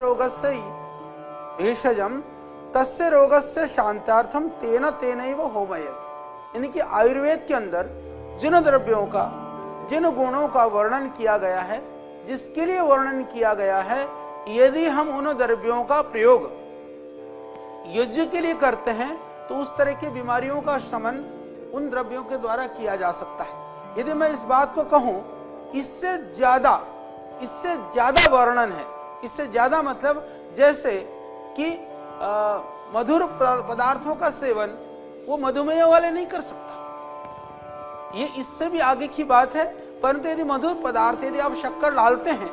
रोगस्य भेषजम तस्य रोगस्य शांत्यार्थम तेन तेनैव होमयति। यानी कि आयुर्वेद के अंदर जिन द्रव्यों का, जिन गुणों का वर्णन किया गया है, जिसके लिए वर्णन किया गया है, यदि हम उन द्रव्यों का प्रयोग यज्ञ के लिए करते हैं तो उस तरह की बीमारियों का शमन उन द्रव्यों के द्वारा किया जा सकता है। यदि मैं इस बात को कहूं, इससे ज्यादा वर्णन है, इससे ज्यादा मतलब जैसे कि मधुर पदार्थों का सेवन वो मधुमेह वाले नहीं कर सकता, ये इससे भी आगे की बात है। परंतु यदि मधुर पदार्थ, यदि आप शक्कर डालते हैं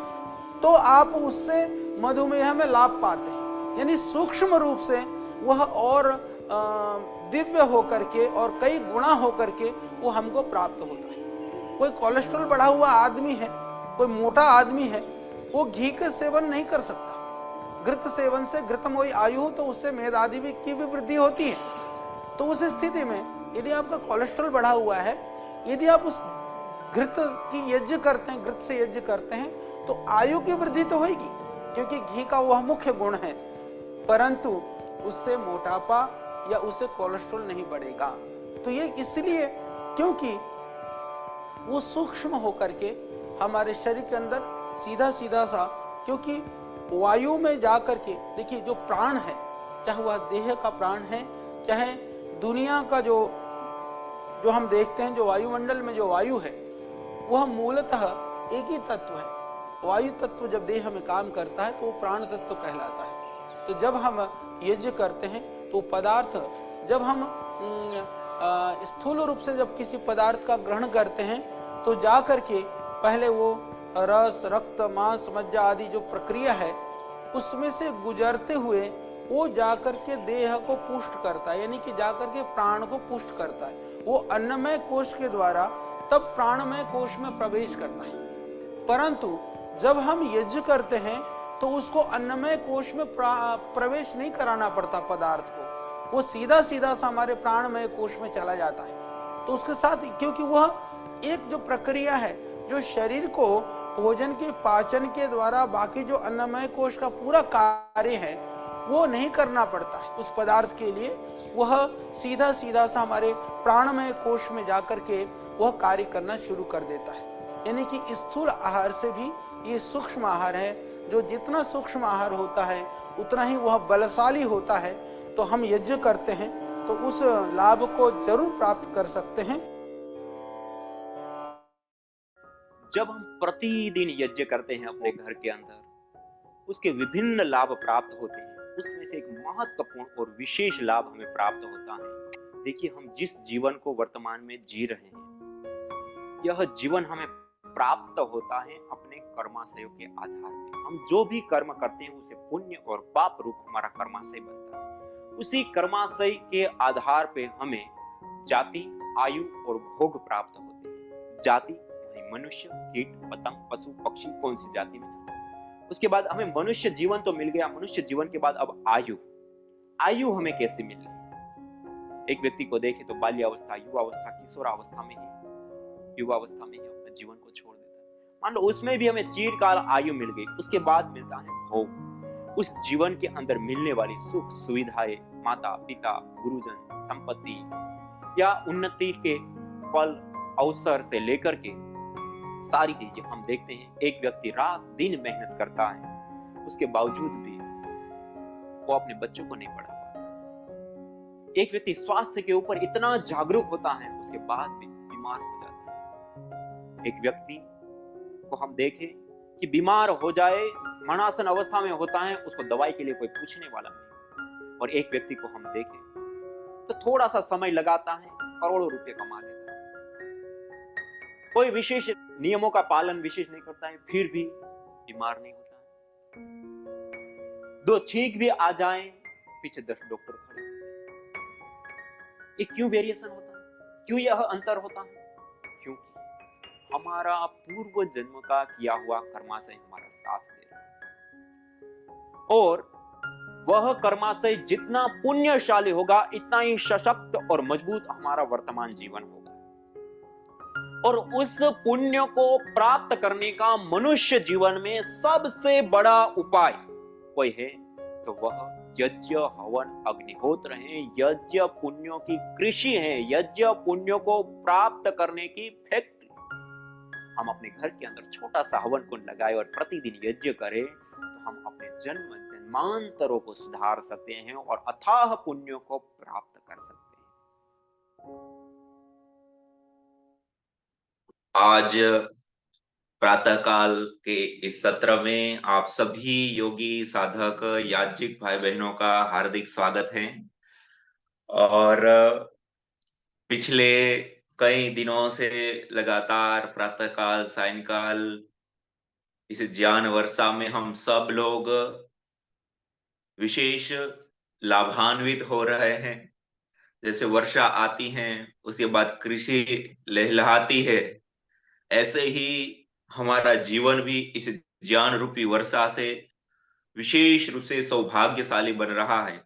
तो आप उससे मधुमेह में लाभ पाते हैं। यानी सूक्ष्म रूप से वह और दिव्य होकर के और कई गुणा होकर के वो हमको प्राप्त होता है। कोई कोलेस्ट्रॉल बढ़ा हुआ आदमी है, कोई मोटा आदमी है, वो घी का सेवन नहीं कर सकता। घृत सेवन से घृतमोही आयु, तो उससे मेद आदि की भी वृद्धि होती है। तो उस स्थिति में यदि आपका कोलेस्ट्रॉल बढ़ा हुआ है, यदि आप उस घृत की यज्ञ करते हैं, घृत से यज्ञ करते हैं, तो आयु की वृद्धि तो होगी क्योंकि घी का वह मुख्य गुण है, परंतु उससे मोटापा या उससे कोलेस्ट्रॉल नहीं बढ़ेगा। तो ये इसलिए क्योंकि वो सूक्ष्म होकर के हमारे शरीर के अंदर सीधा सीधा सा, क्योंकि वायु में जाकर के देखिए जो प्राण है, चाहे वह देह का प्राण है, चाहे दुनिया का जो हम देखते हैं, जो वायुमंडल में जो वायु है, वह मूलतः एक ही तत्व है। वायु तत्व जब देह में काम करता है तो वो प्राण तत्व कहलाता है। तो जब हम यज्ञ करते हैं तो पदार्थ, जब हम स्थूल रूप से जब किसी पदार्थ का ग्रहण करते हैं तो जा करके पहले वो रस, रक्त, मांस, मज्जा आदि जो प्रक्रिया है उसमें से गुजरते हुए वो जाकर के देह को पुष्ट करता है, यानी कि जाकर के प्राण को पुष्ट करता है। वो अन्नमय कोश के द्वारा तब प्राणमय कोश में प्रवेश करता है। परंतु जब हम यज्ञ करते हैं तो उसको अन्नमय कोश में प्रवेश नहीं कराना पड़ता पदार्थ को, वो सीधा सीधा सा हमारे प्राणमय कोश में चला जाता है। तो उसके साथ, क्योंकि वह एक जो प्रक्रिया है जो शरीर को भोजन के पाचन के द्वारा बाकी जो अन्नमय कोश का पूरा कार्य है वो नहीं करना पड़ता है उस पदार्थ के लिए, वह सीधा सीधा सा हमारे प्राणमय कोश में जाकर के वह कार्य करना शुरू कर देता है। यानी कि स्थूल आहार से भी ये सूक्ष्म आहार है, जो जितना सूक्ष्म आहार होता है उतना ही वह बलशाली होता है। तो हम यज्ञ करते हैं तो उस लाभ को जरूर प्राप्त कर सकते हैं। जब हम प्रतिदिन यज्ञ करते हैं अपने घर के अंदर, उसके विभिन्न लाभ प्राप्त होते हैं। उसमें से एक महत्वपूर्ण और विशेष लाभ हमें प्राप्त होता है। देखिए, हम जिस जीवन को वर्तमान में जी रहे हैं, यह जीवन हमें प्राप्त होता है अपने कर्माशयों के आधार पर। हम जो भी कर्म करते हैं उसे पुण्य और पाप रूप हमारा कर्माशय बनता है। उसी कर्माशय के आधार पे हमें जाति, आयु और भोग प्राप्त होते हैं। जाति मनुष्य, कीट, पतंग, पशु, पक्षी, कौन सी जाति में था। उसके बाद हमें मनुष्य जीवन तो मिल गया। मनुष्य जीवन के बाद अब आयु हमें कैसे मिल रही। एक व्यक्ति को देखे तो बाल्यावस्था, युवावस्था, किशोरावस्था में ही, युवावस्था में ही अपने जीवन को छोड़ देता है। मान लो उसमें भी हमें चिरकाल आयु मिल गई। उसके बाद मिलता है भोग। उस जीवन के अंदर मिलने वाली सुख सुविधाएं, माता पिता, गुरुजन, संपत्ति या उन्नति के फल अवसर से लेकर के सारी चीजें हम देखते हैं। एक व्यक्ति रात दिन मेहनत करता है, उसके बावजूद भी वो अपने बच्चों को नहीं पढ़ा पाता। एक व्यक्ति स्वास्थ्य के ऊपर इतना जागरूक होता है, उसके बाद भी बीमार हो जाता है। एक व्यक्ति को हम देखें कि बीमार हो जाए, मरणासन अवस्था में होता है, उसको दवाई के लिए कोई पूछने वाला नहीं। और एक व्यक्ति को हम देखें तो थोड़ा सा समय लगाता है, करोड़ों रुपए कमा लेता है। कोई विशेष नियमों का पालन विशेष नहीं करता है, फिर भी बीमार नहीं होता है। दो छींक भी आ जाए, पीछे 10 डॉक्टर खड़े होते हैं। ये क्यों वेरिएशन होता है, क्यों यह अंतर होता है? क्योंकि हमारा पूर्व जन्म का किया हुआ कर्माशय हमारा साथ दे रहा है, और वह कर्माशय जितना पुण्यशाली होगा इतना ही सशक्त और मजबूत हमारा वर्तमान जीवन होगा। और उस पुण्य को प्राप्त करने का मनुष्य जीवन में सबसे बड़ा उपाय कोई है तो वह यज्ञ हवन अग्निहोत्र है, यज्ञ पुण्यों की कृषि है, यज्ञ पुण्यों को प्राप्त करने की फैक्ट्री। हम अपने घर के अंदर छोटा सा हवन कुंड लगाए और प्रतिदिन यज्ञ करें तो हम अपने जन्म जन्मांतरों को सुधार सकते हैं और अथाह पुण्यों को प्राप्त कर सकते हैं। आज प्रातःकाल के इस सत्र में आप सभी योगी साधक याज्ञिक भाई बहनों का हार्दिक स्वागत है। और पिछले कई दिनों से लगातार प्रातःकाल सायंकाल इस ज्ञान वर्षा में हम सब लोग विशेष लाभान्वित हो रहे हैं। जैसे वर्षा आती है उसके बाद कृषि लहलहाती है, ऐसे ही हमारा जीवन भी इस ज्ञान रूपी वर्षा से विशेष रूप से सौभाग्यशाली बन रहा है।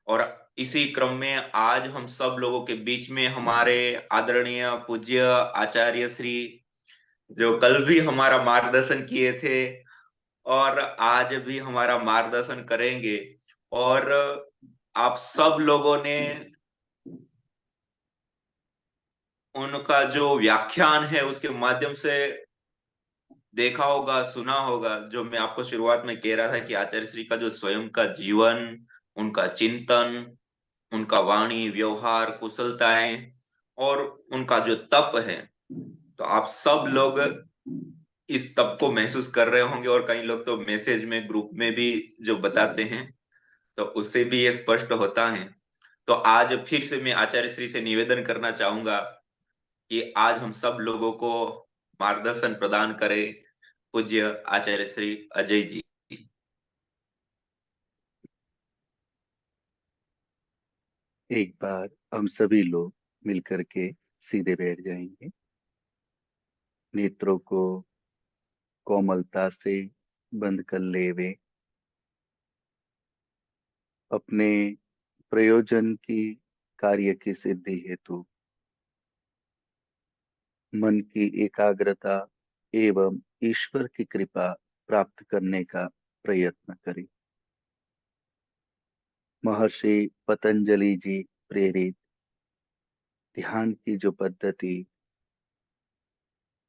और इसी क्रम में आज हम सब लोगों के बीच में हमारे आदरणीय पूज्य आचार्य श्री, जो कल भी हमारा मार्गदर्शन किए थे और आज भी हमारा मार्गदर्शन करेंगे। और आप सब लोगों ने उनका जो व्याख्यान है उसके माध्यम से देखा होगा, सुना होगा। जो मैं आपको शुरुआत में कह रहा था कि आचार्य श्री का जो स्वयं का जीवन, उनका चिंतन, उनका वाणी व्यवहार कुशलताएं और उनका जो तप है, तो आप सब लोग इस तप को महसूस कर रहे होंगे। और कई लोग तो मैसेज में ग्रुप में भी जो बताते हैं तो उससे भी ये स्पष्ट होता है। तो आज फिर से मैं आचार्य श्री से निवेदन करना चाहूंगा कि आज हम सब लोगों को मार्गदर्शन प्रदान करें पूज्य आचार्य श्री अजय जी। एक बार हम सभी लोग मिलकर के सीधे बैठ जाएंगे, नेत्रों को कोमलता से बंद कर लेवे, अपने प्रयोजन की कार्य की सिद्धि हेतु मन की एकाग्रता एवं ईश्वर की कृपा प्राप्त करने का प्रयत्न करें। महर्षि पतंजलि जी प्रेरित ध्यान की जो पद्धति,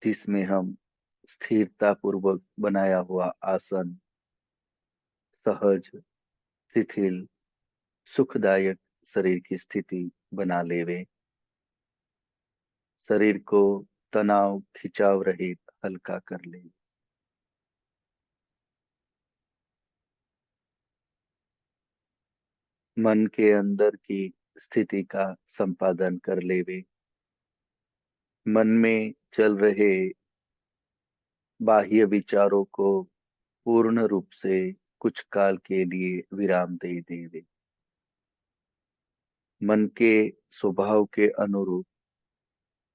जिसमें हम स्थिरता पूर्वक बनाया हुआ आसन, सहज शिथिल सुखदायक शरीर की स्थिति बना लेवे, शरीर को तनाव खिंचाव रहित हल्का कर ले। मन के अंदर की स्थिति का संपादन कर लेवे। मन में चल रहे बाह्य विचारों को पूर्ण रूप से कुछ काल के लिए विराम दे देवे। मन के स्वभाव के अनुरूप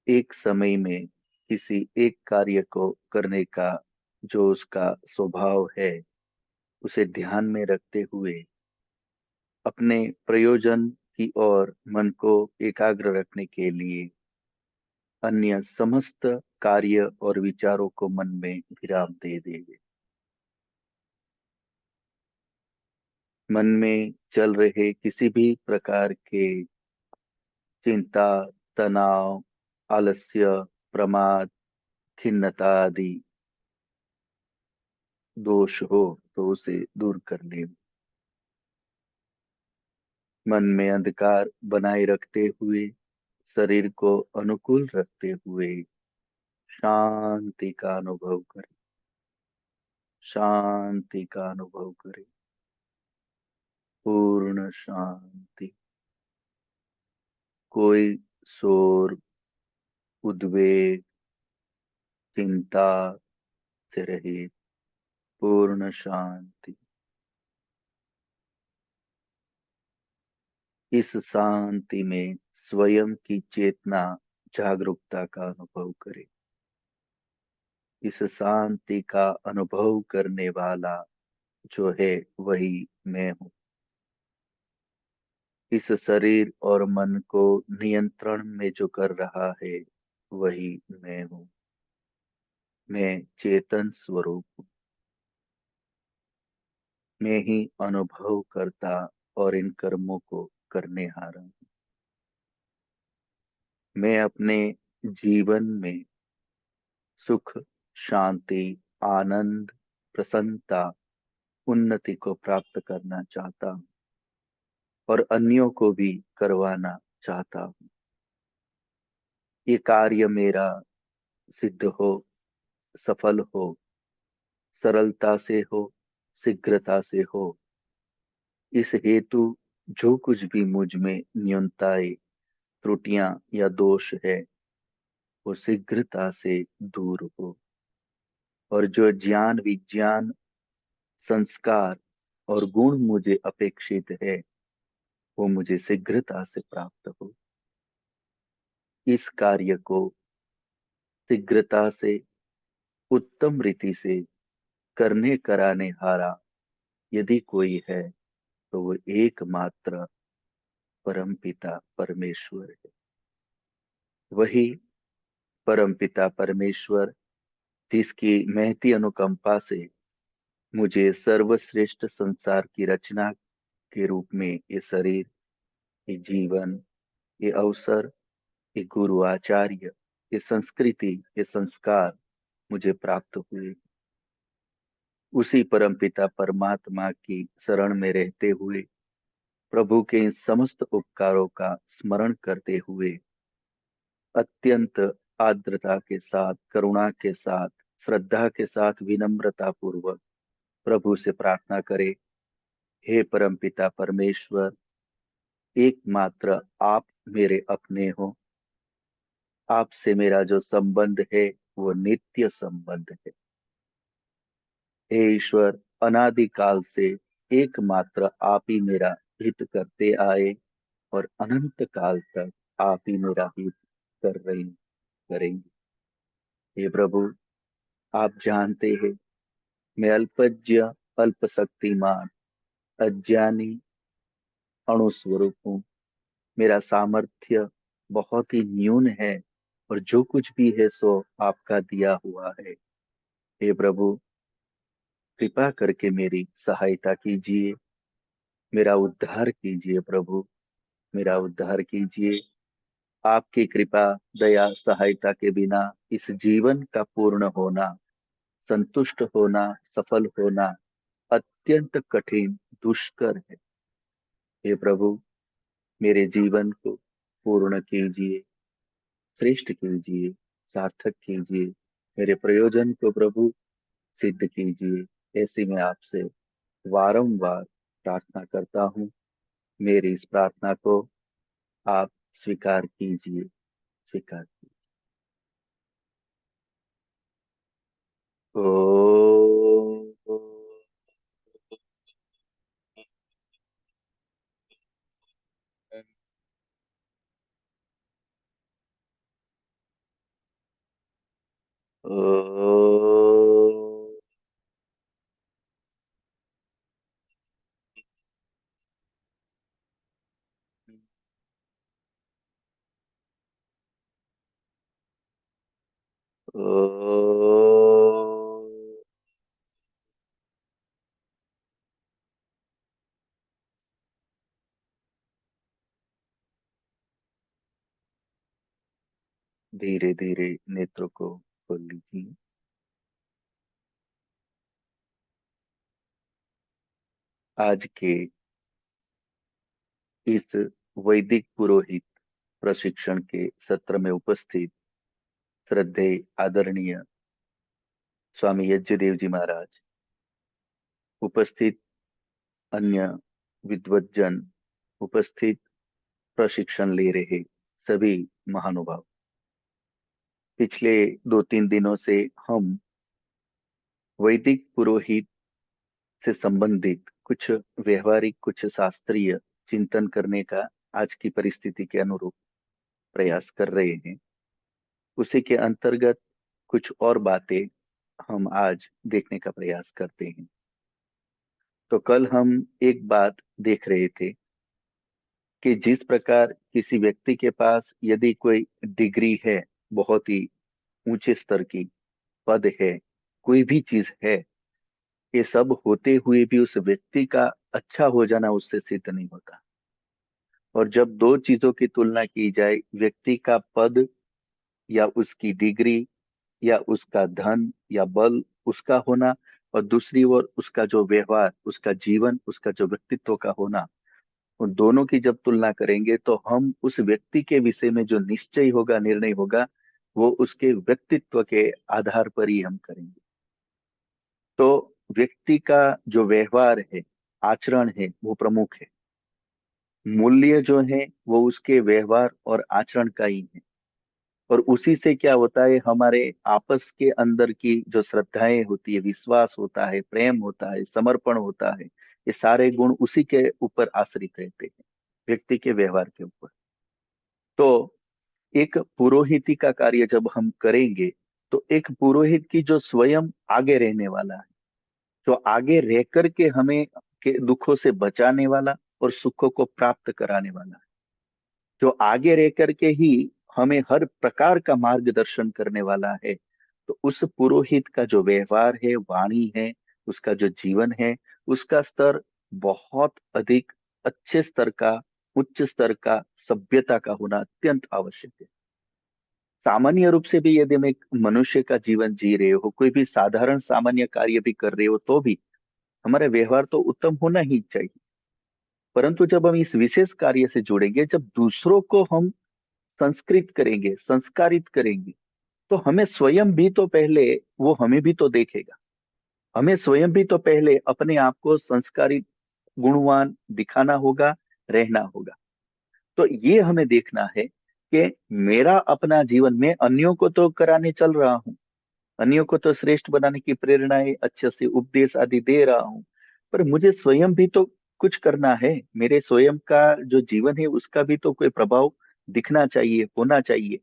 एक समय में किसी एक कार्य को करने का जो उसका स्वभाव है, उसे ध्यान में रखते हुए अपने प्रयोजन की ओर मन को एकाग्र रखने के लिए अन्य समस्त कार्य और विचारों को मन में विराम दे देंगे। मन में चल रहे किसी भी प्रकार के चिंता, तनाव, आलस्य, प्रमाद, खिन्नता आदि दोष हो तो उसे दूर कर ले। मन में अंधकार बनाए रखते हुए, शरीर को अनुकूल रखते हुए शांति का अनुभव करें। शांति का अनुभव करें। पूर्ण शांति। कोई शोर, उद्वेग, चिंता से रहित पूर्ण शांति। इस शांति में स्वयं की चेतना जागरूकता का अनुभव करें। इस शांति का अनुभव करने वाला जो है वही मैं हूँ। इस शरीर और मन को नियंत्रण में जो कर रहा है वही मैं हूँ। मैं चेतन स्वरूप हूँ। मैं ही अनुभव करता और इन कर्मों को करने हारा हूं। मैं अपने जीवन में सुख, शांति, आनंद, प्रसन्नता, उन्नति को प्राप्त करना चाहता हूं और अन्यों को भी करवाना चाहता हूं। ये कार्य मेरा सिद्ध हो, सफल हो, सरलता से हो, शीघ्रता से हो। इस हेतु जो कुछ भी मुझ में न्यूनताएं, त्रुटियां या दोष है, वो शीघ्रता से दूर हो। और जो ज्ञान, विज्ञान, संस्कार और गुण मुझे अपेक्षित है, वो मुझे शीघ्रता से प्राप्त हो। इस कार्य को शीघ्रता से, उत्तम रीति से करने कराने हारा यदि कोई है, तो वो एकमात्र परमपिता परमेश्वर है। वही परमपिता परमेश्वर जिसकी महती अनुकंपा से मुझे सर्वश्रेष्ठ संसार की रचना के रूप में ये शरीर, ये जीवन, ये अवसर, ये गुरु आचार्य, ये संस्कृति, ये संस्कार मुझे प्राप्त हुए। उसी परमपिता परमात्मा की शरण में रहते हुए, प्रभु के इन समस्त उपकारों का स्मरण करते हुए, अत्यंत आर्द्रता के साथ, करुणा के साथ, श्रद्धा के साथ, विनम्रता पूर्वक प्रभु से प्रार्थना करे, हे परमपिता परमेश्वर, एकमात्र आप मेरे अपने हो। आपसे मेरा जो संबंध है वो नित्य संबंध है। हे ईश्वर, अनादिकाल से एकमात्र आप ही मेरा हित करते आए और अनंत काल तक आप ही मेरा हित कर रहे करेंगे। हे प्रभु, आप जानते हैं मैं अल्पज्ञ, अल्पशक्तिमान, अज्ञानी, अणुस्वरूप हूँ। मेरा सामर्थ्य बहुत ही न्यून है और जो कुछ भी है सो आपका दिया हुआ है। हे प्रभु, कृपा करके मेरी सहायता कीजिए, मेरा उद्धार कीजिए प्रभु, मेरा उद्धार कीजिए। आपकी कृपा, दया, सहायता के बिना इस जीवन का पूर्ण होना, संतुष्ट होना, सफल होना अत्यंत कठिन, दुष्कर है। हे प्रभु, मेरे जीवन को पूर्ण कीजिए, श्रेष्ठ कीजिए, सार्थक कीजिए। मेरे प्रयोजन को प्रभु सिद्ध कीजिए। ऐसी मैं आपसे वारंवार प्रार्थना करता हूँ। मेरी इस प्रार्थना को आप स्वीकार कीजिए, स्वीकार कीजिए। धीरे धीरे नेत्रों को खोल लीजिए। आज के इस वैदिक पुरोहित प्रशिक्षण के सत्र में उपस्थित श्रद्धेय आदरणीय स्वामी यज्ञदेव जी महाराज, उपस्थित अन्य विद्वज्जन, उपस्थित प्रशिक्षण ले रहे सभी महानुभाव, पिछले 2-3 दिनों से हम वैदिक पुरोहित से संबंधित कुछ व्यवहारिक, कुछ शास्त्रीय चिंतन करने का आज की परिस्थिति के अनुरूप प्रयास कर रहे हैं। उसी के अंतर्गत कुछ और बातें हम आज देखने का प्रयास करते हैं। तो कल हम एक बात देख रहे थे कि जिस प्रकार किसी व्यक्ति के पास यदि कोई डिग्री है, बहुत ही ऊंचे स्तर की पद है, कोई भी चीज है, ये सब होते हुए भी उस व्यक्ति का अच्छा हो जाना उससे सिद्ध नहीं होता। और जब दो चीजों की तुलना की जाए, व्यक्ति का पद या उसकी डिग्री या उसका धन या बल उसका होना, और दूसरी ओर उसका जो व्यवहार, उसका जीवन, उसका जो व्यक्तित्व का होना, उन दोनों की जब तुलना करेंगे तो हम उस व्यक्ति के विषय में जो निश्चय होगा, निर्णय होगा, वो उसके व्यक्तित्व के आधार पर ही हम करेंगे। तो व्यक्ति का जो व्यवहार है, आचरण है, वो प्रमुख है। मूल्य जो है वो उसके व्यवहार और आचरण का ही है। और उसी से क्या होता है, हमारे आपस के अंदर की जो श्रद्धाएं होती है, विश्वास होता है, प्रेम होता है, समर्पण होता है, ये सारे गुण उसी के ऊपर आश्रित रहते हैं, व्यक्ति के व्यवहार के ऊपर। तो एक पुरोहिती का कार्य जब हम करेंगे, तो एक पुरोहित की जो स्वयं आगे रहने वाला है, जो आगे रह करके हमें के दुखों से बचाने वाला और सुखों को प्राप्त कराने वाला है, जो आगे रह करके ही हमें हर प्रकार का मार्गदर्शन करने वाला है, तो उस पुरोहित का जो व्यवहार है, वाणी है, उसका जो जीवन है, उसका स्तर बहुत अधिक अच्छे स्तर का, उच्च स्तर का, सभ्यता का होना अत्यंत आवश्यक है। सामान्य रूप से भी यदि हम एक मनुष्य का जीवन जी रहे हो, कोई भी साधारण सामान्य कार्य भी कर रहे हो, तो भी हमारा व्यवहार तो उत्तम होना ही चाहिए। परंतु जब हम इस विशेष कार्य से जुड़ेंगे, जब दूसरों को हम संस्कृत करेंगे, संस्कारित करेंगे, तो हमें स्वयं भी तो पहले, वो हमें भी तो देखेगा, हमें स्वयं भी तो पहले अपने आप को संस्कारित, गुणवान दिखाना होगा, रहना होगा। तो ये हमें देखना है कि मेरा अपना जीवन में अन्यों को तो कराने चल रहा हूँ, अन्यों को तो श्रेष्ठ बनाने की प्रेरणाएं, अच्छे से उपदेश आदि दे रहा हूँ, पर मुझे स्वयं भी तो कुछ करना है। मेरे स्वयं का जो जीवन है उसका भी तो कोई प्रभाव दिखना चाहिए, होना चाहिए।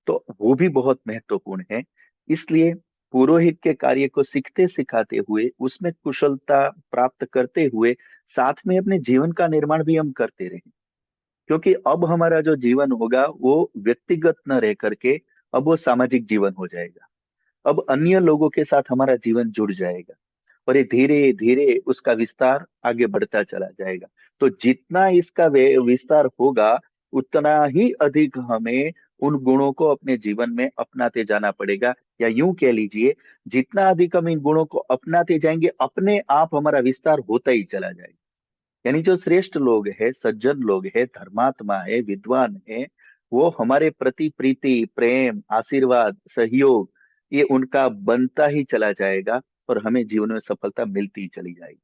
तो वो भी बहुत महत्वपूर्ण है। इसलिए पुरोहित के कार्य को सीखते सिखाते हुए, उसमें कुशलता प्राप्त करते हुए, साथ में अपने जीवन का निर्माण भी हम करते रहें। क्योंकि अब हमारा जो जीवन होगा वो व्यक्तिगत न रह करके अब वो सामाजिक जीवन हो जाएगा। अब अन्य लोगों के साथ हमारा जीवन जुड़ जाएगा, और ये धीरे धीरे उसका विस्तार आगे बढ़ता चला जाएगा। तो जितना इसका विस्तार होगा, उतना ही अधिक हमें उन गुणों को अपने जीवन में अपनाते जाना पड़ेगा। या यूं कह लीजिए, जितना अधिक हम इन गुणों को अपनाते जाएंगे, अपने आप हमारा विस्तार होता ही चला जाएगा। यानी जो श्रेष्ठ लोग है, सज्जन लोग है, धर्मात्मा है, विद्वान है, वो हमारे प्रति प्रीति, प्रेम, आशीर्वाद, सहयोग, ये उनका बनता ही चला जाएगा, और हमें जीवन में सफलता मिलती ही चली जाएगी।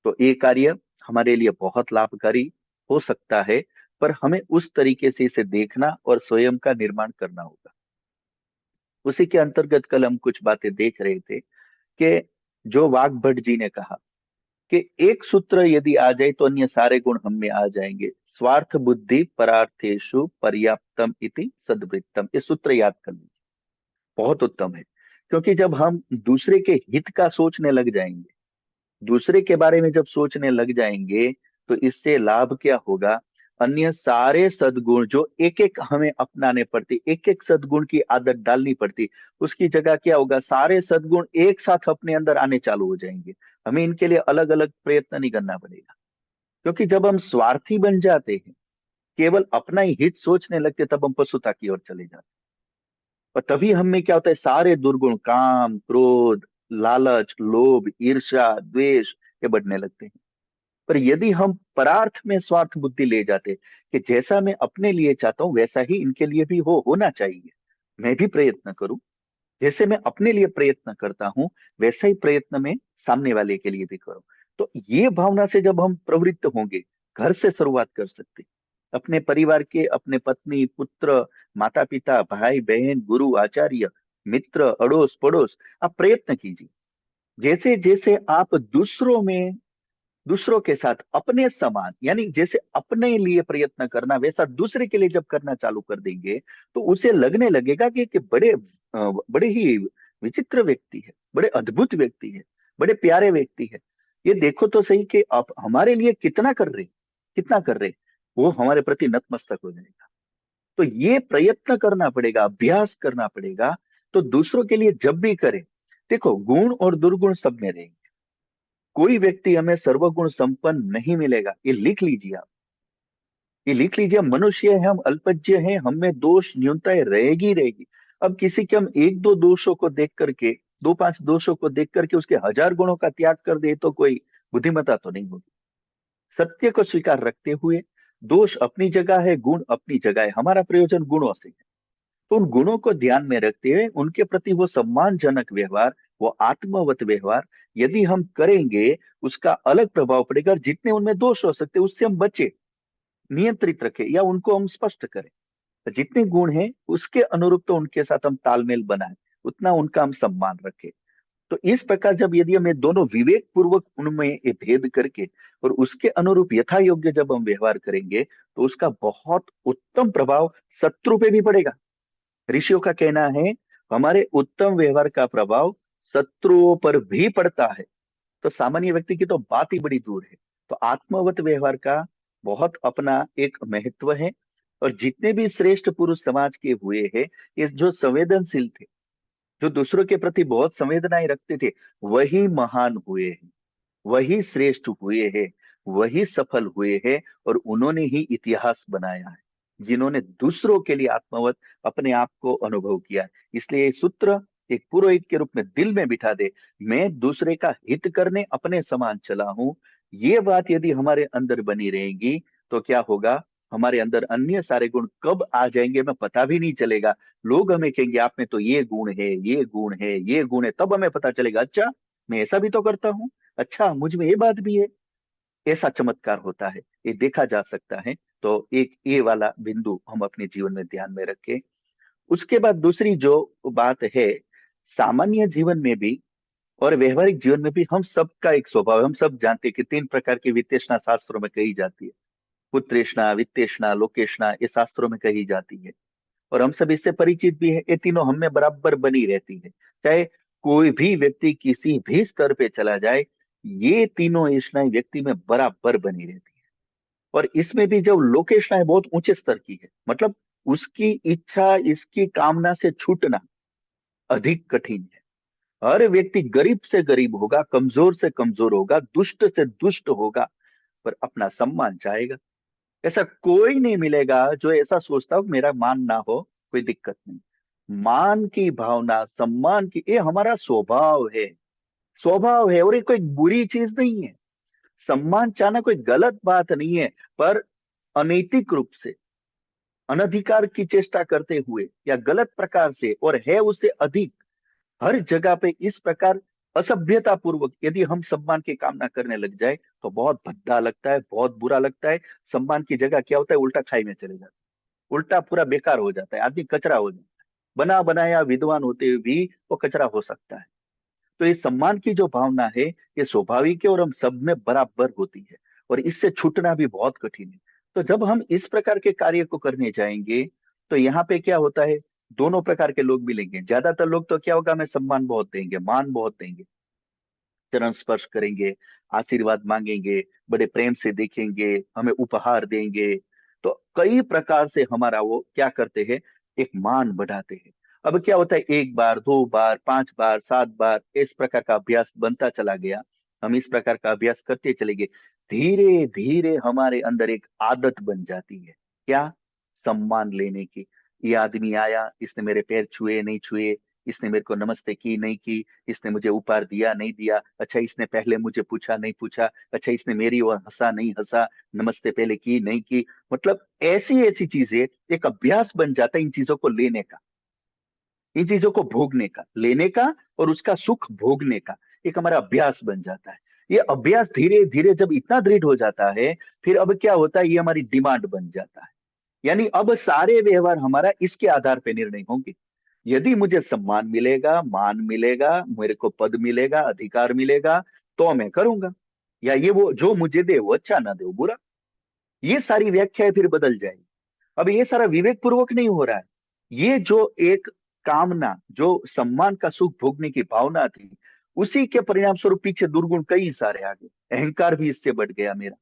तो ये कार्य हमारे लिए बहुत लाभकारी हो सकता है, पर हमें उस तरीके से इसे देखना और स्वयं का निर्माण करना होगा। उसी के अंतर्गत कल हम कुछ बातें देख रहे थे कि जो वाग्भट जी ने कहा कि एक सूत्र यदि आ जाए तो अन्य सारे गुण हम में आ जाएंगे। स्वार्थ बुद्धि परार्थेषु पर्याप्तम इति सद्वृत्तम, ये सूत्र याद कर लीजिए, बहुत उत्तम है। क्योंकि जब हम दूसरे के हित का सोचने लग जाएंगे, दूसरे के बारे में जब सोचने लग जाएंगे, तो इससे लाभ क्या होगा, अन्य सारे सद्गुण जो एक एक हमें अपनाने पड़ते, एक एक सद्गुण की आदत डालनी पड़ती, उसकी जगह क्या होगा, सारे सद्गुण एक साथ अपने अंदर आने चालू हो जाएंगे। हमें इनके लिए अलग अलग प्रयत्न नहीं करना पड़ेगा। क्योंकि जब हम स्वार्थी बन जाते हैं, केवल अपना ही हित सोचने लगते, तब हम पशुता की ओर चले जाते हैं। और तभी हम में क्या होता है, सारे दुर्गुण, काम, क्रोध, लालच, लोभ, ईर्ष्या, द्वेष, ये बढ़ने लगते हैं। पर यदि हम परार्थ में स्वार्थ बुद्धि ले जाते कि जैसा मैं अपने लिए चाहता हूं वैसा ही इनके लिए भी होना चाहिए, मैं भी प्रयत्न करूं, जैसे मैं अपने लिए प्रयत्न करता हूं वैसा ही प्रयत्न मैं सामने वाले के लिए भी करूं। तो ये भावना से जब हम प्रवृत्त होंगे, घर से शुरुआत कर सकते, अपने परिवार के, अपने पत्नी, पुत्र, माता पिता, भाई बहन, गुरु, आचार्य, मित्र, अड़ोस पड़ोस, आप प्रयत्न कीजिए। जैसे जैसे आप दूसरों में, दूसरों के साथ अपने समान, यानी जैसे अपने लिए प्रयत्न करना वैसा दूसरे के लिए जब करना चालू कर देंगे, तो उसे लगने लगेगा कि बड़े ही विचित्र व्यक्ति है, बड़े अद्भुत व्यक्ति है, बड़े प्यारे व्यक्ति है। ये देखो तो सही कि आप हमारे लिए कितना कर रहे, कितना कर रहे, वो हमारे प्रति नतमस्तक हो जाएगा। तो ये प्रयत्न करना पड़ेगा, अभ्यास करना पड़ेगा। तो दूसरों के लिए जब भी करें, देखो गुण और दुर्गुण सब में रहेंगे, कोई व्यक्ति हमें सर्वगुण संपन्न नहीं मिलेगा, ये लिख लीजिए आप, ये लिख लीजिए। हम मनुष्य हैं, हम अल्पज्य हैं, हम में दोष न्यूनताएं रहेगी ही रहेगी। अब किसी के हम एक दो दोषों को देख करके, दो पांच दोषों को देख करके उसके हजार गुणों का त्याग कर दे तो कोई बुद्धिमत्ता तो नहीं होगी। सत्य को स्वीकार रखते हुए, दोष अपनी जगह है, गुण अपनी जगह है, हमारा प्रयोजन गुणों से है, तो उन गुणों को ध्यान में रखते हुए उनके प्रति वो सम्मानजनक व्यवहार, वो आत्मवत व्यवहार यदि हम करेंगे, उसका अलग प्रभाव पड़ेगा। और जितने उनमें दोष हो सकते उससे हम बचे, नियंत्रित रखें या उनको हम स्पष्ट करें। तो जितने गुण हैं उसके अनुरूप तो उनके साथ हम तालमेल बनाएं, उतना उनका हम सम्मान रखें। तो इस प्रकार जब यदि हम ये दोनों विवेक पूर्वक उनमें ये भेद करके और उसके अनुरूप यथा योग्य जब हम व्यवहार करेंगे, तो उसका बहुत उत्तम प्रभाव शत्रु पे भी पड़ेगा। ऋषियों का कहना है हमारे उत्तम व्यवहार का प्रभाव शत्रुओं पर भी पड़ता है। तो सामान्य व्यक्ति की तो बात ही बड़ी दूर है। तो आत्मवत व्यवहार का बहुत अपना एक महत्व है। और जितने भी श्रेष्ठ पुरुष समाज के हुए हैं, ये जो संवेदनशील थे, जो दूसरों के प्रति बहुत संवेदनाएं रखते थे, वही महान हुए हैं, वही श्रेष्ठ हुए हैं, वही सफल हुए हैं। और उन्होंने ही इतिहास बनाया है, जिन्होंने दूसरों के लिए आत्मवत अपने आप को अनुभव किया है। इसलिए ये सूत्र एक पुरोहित के रूप में दिल में बिठा दे, मैं दूसरे का हित करने अपने समान चला हूं। ये बात यदि हमारे अंदर बनी रहेगी तो क्या होगा, हमारे अंदर अन्य सारे गुण कब आ जाएंगे हमें पता भी नहीं चलेगा। लोग हमें कहेंगे आप में तो ये गुण है, ये गुण है, ये गुण है, तब हमें पता चलेगा अच्छा मैं ऐसा भी तो करता हूँ, अच्छा मुझ में ये बात भी है। ऐसा चमत्कार होता है, ये देखा जा सकता है। तो एक ये वाला बिंदु हम अपने जीवन में ध्यान में रखें। उसके बाद दूसरी जो बात है, सामान्य जीवन में भी और व्यवहारिक जीवन में भी हम सबका एक स्वभाव है। हम सब जानते हैं कि 3 प्रकार की वित्तेषणा शास्त्रों में कही जाती है। पुत्रेषणा, वित्तेषणा, लोकेषणा, ये शास्त्रों में कही जाती है। और हम सब इससे परिचित भी है। ये तीनों हम में बराबर बनी रहती है, चाहे कोई भी व्यक्ति किसी भी स्तर पे चला जाए, ये तीनों ऐषणाएं व्यक्ति में बराबर बनी रहती है। और इसमें भी जब लोकेशनाएं बहुत ऊंचे स्तर की है, मतलब उसकी इच्छा, इसकी कामना से छूटना अधिक कठिन है। हर व्यक्ति गरीब से गरीब होगा, कमजोर से कमजोर होगा, दुष्ट से दुष्ट होगा, पर अपना सम्मान चाहेगा। ऐसा कोई नहीं मिलेगा जो ऐसा सोचता हो मेरा मान ना हो, कोई दिक्कत नहीं। मान की भावना, सम्मान की, ये हमारा स्वभाव है, स्वभाव है। और ये कोई बुरी चीज नहीं है। सम्मान चाहना कोई गलत बात नहीं है, पर अनैतिक रूप से, अनधिकार की चेष्टा करते हुए या गलत प्रकार से और है उससे अधिक हर जगह पे इस प्रकार असभ्यता पूर्वक यदि हम सम्मान की कामना करने लग जाए तो बहुत भद्दा लगता है, बहुत बुरा लगता है। सम्मान की जगह क्या होता है, उल्टा खाई में चले जाता है, उल्टा पूरा बेकार हो जाता है, आदमी कचरा हो जाता है। बना बनाया विद्वान होते हुए भी वो कचरा हो सकता है। तो ये सम्मान की जो भावना है, ये स्वाभाविक है और हम सब में बराबर होती है। और इससे छूटना भी बहुत कठिन है। तो जब हम इस प्रकार के कार्य को करने जाएंगे, तो यहाँ पे क्या होता है, दोनों प्रकार के लोग मिलेंगे। ज्यादातर लोग तो क्या होगा, हमें सम्मान बहुत देंगे, मान बहुत देंगे, चरण स्पर्श करेंगे, आशीर्वाद मांगेंगे, बड़े प्रेम से देखेंगे, हमें उपहार देंगे। तो कई प्रकार से हमारा वो क्या करते हैं, एक मान बढ़ाते हैं। अब क्या होता है, एक बार, दो बार, 5 बार, 7 बार इस प्रकार का अभ्यास बनता चला गया, हम इस प्रकार का अभ्यास करते चले गए, धीरे धीरे हमारे अंदर एक आदत बन जाती है। क्या, सम्मान लेने की। ये आदमी आया, इसने मेरे पैर छुए नहीं छुए, इसने मेरे को नमस्ते की नहीं की, इसने मुझे उपहार दिया नहीं दिया, अच्छा इसने पहले मुझे पूछा नहीं पूछा, अच्छा इसने मेरी ओर हंसा नहीं हंसा, नमस्ते पहले की नहीं की। मतलब ऐसी ऐसी चीजें, एक अभ्यास बन जाता है इन चीजों को लेने का, इन चीजों को भोगने का, लेने का और उसका सुख भोगने का एक हमारा अभ्यास बन जाता है। ये अभ्यास धीरे धीरे जब इतना दृढ़ हो जाता है, फिर अब क्या होता है, ये हमारी डिमांड बन जाता है। यानी अब सारे व्यवहार हमारा इसके आधार पर निर्णय होंगे। यदि मुझे सम्मान मिलेगा, मान मिलेगा, मेरे को पद मिलेगा, अधिकार मिलेगा, तो मैं करूंगा। या ये वो जो मुझे दे वो अच्छा, ना दे वो बुरा। ये सारी व्याख्याएं फिर बदल जाएगी। अब ये सारा विवेक पूर्वक नहीं हो रहा है। ये जो एक कामना, जो सम्मान का सुख भोगने की भावना थी, उसी के परिणाम स्वरूप पीछे दुर्गुण कई सारे आ गए। अहंकार भी इससे बढ़ गया मेरा,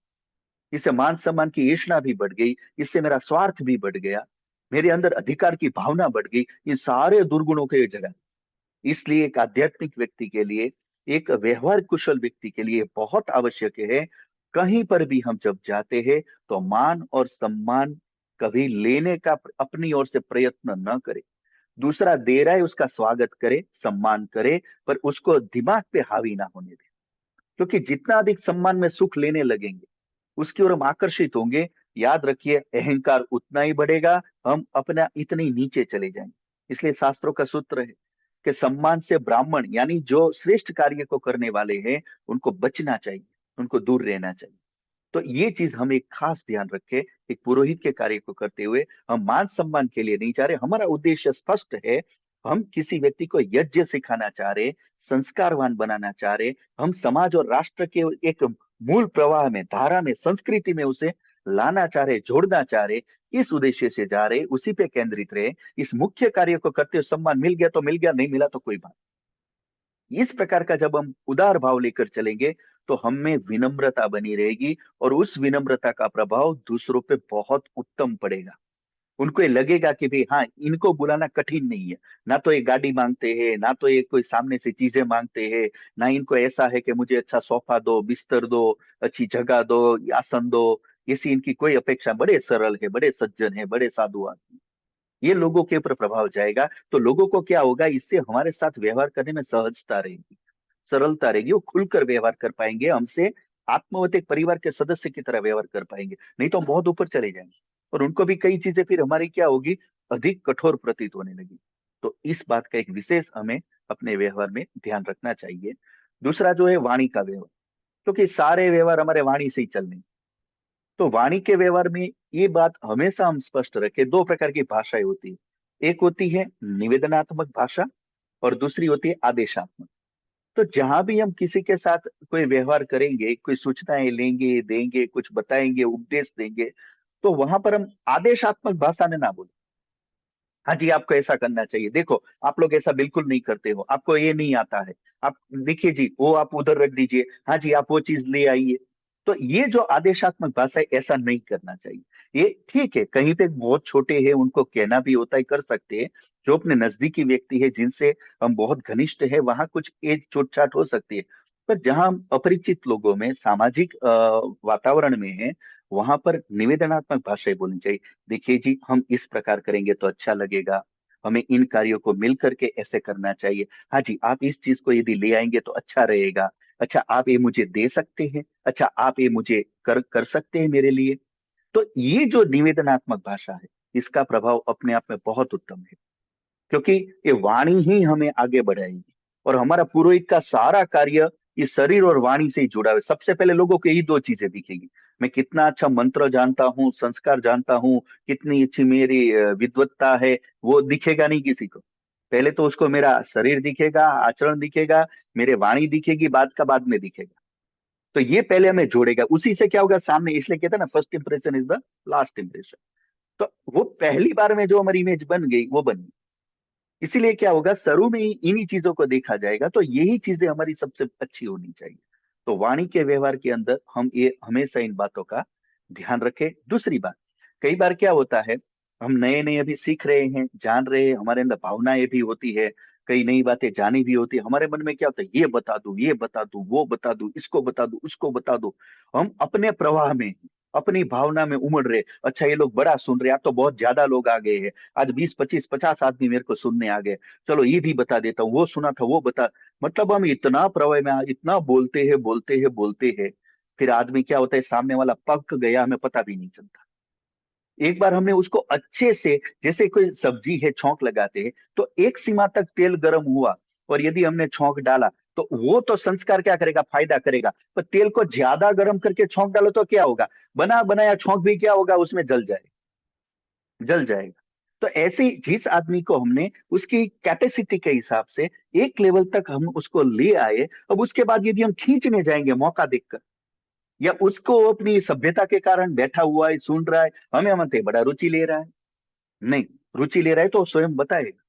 इससे मान सम्मान की ईर्ष्या भी बढ़ गई, इससे मेरा स्वार्थ भी बढ़ गया, मेरे अंदर अधिकार की भावना बढ़ गई। इन सारे दुर्गुणों के जगह, इसलिए एक आध्यात्मिक व्यक्ति के लिए एक व्यवहार कुशल व्यक्ति के लिए बहुत आवश्यक है। कहीं पर भी हम जब जाते हैं तो मान और सम्मान कभी लेने का अपनी ओर से प्रयत्न न करें। दूसरा दे रहा है उसका स्वागत करे, सम्मान करे, पर उसको दिमाग पे हावी ना होने दे। क्योंकि जितना अधिक सम्मान में सुख लेने लगेंगे, उसकी ओर हम आकर्षित होंगे, याद रखिए अहंकार उतना ही बढ़ेगा, हम अपना इतने नीचे चले जाएंगे। इसलिए शास्त्रों का सूत्र है कि सम्मान से ब्राह्मण यानी जो श्रेष्ठ कार्य को करने वाले हैं उनको बचना चाहिए, उनको दूर रहना चाहिए। तो ये चीज हम एक खास ध्यान रखें। एक पुरोहित के कार्य को करते हुए हम मान सम्मान के लिए नहीं चाह रहे, हमारा उद्देश्य स्पष्ट है। हम किसी व्यक्ति को यज्ञ सिखाना चाह रहे, संस्कारवान बनाना चाह रहे, हम समाज और राष्ट्र के एक मूल प्रवाह में, धारा में, संस्कृति में उसे लाना चाह रहे, जोड़ना चाह रहे। इस उद्देश्य से जा रहे, उसी पे केंद्रित रहे। इस मुख्य कार्य को करते हुए सम्मान मिल गया तो मिल गया, नहीं मिला तो कोई बात। इस प्रकार का जब हम उदार भाव लेकर चलेंगे तो हम में विनम्रता बनी रहेगी और उस विनम्रता का प्रभाव दूसरों पे बहुत उत्तम पड़ेगा। उनको ये लगेगा कि भाई हाँ, इनको बुलाना कठिन नहीं है। ना तो ये गाड़ी मांगते हैं, ना तो ये कोई सामने से चीजें मांगते हैं, ना इनको ऐसा है कि मुझे अच्छा सोफा दो, बिस्तर दो, अच्छी जगह दो, आसन दो। ऐसी इनकी कोई अपेक्षा, बड़े सरल है, बड़े सज्जन है, बड़े साधु आदमी। ये लोगों के ऊपर प्रभाव जाएगा तो लोगों को क्या होगा, इससे हमारे साथ व्यवहार करने में सहजता रहेगी, सरलता रहेगी। वो खुलकर व्यवहार कर पाएंगे हमसे, आत्मवत एक परिवार के सदस्य की तरह व्यवहार कर पाएंगे। नहीं तो हम बहुत ऊपर चले जाएंगे और उनको भी कई चीजें फिर हमारी क्या होगी, अधिक कठोर प्रतीत होने लगी। तो इस बात का एक विशेष हमें अपने व्यवहार में ध्यान रखना चाहिए। दूसरा जो है वाणी का व्यवहार, क्योंकि सारे व्यवहार हमारे वाणी से ही चलने। तो वाणी के व्यवहार में ये बात हमेशा हम स्पष्ट रखें, दो प्रकार की भाषाएं होती है। एक होती है निवेदनात्मक भाषा और दूसरी होती है आदेशात्मक। तो जहां भी हम किसी के साथ कोई व्यवहार करेंगे, कोई सूचनाएं लेंगे, देंगे, कुछ बताएंगे, उपदेश देंगे, तो वहां पर हम आदेशात्मक भाषा में ना बोले, हाँ जी आपको ऐसा करना चाहिए, देखो आप लोग ऐसा बिल्कुल नहीं करते हो, आपको ये नहीं आता है, आप देखिए जी वो आप उधर रख दीजिए, हाँ जी आप वो चीज ले आइए। तो ये जो आदेशात्मक भाषा है, ऐसा नहीं करना चाहिए। ये ठीक है, कहीं पे बहुत छोटे हैं उनको कहना भी होता है, कर सकते हैं। जो अपने नजदीकी व्यक्ति है, जिनसे हम बहुत घनिष्ठ है, वहां कुछ एज छूट छाट हो सकती है। पर जहां हम अपरिचित लोगों में, सामाजिक वातावरण में है, वहां पर निवेदनात्मक भाषाएं बोलनी चाहिए। देखिए जी हम इस प्रकार करेंगे तो अच्छा लगेगा, हमें इन कार्यों को मिल करके ऐसे करना चाहिए। हाँ जी आप इस चीज को यदि ले आएंगे तो अच्छा रहेगा। अच्छा आप ये मुझे दे सकते हैं, अच्छा आप ये मुझे कर कर सकते हैं मेरे लिए। तो ये जो निवेदनात्मक भाषा है, इसका प्रभाव अपने आप में बहुत उत्तम है। क्योंकि ये वाणी ही हमें आगे बढ़ाएगी और हमारा पुरोहित का सारा कार्य ये शरीर और वाणी से ही जुड़ा है। सबसे पहले लोगों को यही दो चीजें दिखेगी, मैं कितना अच्छा मंत्र जानता हूँ, संस्कार जानता हूँ, कितनी अच्छी मेरी विद्वत्ता है, वो दिखेगा नहीं किसी को। पहले तो उसको मेरा शरीर दिखेगा, आचरण दिखेगा, मेरे वाणी दिखेगी, बाद का बाद में दिखेगा। तो ये पहले हमें जोड़ेगा, उसी से क्या होगा सामने, इसलिए कहते हैं ना first impression is the last impression. तो वो पहली बार में जो हमारी इमेज बन गई वो बन गई। इसीलिए क्या होगा, शुरू में ही इन्हीं चीजों को देखा जाएगा, तो यही चीजें हमारी सबसे अच्छी होनी चाहिए। तो वाणी के व्यवहार के अंदर हम ये हमेशा इन बातों का ध्यान रखें। दूसरी बात, कई बार क्या होता है, हम नए नए अभी सीख रहे हैं, जान रहे हैं, हमारे अंदर भावनाएं भी होती है, कई नई बातें जानी भी होती है, हमारे मन में क्या होता है, ये बता दूं, ये बता दूं, वो बता दूं, इसको बता दूं, उसको बता दूं। हम अपने प्रवाह में, अपनी भावना में उमड़ रहे, अच्छा ये लोग बड़ा सुन रहे, आज तो बहुत ज्यादा लोग आ गए हैं, आज 20 25 50 आदमी मेरे को सुनने आ गए, चलो ये भी बता देता हूँ, वो सुना था वो बता। मतलब हम इतना प्रवय में इतना बोलते हैं, बोलते हैं, बोलते हैं, फिर आदमी क्या होता है, सामने वाला पक गया, हमें पता भी नहीं चलता। एक बार हमने उसको अच्छे से, जैसे कोई सब्जी है छौंक लगाते हैं, तो एक सीमा तक तेल गर्म हुआ और यदि हमने छौंक डाला तो वो तो संस्कार क्या करेगा, फायदा करेगा। पर तेल को ज्यादा गर्म करके छौंक डालो तो क्या होगा, बना बनाया छौंक भी क्या होगा, उसमें जल जाएगा, जल जाएगा। तो ऐसे ही जिस आदमी को हमने उसकी कैपेसिटी के हिसाब से एक लेवल तक हम उसको ले आए, अब उसके बाद यदि हम खींचने जाएंगे मौका देखकर, या उसको अपनी सभ्यता के कारण बैठा हुआ है, सुन रहा है, हमें मनते बड़ा रुचि ले रहा है, नहीं, रुचि ले रहा है तो स्वयं बताएगा।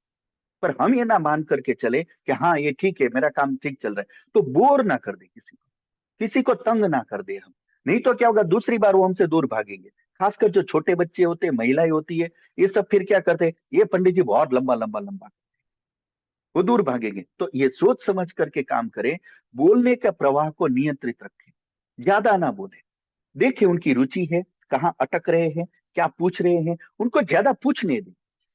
पर हम ये ना मान करके चले कि हाँ ये ठीक है, मेरा काम ठीक चल रहा है, तो बोर ना कर दे किसी को, किसी को तंग ना कर दे हम। नहीं तो क्या होगा, दूसरी बार वो हमसे दूर भागेंगे। खासकर जो छोटे बच्चे होते हैं, महिलाएं होती है, ये सब फिर क्या करते हैं, ये पंडित जी बहुत लंबा लंबा लंबा, वो दूर भागेंगे। तो ये सोच समझ करके काम करें, बोलने का प्रवाह को नियंत्रित रखें, ज्यादा ना बोले, देखिए उनकी रुचि है, कहाँ अटक रहे हैं, क्या पूछ रहे हैं, उनको ज्यादा पूछने दें।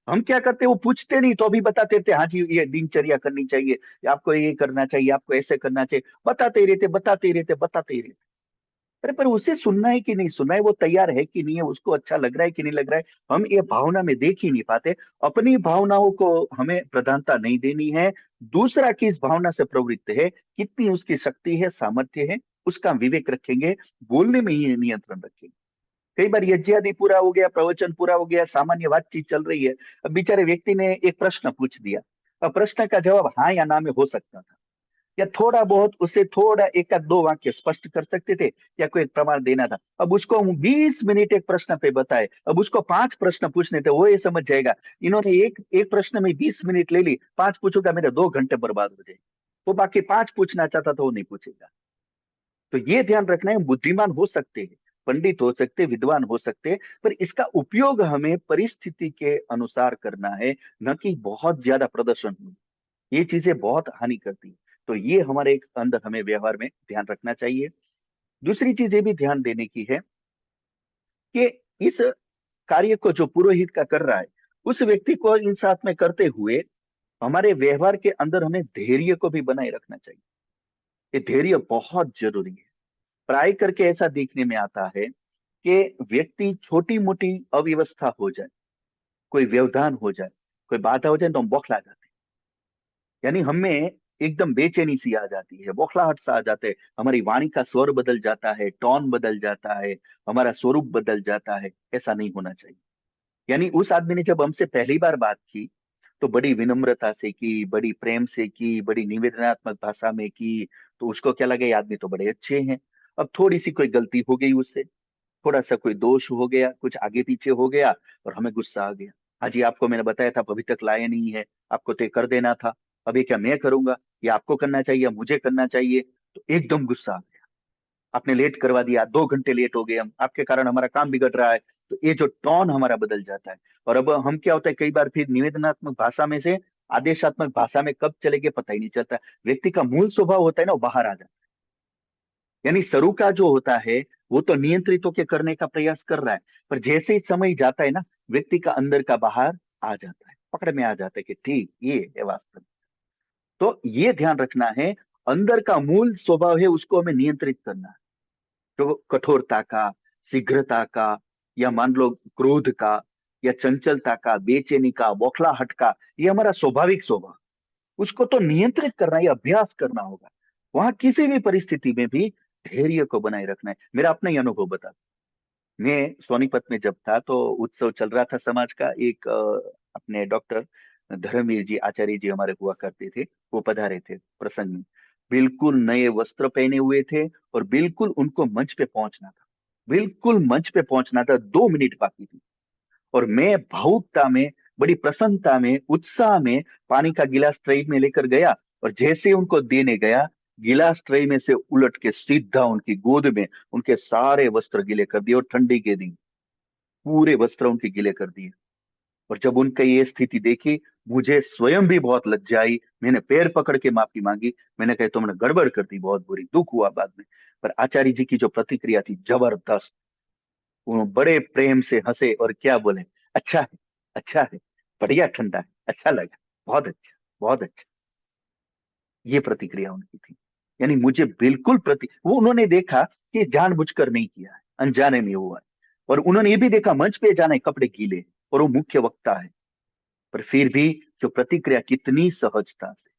हम क्या करते हैं, वो पूछते नहीं तो भी बताते थे, हाँ जी ये दिनचर्या करनी चाहिए, आपको ये करना चाहिए, आपको ऐसे करना चाहिए, बताते ही रहते, बताते ही रहते, बताते ही रहते। अरे पर उसे सुनना है कि नहीं सुनना है, वो तैयार है कि नहीं है, उसको अच्छा लग रहा है कि नहीं लग रहा है, हम ये भावना में देख ही नहीं पाते। अपनी भावनाओं को हमें प्रधानता नहीं देनी है, दूसरा किस भावना से प्रवृत्त है, कितनी उसकी शक्ति है, सामर्थ्य है, उसका विवेक रखेंगे, बोलने में ही नियंत्रण रखेंगे। कई बार यज्ञादि पूरा हो गया, प्रवचन पूरा हो गया, सामान्य बातचीत चल रही है, अब बेचारे व्यक्ति ने एक प्रश्न पूछ दिया, अब प्रश्न का जवाब हाँ या ना में हो सकता था, या थोड़ा बहुत उससे थोड़ा एक आध दो वाक्य स्पष्ट कर सकते थे, या कोई एक प्रमाण देना था। अब उसको हम 20 मिनट एक प्रश्न पे बताए, अब उसको 5 प्रश्न पूछने थे, वो ये समझ जाएगा इन्होंने एक एक प्रश्न में 20 मिनट ले ली, 5 पूछूंगा मेरे 2 घंटे बर्बाद हो जाएंगे, वो बाकी 5 पूछना चाहता था वो नहीं पूछेगा। तो ये ध्यान रखना है, बुद्धिमान हो सकते हैं, पंडित हो सकते, विद्वान हो सकते, पर इसका उपयोग हमें परिस्थिति के अनुसार करना है, न कि बहुत ज्यादा प्रदर्शन में। ये चीजें बहुत हानि करती है। तो ये हमारे एक अंदर हमें व्यवहार में ध्यान रखना चाहिए। दूसरी चीज ये भी ध्यान देने की है कि इस कार्य को जो पुरोहित का कर रहा है, उस व्यक्ति को इन साथ में करते हुए हमारे व्यवहार के अंदर हमें धैर्य को भी बनाए रखना चाहिए। ये धैर्य बहुत जरूरी है। प्राय करके ऐसा देखने में आता है कि व्यक्ति छोटी मोटी अव्यवस्था हो जाए, कोई व्यवधान हो जाए, कोई बाधा हो जाए तो हम बौखला जाते हैं। यानी हमें एकदम बेचैनी सी आ जाती है, बौखलाहट सा आ जाते हैं, हमारी वाणी का स्वर बदल जाता है, टोन बदल जाता है, हमारा स्वरूप बदल जाता है। ऐसा नहीं होना चाहिए। यानी उस आदमी ने जब हमसे पहली बार बात की तो बड़ी विनम्रता से की, बड़ी प्रेम से की, बड़ी निवेदनात्मक भाषा में की, तो उसको क्या लगे, ये आदमी तो बड़े अच्छे हैं। अब थोड़ी सी कोई गलती हो गई उससे, थोड़ा सा कोई दोष हो गया, कुछ आगे पीछे हो गया, और हमें गुस्सा आ गया। हाँ जी आपको मैंने बताया था, अभी तक लाया नहीं है, आपको तय कर देना था, अभी क्या मैं करूंगा, ये आपको करना चाहिए, मुझे करना चाहिए। तो एकदम गुस्सा आ गया, आपने लेट करवा दिया, 2 घंटे लेट हो गए हम, आपके कारण हमारा काम बिगड़ रहा है। तो ये जो टोन हमारा बदल जाता है। और अब हम क्या होता है, कई बार फिर निवेदनात्मक भाषा में से आदेशात्मक भाषा में कब चले गए पता ही नहीं चलता। व्यक्ति का मूल स्वभाव होता है ना, वो बाहर आ जाता है। यानी सरू का जो होता है वो तो नियंत्रित होकर करने का प्रयास कर रहा है, पर जैसे ही समय जाता है ना, व्यक्ति का अंदर का बाहर आ जाता है, पकड़ में आ जाता है कि ठीक ये है वास्तव में। तो ये ध्यान रखना है, अंदर का मूल स्वभाव है उसको हमें नियंत्रित करना है। जो कठोरता का, शीघ्रता का, या मान लो क्रोध का, या चंचलता का, बेचैनी का, बौखलाहट का, ये हमारा स्वाभाविक स्वभाव, उसको तो नियंत्रित करना है, अभ्यास करना होगा। वहां किसी भी परिस्थिति में भी धैर्य को बनाए रखना है। मेरा अपना ही अनुभव बता, मैं सोनीपत में जब था तो उत्सव चल रहा था समाज का, एक अपने डॉक्टर धर्मवीर जी आचार्य जी हमारे हुआ करते थे, वो पधारे थे प्रसंग में। बिल्कुल नए वस्त्र पहने हुए थे, और बिल्कुल उनको मंच पे पहुंचना था, बिल्कुल मंच पे पहुंचना था, 2 मिनट बाकी थी। और मैं भावुकता में, बड़ी प्रसन्नता में, उत्साह में पानी का गिलास ट्रे में लेकर गया, और जैसे ही उनको देने गया, गिलास ट्रे में से उलट के सीधा उनकी गोद में उनके सारे वस्त्र गीले कर दिए, और ठंडी के दिन पूरे वस्त्र उनके गीले कर दिए। और जब उनका ये स्थिति देखी, मुझे स्वयं भी बहुत लज्जा आई, मैंने पैर पकड़ के माफी मांगी। मैंने कहा तुमने गड़बड़ कर दी, बहुत बुरी, दुख हुआ बाद में। पर आचार्य जी की जो प्रतिक्रिया थी जबरदस्त, वो बड़े प्रेम से हंसे और क्या बोले, अच्छा है, अच्छा है, बढ़िया, ठंडा है, अच्छा लगा, बहुत अच्छा, बहुत अच्छा। ये प्रतिक्रिया उनकी थी। यानी मुझे बिल्कुल वो उन्होंने देखा कि जानबूझकर नहीं किया है, अनजाने में हुआ है। और उन्होंने ये भी देखा मंच पे जाने कपड़े गीले हैं, और वो मुख्य वक्ता है, पर फिर भी जो प्रतिक्रिया कितनी सहजता से,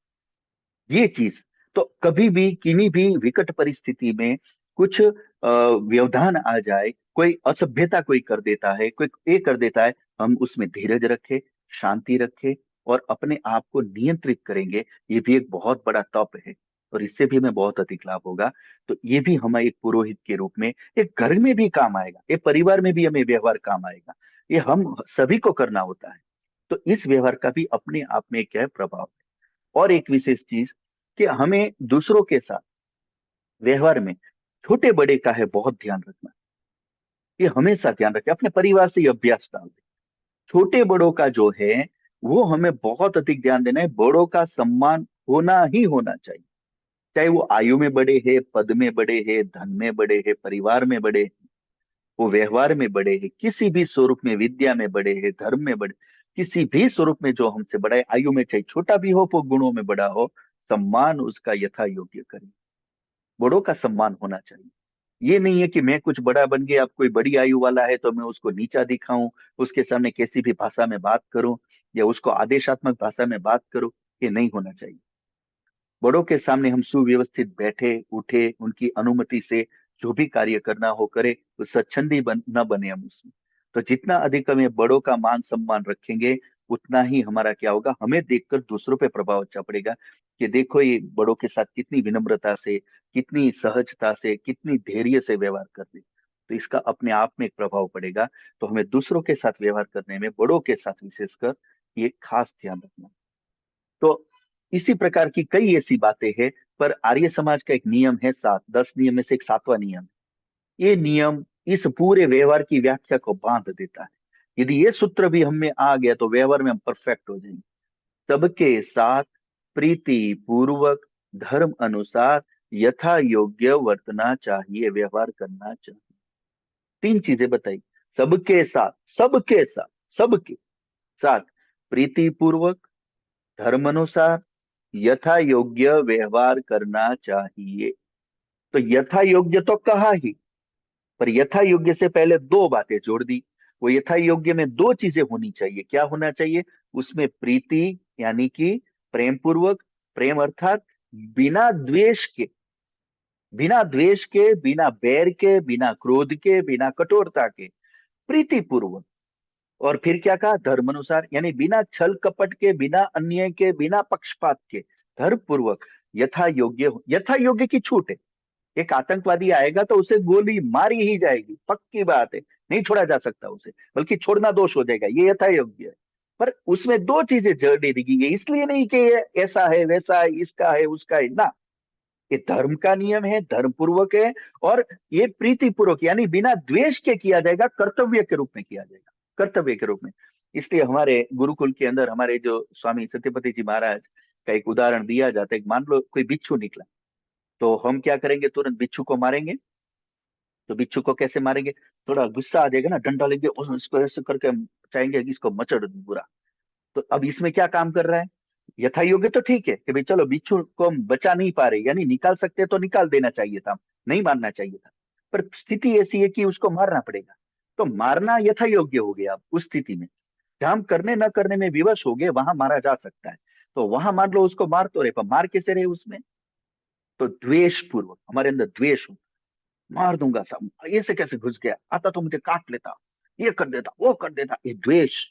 ये चीज। तो कभी भी किन्हीं भी विकट परिस्थिति में कुछ व्यवधान आ जाए, कोई असभ्यता कोई कर देता है, कोई ये कर देता है, हम उसमें धीरज रखे, शांति रखे, और अपने आप को नियंत्रित करेंगे। ये भी एक बहुत बड़ा तप है, और इससे भी हमें बहुत अधिक लाभ होगा। तो ये भी हमें एक पुरोहित के रूप में, एक घर में भी काम आएगा, एक परिवार में भी हमें व्यवहार काम आएगा। ये हम सभी को करना होता है। तो इस व्यवहार का भी अपने आप में क्या है, प्रभाव है। और एक विशेष चीज कि हमें दूसरों के साथ व्यवहार में छोटे बड़े का है बहुत ध्यान रखना। ये हमेशा ध्यान रखें, अपने परिवार से ये अभ्यास डाल दें। छोटे बड़ों का जो है वो हमें बहुत अधिक ध्यान देना है। बड़ों का सम्मान होना ही होना चाहिए, चाहे वो आयु में बड़े हैं, पद में बड़े हैं, धन में बड़े हैं, परिवार में बड़े हैं, वो व्यवहार में बड़े हैं, किसी भी स्वरूप में, विद्या में बड़े हैं, धर्म में बड़े, किसी भी स्वरूप में जो हमसे बड़ा है, आयु में चाहे छोटा भी हो, वो गुणों में बड़ा हो, सम्मान उसका यथा योग्य करें। बड़ों का सम्मान होना चाहिए। ये नहीं है कि मैं कुछ बड़ा बन गया, अब कोई बड़ी आयु वाला है तो मैं उसको नीचा दिखाऊं, उसके सामने कैसी भी भाषा में बात करूं, या उसको आदेशात्मक भाषा में बात करूं। ये नहीं होना चाहिए। बड़ों के सामने हम सुव्यवस्थित बैठे उठे, उनकी अनुमति से जो भी कार्य करना हो करे, तो स्वच्छंदी न बने हम उसमें। तो जितना अधिक हमें बड़ों का मान सम्मान रखेंगे, उतना ही हमारा क्या होगा, हमें देखकर दूसरों पे प्रभाव अच्छा पड़ेगा कि देखो ये बड़ों के साथ कितनी विनम्रता से, कितनी सहजता से, कितनी धैर्य से व्यवहार कर रहे। तो इसका अपने आप में एक प्रभाव पड़ेगा। तो हमें दूसरों के साथ व्यवहार करने में, बड़ों के साथ विशेषकर, ये खास ध्यान रखना। तो इसी प्रकार की कई ऐसी बातें हैं। पर आर्य समाज का एक नियम है, 7 10 नियम में से एक 7वां नियम है। ये नियम इस पूरे व्यवहार की व्याख्या को बांध देता है। यदि ये सूत्र भी हम में आ गया तो व्यवहार में हम परफेक्ट हो जाएंगे। सबके साथ प्रीति पूर्वक, धर्म अनुसार, यथा योग्य वर्तना चाहिए, व्यवहार करना चाहिए। 3 चीजें बताई। सबके साथ, सबके साथ, सबके साथ प्रीति पूर्वक, धर्म अनुसार, यथा योग्य व्यवहार करना चाहिए। तो यथा योग्य तो कहा ही, पर यथा योग्य से पहले 2 बातें जोड़ दी। वो यथा योग्य में 2 चीजें होनी चाहिए। क्या होना चाहिए उसमें? प्रीति यानी कि प्रेम पूर्वक, प्रेम अर्थात बिना द्वेष के, बिना द्वेष के, बिना बैर के, बिना क्रोध के, बिना कठोरता के, प्रीति पूर्वक। और फिर क्या कहा? धर्म अनुसार, यानी बिना छल कपट के, बिना अन्याय के, बिना पक्षपात के, धर्म पूर्वक, यथा योग्य। यथा योग्य की छूट है। एक आतंकवादी आएगा तो उसे गोली मारी ही जाएगी, पक्की बात है, नहीं छोड़ा जा सकता उसे, बल्कि छोड़ना दोष हो जाएगा, ये यथा योग्य है। पर उसमें 2 चीजें जोड़ी दी गई, इसलिए नहीं कि ये ऐसा है, वैसा है, इसका है, उसका है ना। ये धर्म का नियम है, धर्म पूर्वक है। और ये प्रीति पूर्वक, यानी बिना द्वेष के किया जाएगा, कर्तव्य के रूप में किया जाएगा, कर्तव्य के रूप में। इसलिए हमारे गुरुकुल के अंदर हमारे जो स्वामी सत्यपति जी महाराज का एक उदाहरण दिया जाता है। मान लो कोई बिच्छू निकला, तो हम क्या करेंगे? तुरंत बिच्छू को मारेंगे। तो बिच्छू को कैसे मारेंगे? थोड़ा गुस्सा आ जाएगा ना, डंडा लेंगे और इसको ऐसे करके हम चाहेंगे कि इसको मचड़ दूं पूरा। तो अब इसमें क्या काम कर रहा है? यथा योग्य तो ठीक है कि भाई चलो बिच्छू को हम बचा नहीं पा रहे, यानी निकाल सकते तो निकाल देना चाहिए था, नहीं मारना चाहिए था। पर स्थिति ऐसी है कि उसको मारना पड़ेगा। तो मारना यथा योग्य हो गया। अब उस स्थिति में जहां हम करने न करने में विवश हो गए, वहां मारा जा सकता है। तो वहां मान लो उसको मार तो रहे, पर मार कैसे रहे उसमें? तो द्वेष पूर्वक, हमारे अंदर द्वेष हो, मार दूंगा सब, ऐसे कैसे घुस गया, आता तो मुझे काट लेता, ये कर देता, वो कर देता, ये द्वेष।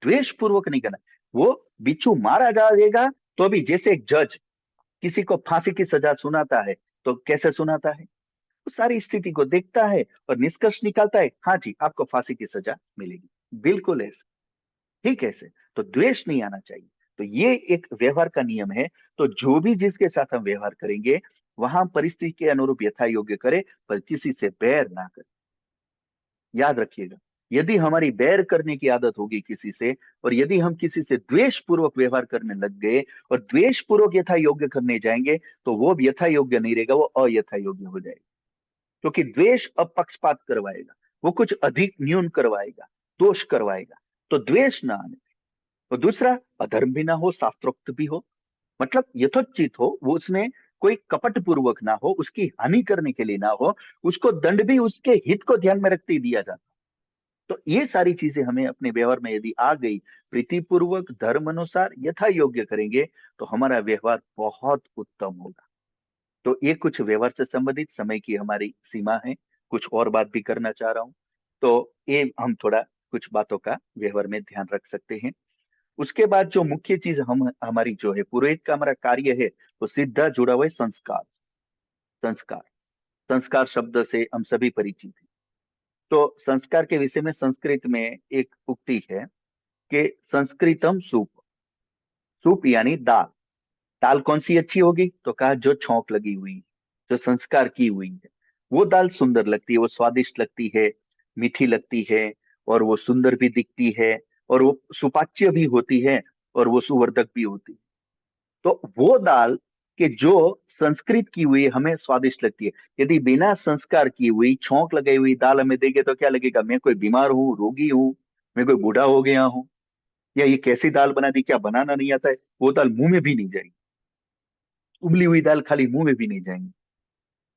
द्वेष पूर्वक नहीं करना। वो बिच्छू मारा जाएगा तो भी, जैसे एक जज किसी को फांसी की सजा सुनाता है, तो कैसे सुनाता है? वो सारी स्थिति को देखता है और निष्कर्ष निकालता है, हाँ जी आपको फांसी की सजा मिलेगी, बिल्कुल ऐसे, ठीक है ऐसे। तो द्वेष नहीं आना चाहिए। तो ये एक व्यवहार का नियम है। तो जो भी जिसके साथ हम व्यवहार करेंगे, वहां परिस्थिति के अनुरूप यथा योग्य करे, पर किसी से बैर ना करे। याद रखिएगा, यदि हमारी बैर करने की आदत होगी किसी से, और यदि हम किसी से द्वेष पूर्वक व्यवहार करने लग गए और द्वेष पूर्वक यथा योग्य करने जाएंगे, तो वो भी यथा योग्य नहीं रहेगा, वो अयथा योग्य हो जाएगा। क्योंकि द्वेष अब पक्षपात करवाएगा, वो कुछ अधिक न्यून करवाएगा, दोष करवाएगा। तो द्वेष ना आने। और दूसरा, अधर्म भी ना हो, शास्त्रोक्त भी हो, मतलब यथोचित हो, वो उसमें कोई कपट पूर्वक ना हो, उसकी हानि करने के लिए ना हो, उसको दंड भी उसके हित को ध्यान में रखते ही दिया जाता। तो ये सारी चीजें हमें अपने व्यवहार में यदि आ गई, प्रीतिपूर्वक, धर्म अनुसार, यथा योग्य करेंगे, तो हमारा व्यवहार बहुत उत्तम होगा। तो ये कुछ व्यवहार से संबंधित, समय की हमारी सीमा है, कुछ और बात भी करना चाह रहा हूं। तो ये हम थोड़ा कुछ बातों का व्यवहार में ध्यान रख सकते हैं। उसके बाद जो मुख्य चीज हम हमारी जो है, पुरोहित का हमारा कार्य है, वो सीधा जुड़ा हुआ है संस्कार। संस्कार, संस्कार शब्द से हम सभी परिचित हैं। तो संस्कार के विषय में संस्कृत में एक उक्ति है कि संस्कृतम सूप। सूप यानी दाल। दाल कौन सी अच्छी होगी? तो कहा जो छौंक लगी हुई, जो संस्कार की हुई है, वो दाल सुंदर लगती है, वो स्वादिष्ट लगती है, मीठी लगती है, और वो सुंदर भी दिखती है, और वो सुपाच्य भी होती है और वो सुवर्धक भी होती है। तो वो दाल कि जो संस्कृत की हुई हमें स्वादिष्ट लगती है, यदि बिना संस्कार की हुई छौंक लगाई हुई दाल हमें देंगे तो क्या लगेगा, मैं कोई बीमार हूँ, रोगी हूँ, मैं कोई बूढ़ा हो गया हूँ, या ये कैसी दाल बना दी, क्या बनाना नहीं आता है, वो दाल मुंह में भी नहीं जाएगी। उबली हुई दाल खाली मुंह में भी नहीं जाएंगी।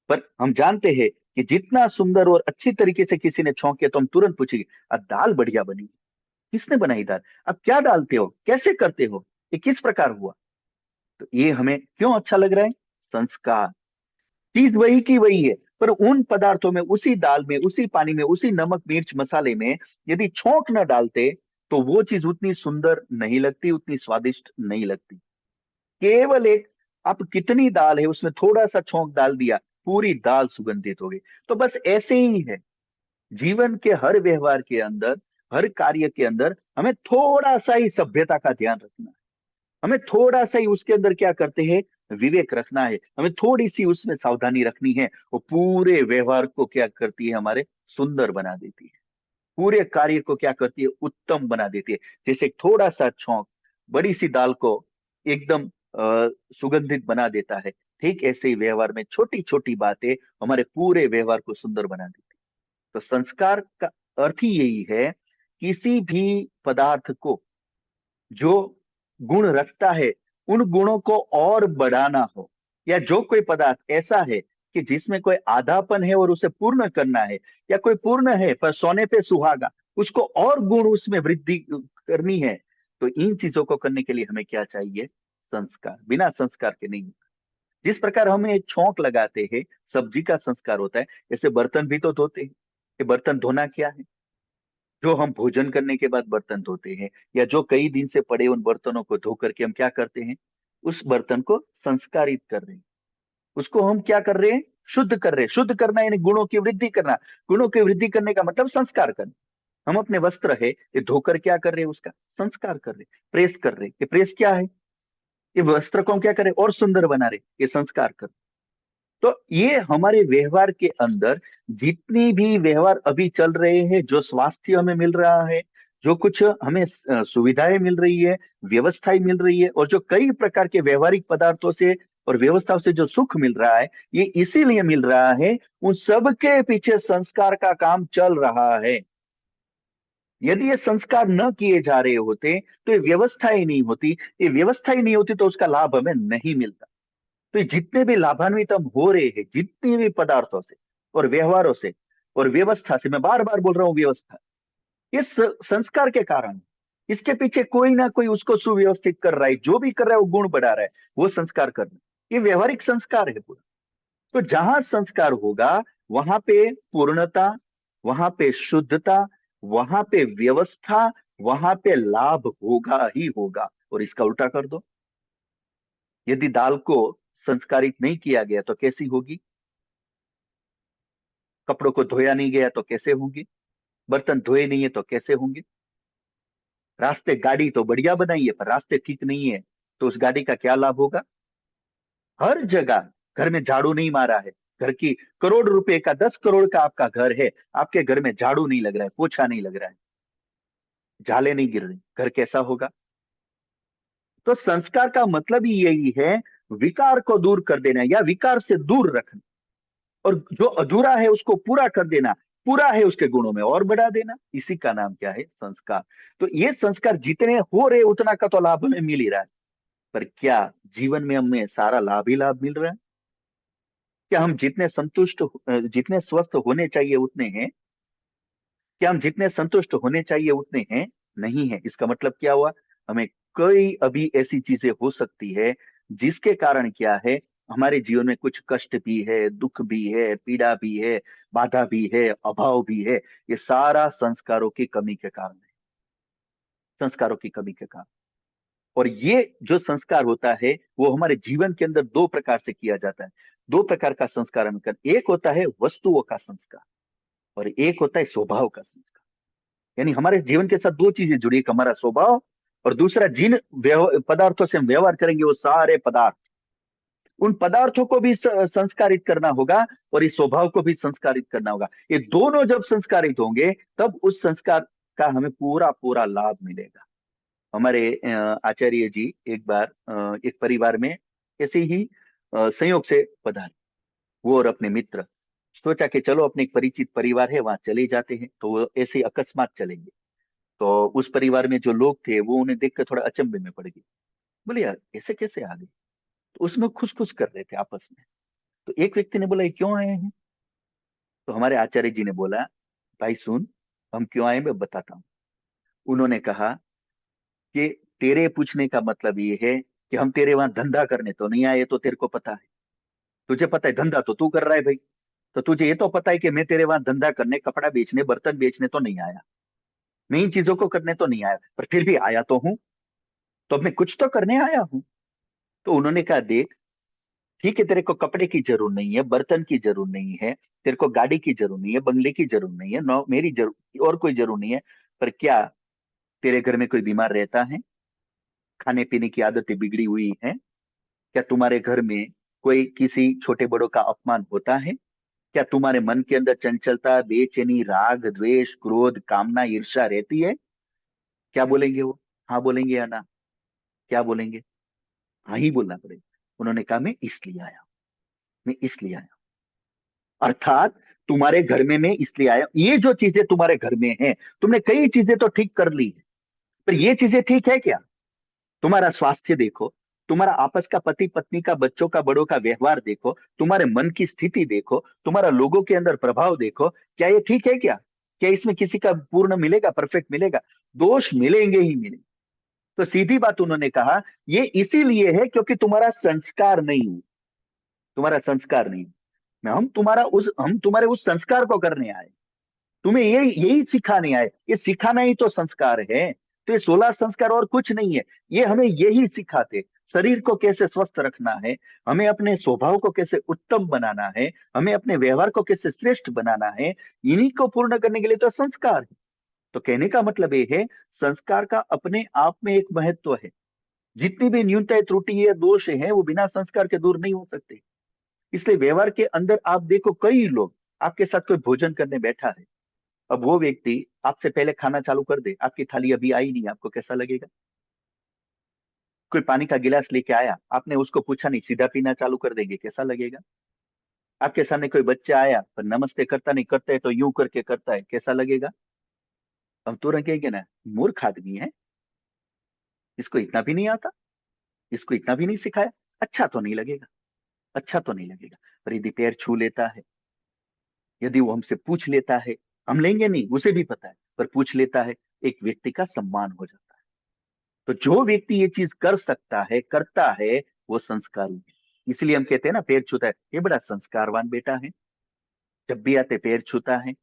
पर हम जानते हैं कि जितना सुंदर और अच्छी तरीके से किसी ने छौंक किया तो हम तुरंत पूछेंगे, दाल बढ़िया बनी, किसने बनाई दाल, अब क्या डालते हो, कैसे करते हो, ये किस प्रकार हुआ। तो ये हमें क्यों अच्छा लग रहा है, संस्कार। चीज वही की वही है, पर उन पदार्थों में, उसी दाल में, उसी पानी में, उसी नमक मिर्च मसाले में यदि छौंक न डालते तो वो चीज उतनी सुंदर नहीं लगती, उतनी स्वादिष्ट नहीं लगती। केवल एक, आप कितनी दाल है उसमें थोड़ा सा छौंक डाल दिया, पूरी दाल सुगंधित हो गई। तो बस ऐसे ही है जीवन के हर व्यवहार के अंदर, हर कार्य के अंदर हमें थोड़ा सा ही सभ्यता का ध्यान रखना है। हमें थोड़ा सा ही उसके अंदर क्या करते हैं, विवेक रखना है, हमें थोड़ी सी उसमें सावधानी रखनी है। वो पूरे व्यवहार को क्या करती है, हमारे सुंदर बना देती है, पूरे कार्य को क्या करती है, उत्तम बना देती है। जैसे थोड़ा सा छौंक बड़ी सी दाल को एकदम सुगंधित बना देता है, ठीक ऐसे ही व्यवहार में छोटी छोटी बातें हमारे पूरे व्यवहार को सुंदर बना देती है। तो संस्कार का अर्थ ही यही है, किसी भी पदार्थ को जो गुण रखता है उन गुणों को और बढ़ाना हो, या जो कोई पदार्थ ऐसा है कि जिसमें कोई आधापन है और उसे पूर्ण करना है, या कोई पूर्ण है पर सोने पे सुहागा, उसको और गुण उसमें वृद्धि करनी है, तो इन चीजों को करने के लिए हमें क्या चाहिए, संस्कार। बिना संस्कार के नहीं होगा। जिस प्रकार हमें छौंक लगाते हैं, सब्जी का संस्कार होता है, ऐसे बर्तन भी तो धोते हैं। ये बर्तन धोना क्या है, जो हम भोजन करने के बाद बर्तन धोते हैं, या जो कई दिन से पड़े उन बर्तनों को धो करके हम क्या करते हैं, उस बर्तन को संस्कारित कर रहे हैं, उसको हम क्या कर रहे हैं, शुद्ध कर रहे हैं। शुद्ध करना यानी गुणों की वृद्धि करना। गुणों की वृद्धि करने का मतलब संस्कार करना। हम अपने वस्त्र है ये धोकर क्या कर रहे हैं, उसका संस्कार कर रहे हैं, प्रेस कर रहे हैं। ये प्रेस क्या है, ये वस्त्र को हम क्या करें, और सुंदर बना रहे, ये संस्कार कर। तो ये हमारे व्यवहार के अंदर जितनी भी व्यवहार अभी चल रहे हैं, जो स्वास्थ्य हमें मिल रहा है, जो कुछ हमें सुविधाएं मिल रही है, व्यवस्थाएं मिल रही है, और जो कई प्रकार के व्यवहारिक पदार्थों से और व्यवस्थाओं से जो सुख मिल रहा है, ये इसीलिए मिल रहा है, उन सब के पीछे संस्कार का काम चल रहा है। यदि ये संस्कार न किए जा रहे होते तो ये व्यवस्था ही नहीं होती। ये व्यवस्था ही नहीं होती तो उसका लाभ हमें नहीं मिलता। तो ये जितने भी लाभान्वित हम हो रहे हैं, जितने भी पदार्थों से और व्यवहारों से और व्यवस्था से, मैं बार बार बोल रहा हूं व्यवस्था, इस संस्कार के कारण। इसके पीछे कोई ना कोई उसको सुव्यवस्थित कर रहा है, जो भी कर रहा है वो गुण बढ़ा रहा है, वो संस्कार करना, ये व्यवहारिक संस्कार है पूरा। तो जहां संस्कार होगा वहां पे पूर्णता, वहां पे शुद्धता, वहां पे व्यवस्था, वहां पे लाभ होगा ही होगा। और इसका उल्टा कर दो, यदि दाल को संस्कारित नहीं किया गया तो कैसी होगी, कपड़ों को धोया नहीं गया तो कैसे होंगे, बर्तन धोए नहीं है तो कैसे होंगे, रास्ते, गाड़ी तो बढ़िया बनाई है पर रास्ते ठीक नहीं है तो उस गाड़ी का क्या लाभ होगा। हर जगह, घर में झाड़ू नहीं मारा है, घर की करोड़ रुपए का, 10 करोड़ का आपका घर है, आपके घर में झाड़ू नहीं लग रहा है, पोछा नहीं लग रहा है, झाले नहीं गिर रहे, घर कैसा होगा। तो संस्कार का मतलब ही यही है, विकार को दूर कर देना या विकार से दूर रखना, और जो अधूरा है उसको पूरा कर देना, पूरा है उसके गुणों में और बढ़ा देना, इसी का नाम क्या है, संस्कार। तो ये संस्कार जितने हो रहे उतना का तो लाभ हमें मिल ही रहा है, पर क्या जीवन में हमें सारा लाभ ही लाभ मिल रहा है, क्या हम जितने संतुष्ट, जितने स्वस्थ होने चाहिए उतने हैं, क्या हम जितने संतुष्ट होने चाहिए उतने हैं, नहीं है। इसका मतलब क्या हुआ, हमें कई अभी ऐसी चीजें हो सकती है जिसके कारण क्या है, हमारे जीवन में कुछ कष्ट भी है, दुख भी है, पीड़ा भी है, बाधा भी है, अभाव भी है। ये सारा संस्कारों की कमी के कारण है, संस्कारों की कमी के कारण। और ये जो संस्कार होता है वो हमारे जीवन के अंदर दो प्रकार से किया जाता है। दो प्रकार का संस्कार हमें कर, एक होता है वस्तुओं का संस्कार और एक होता है स्वभाव का संस्कार। यानी हमारे जीवन के साथ दो चीजें जुड़ी, एक हमारा स्वभाव और दूसरा जिन पदार्थों से हम व्यवहार करेंगे वो सारे पदार्थ, उन पदार्थों को भी संस्कारित करना होगा और इस स्वभाव को भी संस्कारित करना होगा। ये दोनों जब संस्कारित होंगे तब उस संस्कार उसका हमें पूरा पूरा लाभ मिलेगा। हमारे आचार्य जी एक बार एक परिवार में ऐसे ही संयोग से पधारे, वो और अपने मित्र। सोचा कि चलो अपने एक परिचित परिवार है वहां चले जाते हैं, तो वो ऐसे ही अकस्मात चलेंगे। तो उस परिवार में जो लोग थे वो उन्हें देखकर थोड़ा अचंभे में पड़ गए। बोले यार ऐसे कैसे आ गए? तो उसमें खुश खुश कर रहे थे आपस में। तो एक व्यक्ति ने बोला ये क्यों आए हैं? तो हमारे आचार्य जी ने बोला भाई सुन, हम क्यों आए मैं बताता हूँ। उन्होंने कहा कि तेरे पूछने का मतलब ये है कि हम तेरे वहां धंधा करने तो नहीं आए, तो तेरे को पता है, तुझे पता है धंधा तो तू कर रहा है भाई, तो तुझे ये तो पता है कि मैं तेरे वहां धंधा करने, कपड़ा बेचने, बर्तन बेचने तो नहीं आया, मैं इन चीजों को करने तो नहीं आया, पर फिर भी आया तो हूं, तो अब मैं कुछ तो करने आया हूं। तो उन्होंने कहा देख, ठीक है तेरे को कपड़े की जरूरत नहीं है, बर्तन की जरूरत नहीं है, तेरे को गाड़ी की जरूरत नहीं है, बंगले की जरूरत नहीं है, नो मेरी जरूरत और कोई जरूरत नहीं है, पर क्या तेरे घर में कोई बीमार रहता है? खाने पीने की आदतें बिगड़ी हुई है? क्या तुम्हारे घर में कोई किसी छोटे बड़ों का अपमान होता है? क्या तुम्हारे मन के अंदर चंचलता, बेचैनी, राग, द्वेष, क्रोध, कामना, ईर्ष्या रहती है? क्या बोलेंगे वो? हाँ बोलेंगे या ना? क्या बोलेंगे? हाँ ही बोलना पड़ेगा। उन्होंने कहा मैं इसलिए आया, मैं इसलिए आया। अर्थात तुम्हारे घर में मैं इसलिए आया, ये जो चीजें तुम्हारे घर में हैं, तुमने कई चीजें तो ठीक कर ली है, पर ये चीजें ठीक है क्या? तुम्हारा स्वास्थ्य देखो, तुम्हारा आपस का पति पत्नी का, बच्चों का, बड़ों का व्यवहार देखो, तुम्हारे मन की स्थिति देखो, तुम्हारा लोगों के अंदर प्रभाव देखो, क्या ये ठीक है क्या? क्या इसमें किसी का पूर्ण मिलेगा, परफेक्ट मिलेगा? दोष मिलेंगे ही मिलेंगे। तो सीधी बात उन्होंने कहा ये इसीलिए है क्योंकि तुम्हारा संस्कार नहीं है, तुम्हारा संस्कार नहीं। मैं हम तुम्हारे उस संस्कार को करने आए, तुम्हें यही सिखाने आए। ये सिखाना ही तो संस्कार है। तो ये 16 संस्कार और कुछ नहीं है, ये हमें यही सिखाते, शरीर को कैसे स्वस्थ रखना है, हमें अपने स्वभाव को कैसे उत्तम बनाना है, हमें अपने व्यवहार को कैसे श्रेष्ठ बनाना है। इन्हीं को पूर्ण करने के लिए तो संस्कार है। तो कहने का मतलब ये है संस्कार का अपने आप में एक महत्व है। जितनी भी न्यूनता, त्रुटि या दोष है वो बिना संस्कार के दूर नहीं हो सकते। इसलिए व्यवहार के अंदर आप देखो, कई लोग आपके साथ कोई भोजन करने बैठा है, अब वो व्यक्ति आपसे पहले खाना चालू कर दे, आपकी थाली अभी आई नहीं, आपको कैसा लगेगा? कोई पानी का गिलास लेके आया, आपने उसको पूछा नहीं, सीधा पीना चालू कर देंगे, कैसा लगेगा? आपके सामने कोई बच्चा आया पर नमस्ते करता नहीं, करता है तो यूं करके करता है, कैसा लगेगा? हम तुरंत कहेंगे ना मूर्ख आदमी है, इसको इतना भी नहीं आता, इसको इतना भी नहीं सिखाया। अच्छा तो नहीं लगेगा, अच्छा तो नहीं लगेगा। पर यदि पैर छू लेता है, यदि वो हमसे पूछ लेता है, हम लेंगे नहीं, उसे भी पता है, पर पूछ लेता है, एक व्यक्ति का सम्मान हो जाता है। तो जो व्यक्ति ये चीज कर सकता है, करता है, वो संस्कारी है। इसलिए हम कहते हैं ना पैर छूता है, ये बड़ा संस्कारवान बेटा है। जब भी आते पैर छूता है,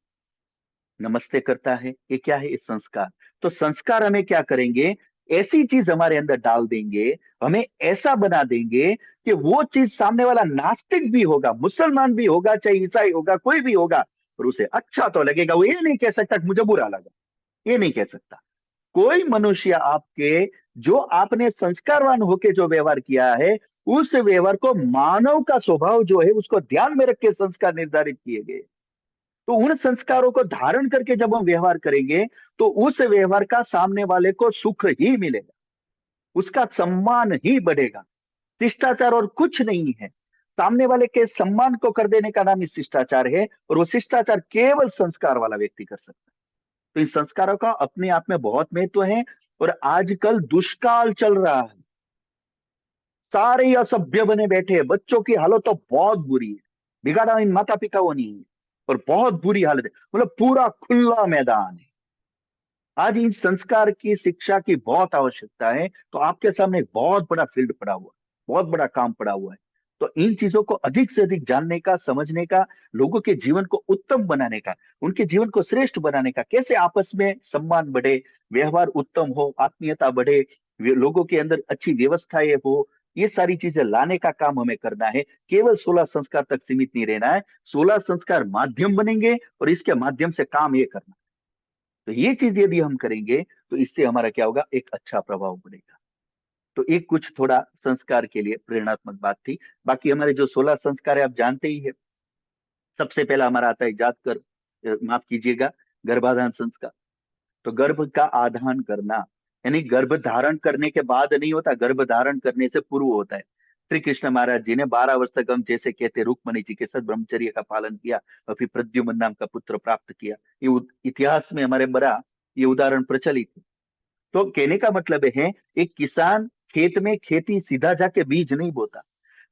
नमस्ते करता है, ये क्या है? ये संस्कार। तो संस्कार हमें क्या करेंगे? ऐसी चीज हमारे अंदर डाल देंगे, हमें ऐसा बना देंगे कि वो चीज सामने वाला नास्तिक भी होगा, मुसलमान भी होगा, चाहे ईसाई होगा, कोई भी होगा, और उसे अच्छा तो लगेगा। वो ये नहीं कह सकता कि मुझे बुरा लगा, ये नहीं कह सकता। कोई मनुष्य आपके, जो आपने संस्कारवान होके जो व्यवहार किया है, उस व्यवहार को, मानव का स्वभाव जो है उसको ध्यान में रख के संस्कार निर्धारित किए गए। तो उन संस्कारों को धारण करके जब हम व्यवहार करेंगे, तो उस व्यवहार का सामने वाले को सुख ही मिलेगा, उसका सम्मान ही बढ़ेगा। शिष्टाचार और कुछ नहीं है। सामने वाले के सम्मान को कर देने का नाम ही शिष्टाचार है, और वो शिष्टाचार केवल संस्कार वाला व्यक्ति कर सकता है। तो इन संस्कारों का अपने आप में बहुत महत्व है। और आजकल दुष्काल चल रहा है, सारे ही असभ्य बने बैठे हैं, बच्चों की हालत तो बहुत बुरी है, बिगाड़ा इन माता पिता वो नहीं है, और बहुत बुरी हालत है, मतलब पूरा खुला मैदान है। आज इन संस्कार की शिक्षा की बहुत आवश्यकता है। तो आपके सामने एक बहुत बड़ा फील्ड पड़ा हुआ है, बहुत बड़ा काम पड़ा हुआ है। तो इन चीजों को अधिक से अधिक जानने का, समझने का, लोगों के जीवन को उत्तम बनाने का, उनके जीवन को श्रेष्ठ बनाने का, कैसे आपस में सम्मान बढ़े, व्यवहार उत्तम हो, आत्मीयता बढ़े, लोगों के अंदर अच्छी व्यवस्थाएं हो, ये सारी चीजें लाने का काम हमें करना है। केवल 16 संस्कार तक सीमित नहीं रहना है। 16 संस्कार माध्यम बनेंगे और इसके माध्यम से काम ये करना। तो ये चीज यदि हम करेंगे तो इससे हमारा क्या होगा? एक अच्छा प्रभाव पड़ेगा। तो एक कुछ थोड़ा संस्कार के लिए प्रेरणात्मक बात थी। बाकी हमारे जो 16 संस्कार है आप जानते ही है। सबसे पहला हमारा आता है जात कर, माफ कीजिएगा, गर्भाधान संस्कार। तो गर्भ का आधान करना यानी गर्भ धारण करने के बाद नहीं होता, गर्भ धारण करने से पूर्व होता है। श्री कृष्ण महाराज जी ने 12 वर्ष तक, हम जैसे कहते रुक्मणी जी के साथ ब्रह्मचर्य का पालन किया और फिर प्रद्युम्न नाम का पुत्र प्राप्त किया। इतिहास में हमारे बड़ा ये उदाहरण प्रचलित है। तो कहने का मतलब है, एक किसान खेत में खेती सीधा जाके बीज नहीं बोता,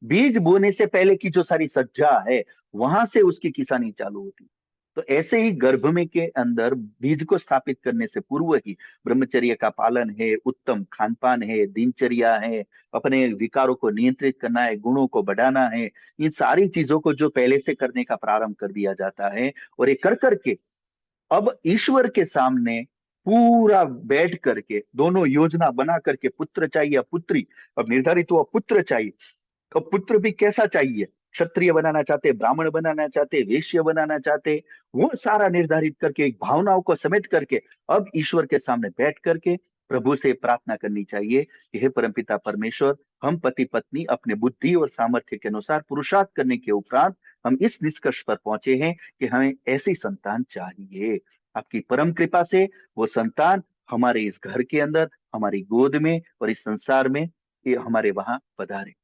बीज बोने से पहले की जो सारी सज्जा है वहां से उसकी किसानी चालू होती। तो ऐसे ही गर्भ में के अंदर बीज को स्थापित करने से पूर्व ही ब्रह्मचर्य का पालन है, उत्तम खान पान है, दिनचर्या है, अपने विकारों को नियंत्रित करना है, गुणों को बढ़ाना है, इन सारी चीजों को जो पहले से करने का प्रारंभ कर दिया जाता है। और ये कर करके अब ईश्वर के सामने पूरा बैठ करके दोनों योजना बना करके, पुत्र चाहिए पुत्री, अब निर्धारित हुआ पुत्र चाहिए। अब पुत्र भी कैसा चाहिए, क्षत्रिय बनाना चाहते, ब्राह्मण बनाना चाहते, वैश्य बनाना चाहते, वो सारा निर्धारित करके भावनाओं को समेट करके अब ईश्वर के सामने बैठ करके प्रभु से प्रार्थना करनी चाहिए कि हे परमपिता परमेश्वर, हम पति पत्नी अपने बुद्धि और सामर्थ्य के अनुसार पुरुषार्थ करने के उपरांत हम इस निष्कर्ष पर पहुंचे हैं कि हमें ऐसी संतान चाहिए। आपकी परम कृपा से वो संतान हमारे इस घर के अंदर, हमारी गोद में और इस संसार में ये हमारे वहां पधारे,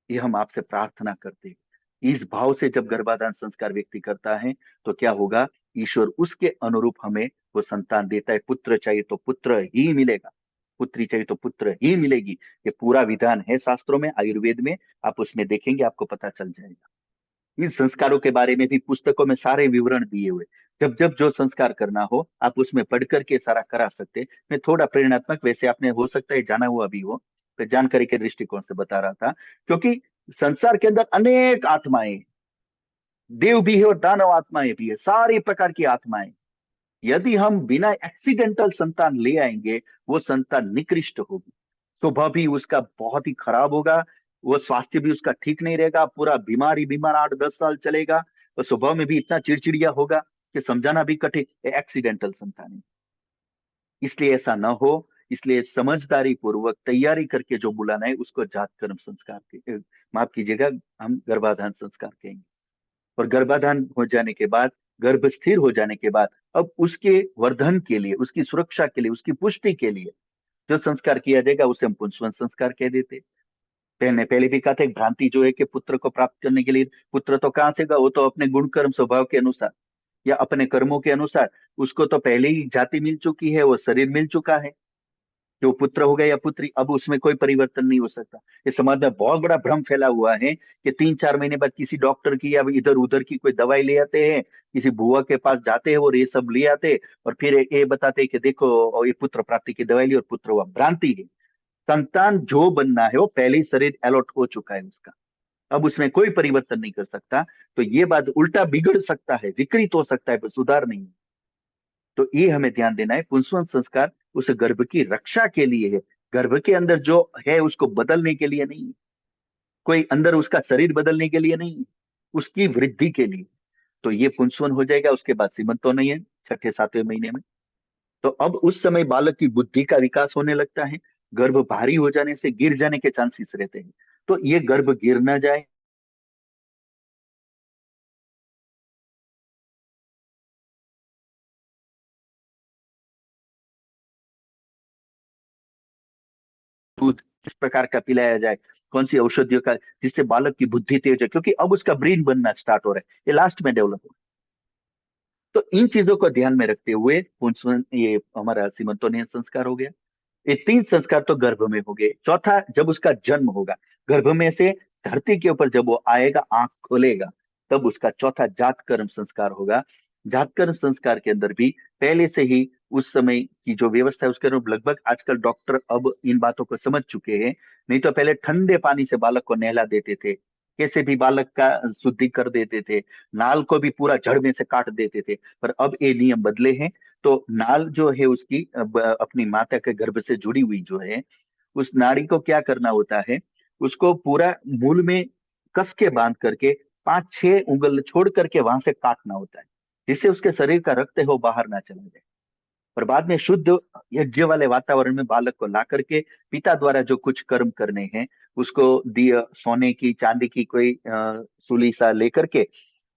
ये हम आपसे प्रार्थना करते हैं। इस भाव से जब गर्भाधान संस्कार व्यक्ति करता है तो क्या होगा, ईश्वर उसके अनुरूप हमें वो संतान देता है। पुत्र चाहिए तो पुत्र ही मिलेगा, पुत्री चाहिए तो पुत्र ही मिलेगी। ये पूरा विधान है शास्त्रों में, आयुर्वेद में, आप उसमें देखेंगे आपको पता चल जाएगा। इन संस्कारों के बारे में भी पुस्तकों में सारे विवरण दिए हुए, जब जब जो संस्कार करना हो आप उसमें पढ़ करके सारा करा सकते हैं। मैं थोड़ा प्रेरणात्मक, वैसे आपने हो सकता है जाना हुआ भी हो, तो जानकारी के दृष्टिकोण से बता रहा था, क्योंकि संसार के अंदर अनेक आत्माएं, देव भी है और दानव आत्माएं भी है, सारी प्रकार की आत्माएं। यदि हम बिना एक्सीडेंटल संतान ले आएंगे, वो संतान निकृष्ट होगी, स्वभाव भी उसका बहुत ही खराब होगा, वो स्वास्थ्य भी उसका ठीक नहीं रहेगा, पूरा बीमार ही बीमार 8-10 साल चलेगा, और स्वभाव में भी इतना चिड़चिड़िया होगा कि समझाना भी कठिन। एक्सीडेंटल संतान है, इसलिए ऐसा ना हो, इसलिए समझदारी पूर्वक तैयारी करके जो बुलाना है उसको जात कर्म संस्कार के, माफ कीजिएगा, हम गर्भाधान संस्कार कहेंगे। और गर्भाधान हो जाने के बाद, गर्भ स्थिर हो जाने के बाद, अब उसके वर्धन के लिए, उसकी सुरक्षा के लिए, उसकी पुष्टि के लिए जो संस्कार किया जाएगा उसे हम पुंसवन संस्कार कह देते। पहले पहले भी कहा था, एक भ्रांति जो है कि पुत्र को प्राप्त करने के लिए पुत्र तो कहाँ से, वो तो अपने गुण कर्म स्वभाव के अनुसार या अपने कर्मों के अनुसार, उसको तो पहले ही जाति मिल चुकी है, वो शरीर मिल चुका है, जो पुत्र हो गया या पुत्री, अब उसमें कोई परिवर्तन नहीं हो सकता। इस समाज में बहुत बड़ा भ्रम फैला हुआ है कि 3-4 महीने बाद किसी डॉक्टर की या इधर उधर की कोई दवाई ले आते हैं, किसी बुआ के पास जाते हैं, वो ये सब ले आते और फिर ये बताते हैं कि देखो ये पुत्र प्राप्ति की दवाई ली और पुत्र हुआ। भ्रांति है। संतान जो बनना है वो पहले ही शरीर अलॉट हो चुका है उसका, अब उसमें कोई परिवर्तन नहीं कर सकता। तो ये बात उल्टा बिगड़ सकता है, विकृत हो सकता है, पर सुधार नहीं। तो ये हमें ध्यान देना है, पुंसवन संस्कार उस गर्भ की रक्षा के लिए है, गर्भ के अंदर जो है उसको बदलने के लिए नहीं, कोई अंदर उसका शरीर बदलने के लिए नहीं, उसकी वृद्धि के लिए। तो ये पुंसवन हो जाएगा, उसके बाद सीमंत तो नहीं है 6ठे-7वें महीने में। तो अब उस समय बालक की बुद्धि का विकास होने लगता है, गर्भ भारी हो जाने से गिर जाने के चांसेस रहते हैं, तो ये गर्भ गिर ना जाए, दूध किस प्रकार का पिलाया जाए, कौन सी औषधियों का, जिससे बालक की बुद्धि तेज है, क्योंकि अब उसका ब्रेन बनना स्टार्ट हो रहा है, ये लास्ट में डेवलप हो। तो इन चीजों को ध्यान में रखते हुए पुंसवन, ये हमारा सीमंतोन्नयन संस्कार हो गया। ये 3 संस्कार तो गर्भ में हो गए। चौथा, जब उसका जन्म होगा, गर्भ में से धरती के ऊपर जब वो आएगा, आंख खोलेगा, तब उसका चौथा जात कर्म संस्कार होगा। जात कर्म संस्कार के अंदर भी पहले से ही उस समय की जो व्यवस्था है उसके अनुरूप, लगभग आजकल डॉक्टर अब इन बातों को समझ चुके हैं। नहीं तो पहले ठंडे पानी से बालक को नहला देते थे, कैसे भी बालक का शुद्धि कर देते थे, नाल को भी पूरा जड़ में से काट देते थे, पर अब ये नियम बदले हैं। तो नाल जो है उसकी अपनी माता के गर्भ से जुड़ी हुई जो है, उस नाड़ी को क्या करना होता है, उसको पूरा मूल में कस के बांध करके 5-6 उंगल छोड़ करके वहां से काटना होता है, जिससे उसके शरीर का रक्त है वो बाहर ना चला जाए। और बाद में शुद्ध यज्ञ वाले वातावरण में बालक को ला करके पिता द्वारा जो कुछ कर्म करने हैं उसको दिया, सोने की चांदी की कोई सूली सा लेकर के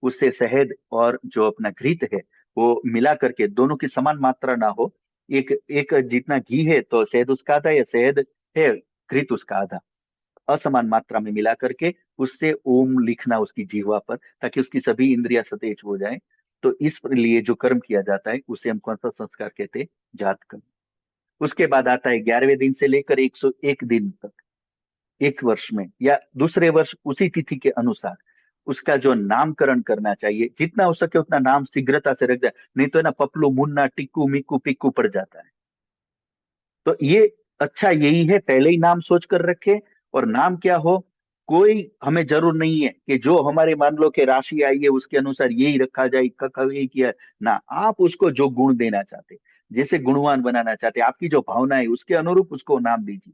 उससे शहद और जो अपना घृत है वो मिला करके, दोनों की समान मात्रा ना हो, एक एक जितना घी है तो शहद उसका आधा, या शहद है घृत उसका आधा, असमान मात्रा में मिला करके उससे ओम लिखना उसकी जीवा पर, ताकि उसकी सभी इंद्रियां सतेज हो जाए। तो इस लिए जो कर्म किया जाता है उसे हम कौन सा संस्कार कहते हैं? जात कर्म। उसके बाद आता है 11वें दिन से लेकर 101 दिन तक, एक वर्ष में या दूसरे वर्ष उसी तिथि के अनुसार उसका जो नामकरण करना चाहिए, जितना हो सके उतना नाम शीघ्रता से रख जाए, नहीं तो है ना पपलू मुन्ना टिक्कू मिक्कू पिक्कू पड़ जाता है। तो ये अच्छा यही है, पहले ही नाम सोच कर रखे। और नाम क्या हो, कोई हमें जरूर नहीं है कि जो हमारे मान लो कि राशि आई है उसके अनुसार यही रखा जाए, यही किया ना। आप उसको जो गुण देना चाहते, जैसे गुणवान बनाना चाहते, आपकी जो भावना है उसके अनुरूप उसको नाम दीजिए,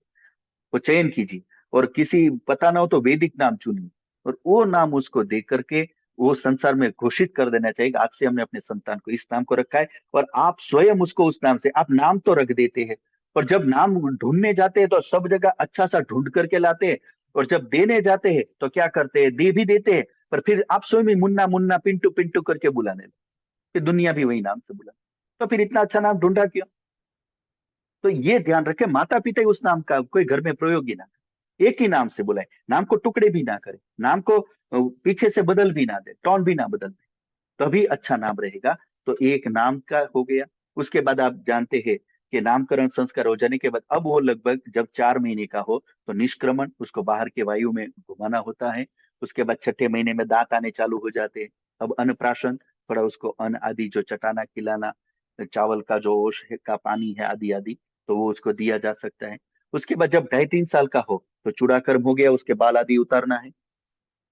वो चयन कीजिए। और किसी पता ना हो तो वैदिक नाम चुनिए, और वो नाम उसको दे करके वो संसार में घोषित कर देना चाहिए, आज से हमने अपने संतान को इस नाम को रखा है। और आप स्वयं उसको उस नाम से, आप नाम तो रख देते हैं, और जब नाम ढूंढने जाते हैं तो सब जगह अच्छा सा ढूंढ करके लाते हैं, और जब देने जाते हैं तो क्या करते हैं, दे भी देते हैं, पर फिर आप स्वयं ही मुन्ना मुन्ना पिंटू पिंटू करके बुलाने लगते, फिर दुनिया भी वही नाम से बुला, तो फिर इतना अच्छा नाम ढूंढा क्यों? तो ये ध्यान रखें, माता पिता ही उस नाम का कोई घर में प्रयोग ही ना करे, एक ही नाम से बुलाए, नाम को टुकड़े भी ना करे, नाम को पीछे से बदल भी ना दे, टोन भी ना बदल दे, तभी अच्छा नाम रहेगा। तो एक नाम का हो गया। उसके बाद आप जानते हैं कि नामकरण संस्कार हो जाने के बाद अब वो लगभग जब 4 महीने का हो तो निष्क्रमण, उसको बाहर के वायु में घुमाना होता है। उसके बाद छठे महीने में दांत आने चालू हो जाते हैं। अब अन्नप्राशन, थोड़ा उसको अन्न आदि जो चटाना खिलाना, चावल का जो ओश है का पानी है आदि आदि, तो वो उसको दिया जा सकता है। उसके बाद जब 2.5-3 साल का हो तो चूड़ा कर्म हो गया, उसके बाल आदि उतारना है,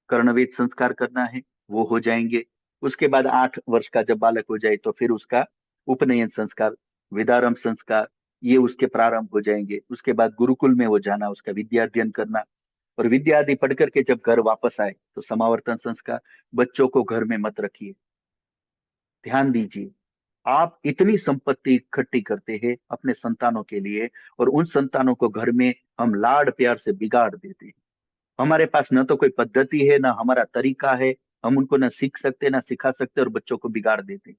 कर्णवेद संस्कार करना है, वो हो जाएंगे। उसके बाद 8 वर्ष का जब बालक हो जाए तो फिर उसका उपनयन संस्कार, विदारंभ संस्कार, ये उसके प्रारंभ हो जाएंगे। उसके बाद गुरुकुल में वो जाना, उसका विद्या अध्ययन करना, और विद्या आदि पढ़ करके जब घर वापस आए तो समावर्तन संस्कार। बच्चों को घर में मत रखिए, ध्यान दीजिए, आप इतनी संपत्ति इकट्ठी करते हैं अपने संतानों के लिए, और उन संतानों को घर में हम लाड प्यार से बिगाड़ देते हैं। हमारे पास न तो कोई पद्धति है, ना हमारा तरीका है, हम उनको ना सीख सकते ना सिखा सकते, और बच्चों को बिगाड़ देते।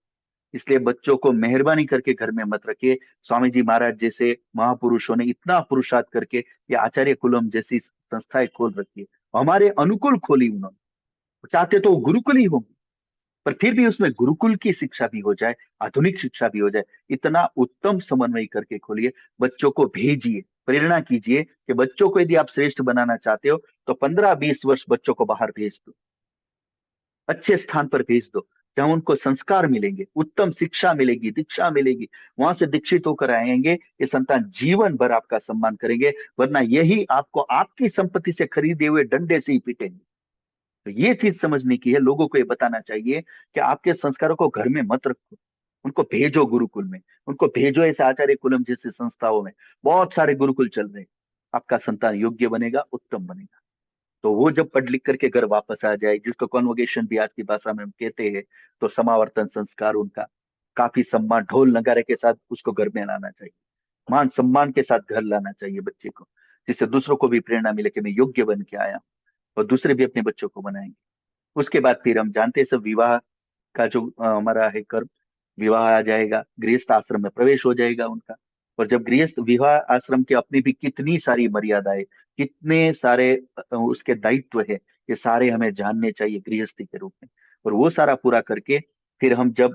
इसलिए बच्चों को मेहरबानी करके घर में मत रखिए। स्वामी जी महाराज जैसे महापुरुषों ने इतना पुरुषार्थ करके ये आचार्य कुलम जैसी संस्थाएं खोल रखी है, हमारे अनुकूल खोली उन्होंने। चाहते तो वो गुरुकुल ही होंगे, पर फिर भी उसमें गुरुकुल की शिक्षा भी हो जाए, आधुनिक शिक्षा भी हो जाए, इतना उत्तम समन्वय करके खोलिए। बच्चों को भेजिए, प्रेरणा कीजिए कि बच्चों को यदि आप श्रेष्ठ बनाना चाहते हो तो 15-20 वर्ष बच्चों को बाहर भेज दो, अच्छे स्थान पर भेज दो, जहां उनको संस्कार मिलेंगे, उत्तम शिक्षा मिलेगी, दीक्षा मिलेगी, वहां से दीक्षित होकर आएंगे, ये संतान जीवन भर आपका सम्मान करेंगे। वरना यही आपको आपकी संपत्ति से खरीदे हुए डंडे से ही पीटेंगे। तो ये चीज समझने की है, लोगों को ये बताना चाहिए कि आपके संस्कारों को घर में मत रखो, उनको भेजो गुरुकुल में, उनको भेजो ऐसे आचार्य कुलम जैसे संस्थाओं में। बहुत सारे गुरुकुल चल रहे हैं, आपका संतान योग्य बनेगा, उत्तम बनेगा। तो वो जब पढ़ लिख करके घर वापस आ जाए, जिसको कॉन्वोकेशन भी आज की भाषा में हम कहते हैं, तो समावर्तन संस्कार उनका काफी सम्मान, ढोल नगारे के साथ उसको घर में लाना चाहिए, मान सम्मान के साथ घर लाना चाहिए बच्चे को, जिससे दूसरों को भी प्रेरणा मिले कि मैं योग्य बन के आया हूं, और दूसरे भी अपने बच्चों को बनाएंगे। उसके बाद फिर हम जानते हैं सब, विवाह का जो हमारा है कर्म, विवाह आ जाएगा, गृहस्थ आश्रम में प्रवेश हो जाएगा उनका। और जब गृहस्थ विवाह आश्रम की अपनी भी कितनी सारी मर्यादाएं, कितने सारे उसके दायित्व है, ये सारे हमें जानने चाहिए गृहस्थी के रूप में। और वो सारा पूरा करके फिर हम जब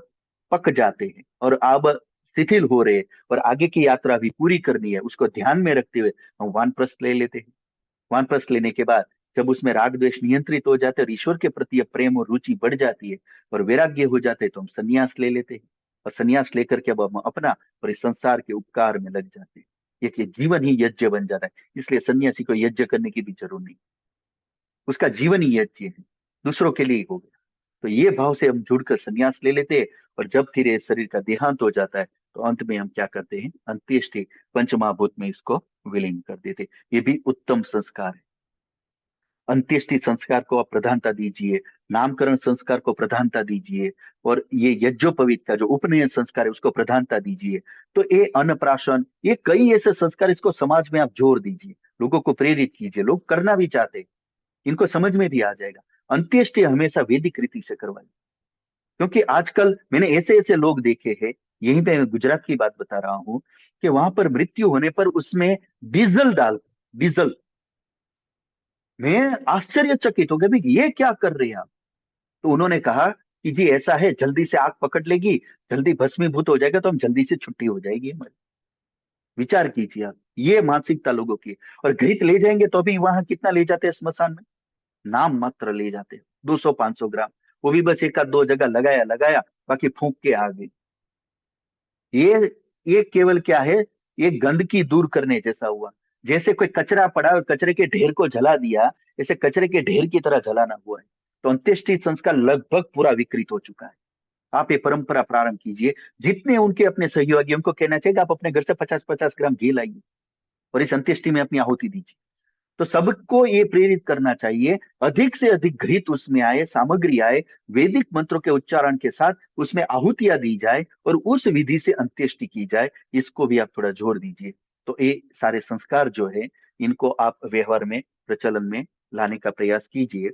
पक जाते हैं और अब शिथिल हो रहे हैं और आगे की यात्रा भी पूरी करनी है, उसको ध्यान में रखते हुए हम वानप्रस्थ ले लेते हैं। वानप्रस्थ लेने के बाद जब उसमें राग द्वेष नियंत्रित हो जाते हैं और ईश्वर के प्रति अब प्रेम और रुचि बढ़ जाती है और वैराग्य हो जाते हैं, तो हम संन्यास ले लेते हैं। और संन्यास लेकर के अब हम अपना और इस संसार के उपकार में लग जाते हैं। ये जीवन ही यज्ञ बन जाता है, इसलिए सन्यासी को यज्ञ करने की भी जरूरत नहीं, उसका जीवन ही यज्ञ है, दूसरों के लिए ही हो गया। तो ये भाव से हम जुड़कर संन्यास ले लेते हैं। और जब फिर ये शरीर का देहांत हो जाता है तो अंत में हम क्या करते हैं, अंत्येष्टि पंचमहाभूत में इसको विलीन कर देते हैं। ये भी उत्तम संस्कार है। अंत्येष्टि संस्कार को आप प्रधानता दीजिए, नामकरण संस्कार को प्रधानता दीजिए, और ये यज्ञोपवीत का जो उपनयन संस्कार है उसको प्रधानता दीजिए। तो ये अन्नप्राशन, ये कई ऐसे संस्कार, इसको समाज में आप जोर दीजिए, लोगों को प्रेरित कीजिए, लोग करना भी चाहते हैं, इनको समझ में भी आ जाएगा। अंत्येष्टि हमेशा वैदिक रीति से करवाइए, क्योंकि आजकल मैंने ऐसे ऐसे लोग देखे हैं, यहीं पे मैं गुजरात की बात बता रहा हूँ, कि वहां पर मृत्यु होने पर उसमें डीजल डाल, डीजल, मैं आश्चर्यचकित हो गया भी ये क्या कर रहे हैं आप। तो उन्होंने कहा कि जी ऐसा है, जल्दी से आग पकड़ लेगी, जल्दी भस्मीभूत हो जाएगा, तो हम जल्दी से छुट्टी हो जाएगी हमारी। विचार कीजिए आप, ये मानसिकता लोगों की। और घृत ले जाएंगे तो भी वहां कितना ले जाते हैं स्मशान में, नाम मात्र ले जाते हैं, 200-500 ग्राम, वो भी बस एक आध दो जगह लगाया लगाया, बाकी फूंक के आ गए। ये ये केवल क्या है, ये गंदगी दूर करने जैसा हुआ। जैसे कोई कचरा पड़ा और कचरे के ढेर को जला दिया, ऐसे कचरे के ढेर की तरह जलाना हुआ है। तो अंत्येष्टि संस्कार लगभग पूरा विकृत हो चुका है। आप ये परंपरा प्रारंभ कीजिए, जितने उनके अपने सहयोगी, उनको कहना चाहिए कि आप अपने घर से 50-50 ग्राम घी लाइए और इस अंत्येष्टि में अपनी आहुति दीजिए। तो सबको ये प्रेरित करना चाहिए, अधिक से अधिक घृत उसमें आए, सामग्री आए, वैदिक मंत्रों के उच्चारण के साथ उसमें आहुतियां दी जाए और उस विधि से अंत्येष्टि की जाए। इसको भी आप थोड़ा जोर दीजिए। तो ये सारे संस्कार जो है, इनको आप व्यवहार में, प्रचलन में लाने का प्रयास कीजिए।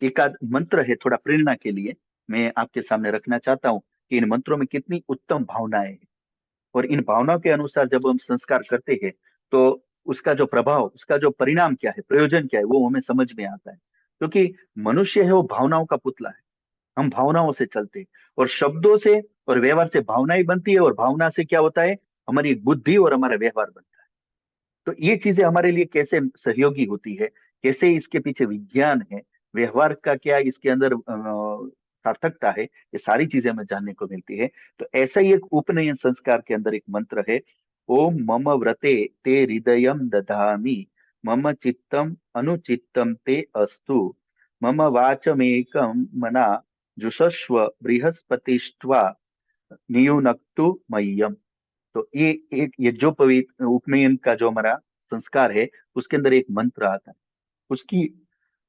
एक आध मंत्र है थोड़ा प्रेरणा के लिए, मैं आपके सामने रखना चाहता हूँ कि इन मंत्रों में कितनी उत्तम भावनाएं हैं, और इन भावनाओं के अनुसार जब हम संस्कार करते हैं तो उसका जो प्रभाव, उसका जो परिणाम क्या है, प्रयोजन क्या है, वो हमें समझ में आता है। क्योंकि मनुष्य है वो भावनाओं का पुतला है, हम भावनाओं से चलते हैं, और शब्दों से और व्यवहार से भावनाएं बनती है, और भावना से क्या होता है, हमारी बुद्धि और हमारा व्यवहार बनता है। तो ये चीजें हमारे लिए कैसे सहयोगी होती है, कैसे इसके पीछे विज्ञान है, व्यवहार का क्या इसके अंदर सार्थकता है, ये सारी चीजें हमें जानने को मिलती है। तो ऐसा ही एक उपनयन संस्कार के अंदर एक मंत्र है, ओम मम व्रते ते हृदयम दधामि, मम चित्तम अनुचित्तम ते अस्तु, मम वाचमेकम मना जुषस्व बृहस्पतिष्ट्वा नियुनक्तु मह्यम। तो ये एक यज्ञोपवीत उपनयन का जो हमारा संस्कार है, उसके अंदर एक मंत्र आता है। उसकी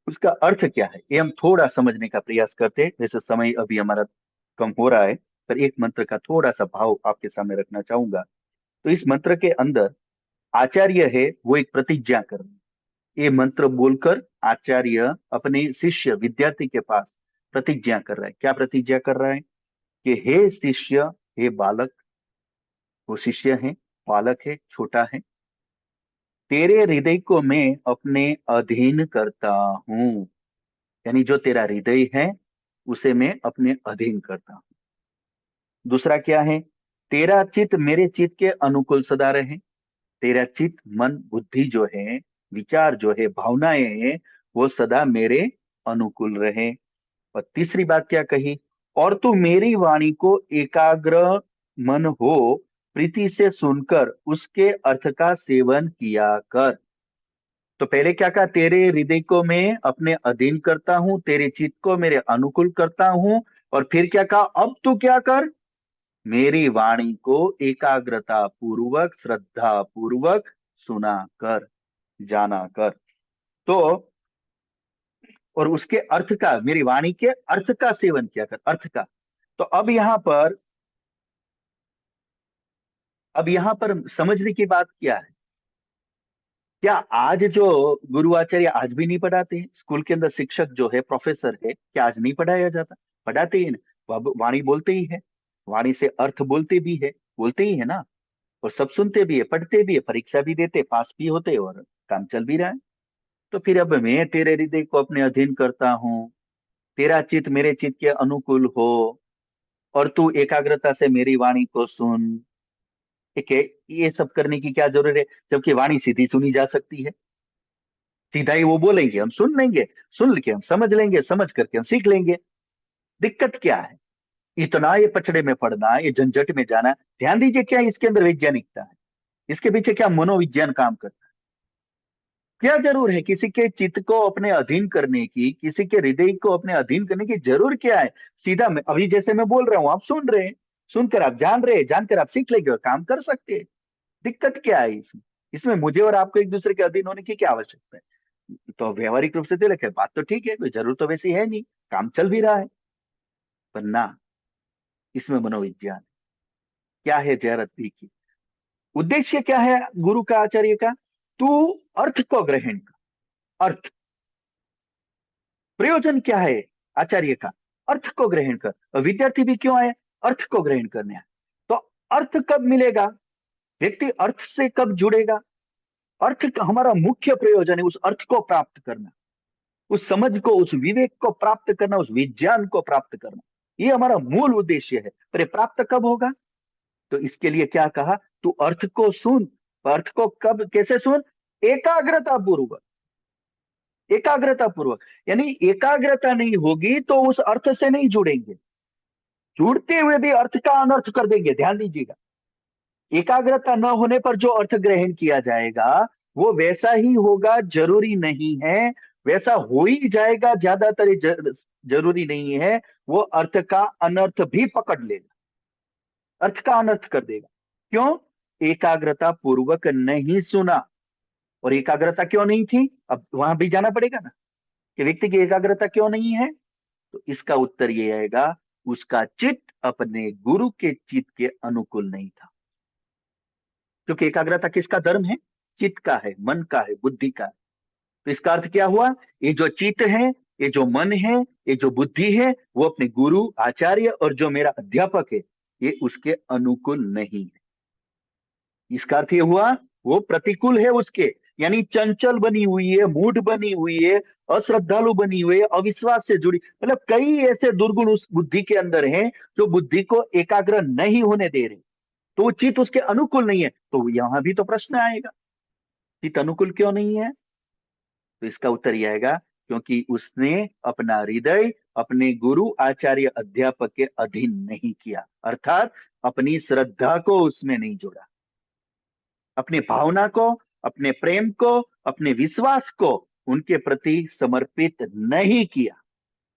उसका अर्थ क्या है, ये हम थोड़ा समझने का प्रयास करते हैं। वैसे समय अभी हमारा कम हो रहा है, पर एक मंत्र का थोड़ा सा भाव आपके सामने रखना चाहूंगा। तो इस मंत्र के अंदर आचार्य है वो एक प्रतिज्ञा कर रहे हैं। ये मंत्र बोलकर आचार्य अपने शिष्य विद्यार्थी के पास प्रतिज्ञा कर रहा है। क्या प्रतिज्ञा कर रहा है, कि हे शिष्य, हे बालक, वो शिष्य है, बालक है, छोटा है, तेरे हृदय को मैं अपने अधीन करता हूँ। यानी जो तेरा हृदय है उसे मैं अपने अधीन करता हूँ। दूसरा क्या है, तेरा चित्त मेरे चित्त के अनुकूल सदा रहे। तेरा चित्त, मन, बुद्धि जो है, विचार जो है, भावनाएं हैं, वो सदा मेरे अनुकूल रहे। और तीसरी बात क्या कही, और तू मेरी वाणी को एकाग्र मन हो प्रीति से सुनकर उसके अर्थ का सेवन किया कर। तो पहले क्या कहा, तेरे हृदय को मैं अपने अधीन करता हूं, तेरे चित्त को मेरे अनुकूल करता हूं। और फिर क्या कहा, अब तू क्या कर, मेरी वाणी को एकाग्रता पूर्वक, श्रद्धा पूर्वक सुना कर, जाना कर। तो और उसके अर्थ का, मेरी वाणी के अर्थ का सेवन किया कर, अर्थ का। तो अब यहां पर समझने की बात क्या है, क्या आज जो गुरु आचार्य आज भी नहीं पढ़ाते हैं, स्कूल के अंदर शिक्षक जो है, प्रोफेसर है, क्या आज नहीं पढ़ाया जाता, पढ़ाते ही ना। वाणी बोलते ही है, वाणी से अर्थ बोलते ही है ना। और सब सुनते भी है, पढ़ते भी है, परीक्षा भी देते, पास भी होते, और काम चल भी रहा है। तो फिर अब मैं तेरे हृदय को अपने अधीन करता हूँ, तेरा चित्त मेरे चित्त के अनुकूल हो, और तू एकाग्रता से मेरी वाणी को सुन। ठीक है, ये सब करने की क्या जरूरत है, जबकि वाणी सीधी सुनी जा सकती है। सीधा ही वो बोलेंगे, हम सुन लेंगे, सुन के हम समझ लेंगे, समझ करके हम सीख लेंगे। दिक्कत क्या है, इतना ये पचड़े में पड़ना, ये झंझट में जाना। ध्यान दीजिए, क्या इसके अंदर वैज्ञानिकता है, इसके पीछे क्या मनोविज्ञान काम करता है। क्या जरूर है किसी के चित्त को अपने अधीन करने की, किसी के हृदय को अपने अधीन करने की जरूर क्या है। सीधा मैं अभी जैसे मैं बोल रहा हूं, आप सुन रहे हैं, सुनकर आप जान रहे हैं, जानकर आप सीख लेंगे और काम कर सकते हैं। दिक्कत क्या है इसमें, इसमें मुझे और आपको एक दूसरे के अधीन होने की क्या आवश्यकता है। तो व्यवहारिक रूप से देखे बात तो ठीक है, कोई जरूरत तो वैसी है नहीं, काम चल भी रहा है। पर ना, इसमें मनोविज्ञान क्या है, जहरत की उद्देश्य क्या है गुरु का, आचार्य का, तू अर्थ को ग्रहण कर। अर्थ, प्रयोजन क्या है आचार्य का, अर्थ को ग्रहण कर। और विद्यार्थी भी क्यों आए? अर्थ को ग्रहण करने आए। तो अर्थ कब मिलेगा? व्यक्ति अर्थ से कब जुड़ेगा? अर्थ का हमारा मुख्य प्रयोजन है उस अर्थ को प्राप्त करना, उस समझ को, उस विवेक को प्राप्त करना, उस विज्ञान को प्राप्त करना। ये हमारा मूल उद्देश्य है। पर ये प्राप्त कब होगा? तो इसके लिए क्या कहा? तू अर्थ को सुन। अर्थ को कब, कैसे सुन? एकाग्रता पूर्वक। एकाग्रता पूर्वक यानी एकाग्रता नहीं होगी तो उस अर्थ से नहीं जुड़ेंगे, जुड़ते हुए भी अर्थ का अनर्थ कर देंगे। ध्यान दीजिएगा, एकाग्रता न होने पर जो अर्थ ग्रहण किया जाएगा वो वैसा ही होगा, जरूरी नहीं है। वैसा हो ही जाएगा, ज्यादातर जरूरी नहीं है। वो अर्थ का अनर्थ भी पकड़ लेगा, अर्थ का अनर्थ कर देगा। क्यों? एकाग्रता पूर्वक नहीं सुना। और एकाग्रता क्यों नहीं थी? अब वहां भी जाना पड़ेगा ना कि व्यक्ति की एकाग्रता क्यों नहीं है। तो इसका उत्तर ये आएगा, उसका चित्त अपने गुरु के चित्त के अनुकूल नहीं था। क्योंकि एकाग्रता किसका धर्म है? चित्त का है, मन का है, बुद्धि का है। तो इसका अर्थ क्या हुआ? ये जो चित्त है, ये जो मन है, ये जो बुद्धि है, वो अपने गुरु, आचार्य और जो मेरा अध्यापक है, ये उसके अनुकूल नहीं है। इसका अर्थ ये हुआ वो प्रतिकूल है उसके, यानी चंचल बनी हुई है, मूढ़ बनी हुई है, अश्रद्धालु बनी हुई है, अविश्वास से जुड़ी, मतलब कई ऐसे दुर्गुण उस बुद्धि के अंदर हैं जो बुद्धि को एकाग्र नहीं होने दे रहे। तो वो चित्त उसके अनुकूल नहीं है। तो यहां भी तो प्रश्न आएगा, चित्त अनुकूल क्यों नहीं है? तो इसका उत्तर यह आएगा, क्योंकि उसने अपना हृदय अपने गुरु, आचार्य, अध्यापक के अधीन नहीं किया, अर्थात अपनी श्रद्धा को उसमें नहीं जोड़ा, अपनी भावना को, अपने प्रेम को, अपने विश्वास को उनके प्रति समर्पित नहीं किया,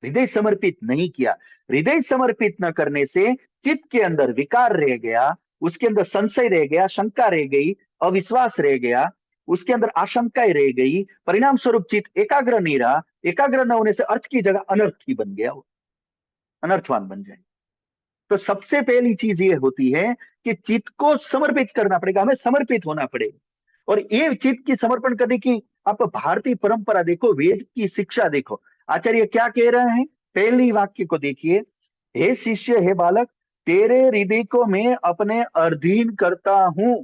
हृदय समर्पित नहीं किया। हृदय समर्पित न करने से चित्त के अंदर विकार रह गया, उसके अंदर संशय रह गया, शंका रह गई, अविश्वास रह गया, उसके अंदर आशंकाएं रह गई। परिणाम स्वरूप चित्त एकाग्र नहीं रहा। एकाग्र न होने से अर्थ की जगह अनर्थ ही बन गया, वो अनर्थवान बन जाए। तो सबसे पहली चीज ये होती है कि चित्त को समर्पित करना पड़ेगा, हमें समर्पित होना पड़ेगा। और ये चित्त की समर्पण करने की आप भारतीय परंपरा देखो, वेद की शिक्षा देखो, आचार्य क्या कह रहे हैं? पहली वाक्य को देखिए, हे शिष्य, हे बालक, तेरे हृदय को मैं अपने अधीन करता हूं।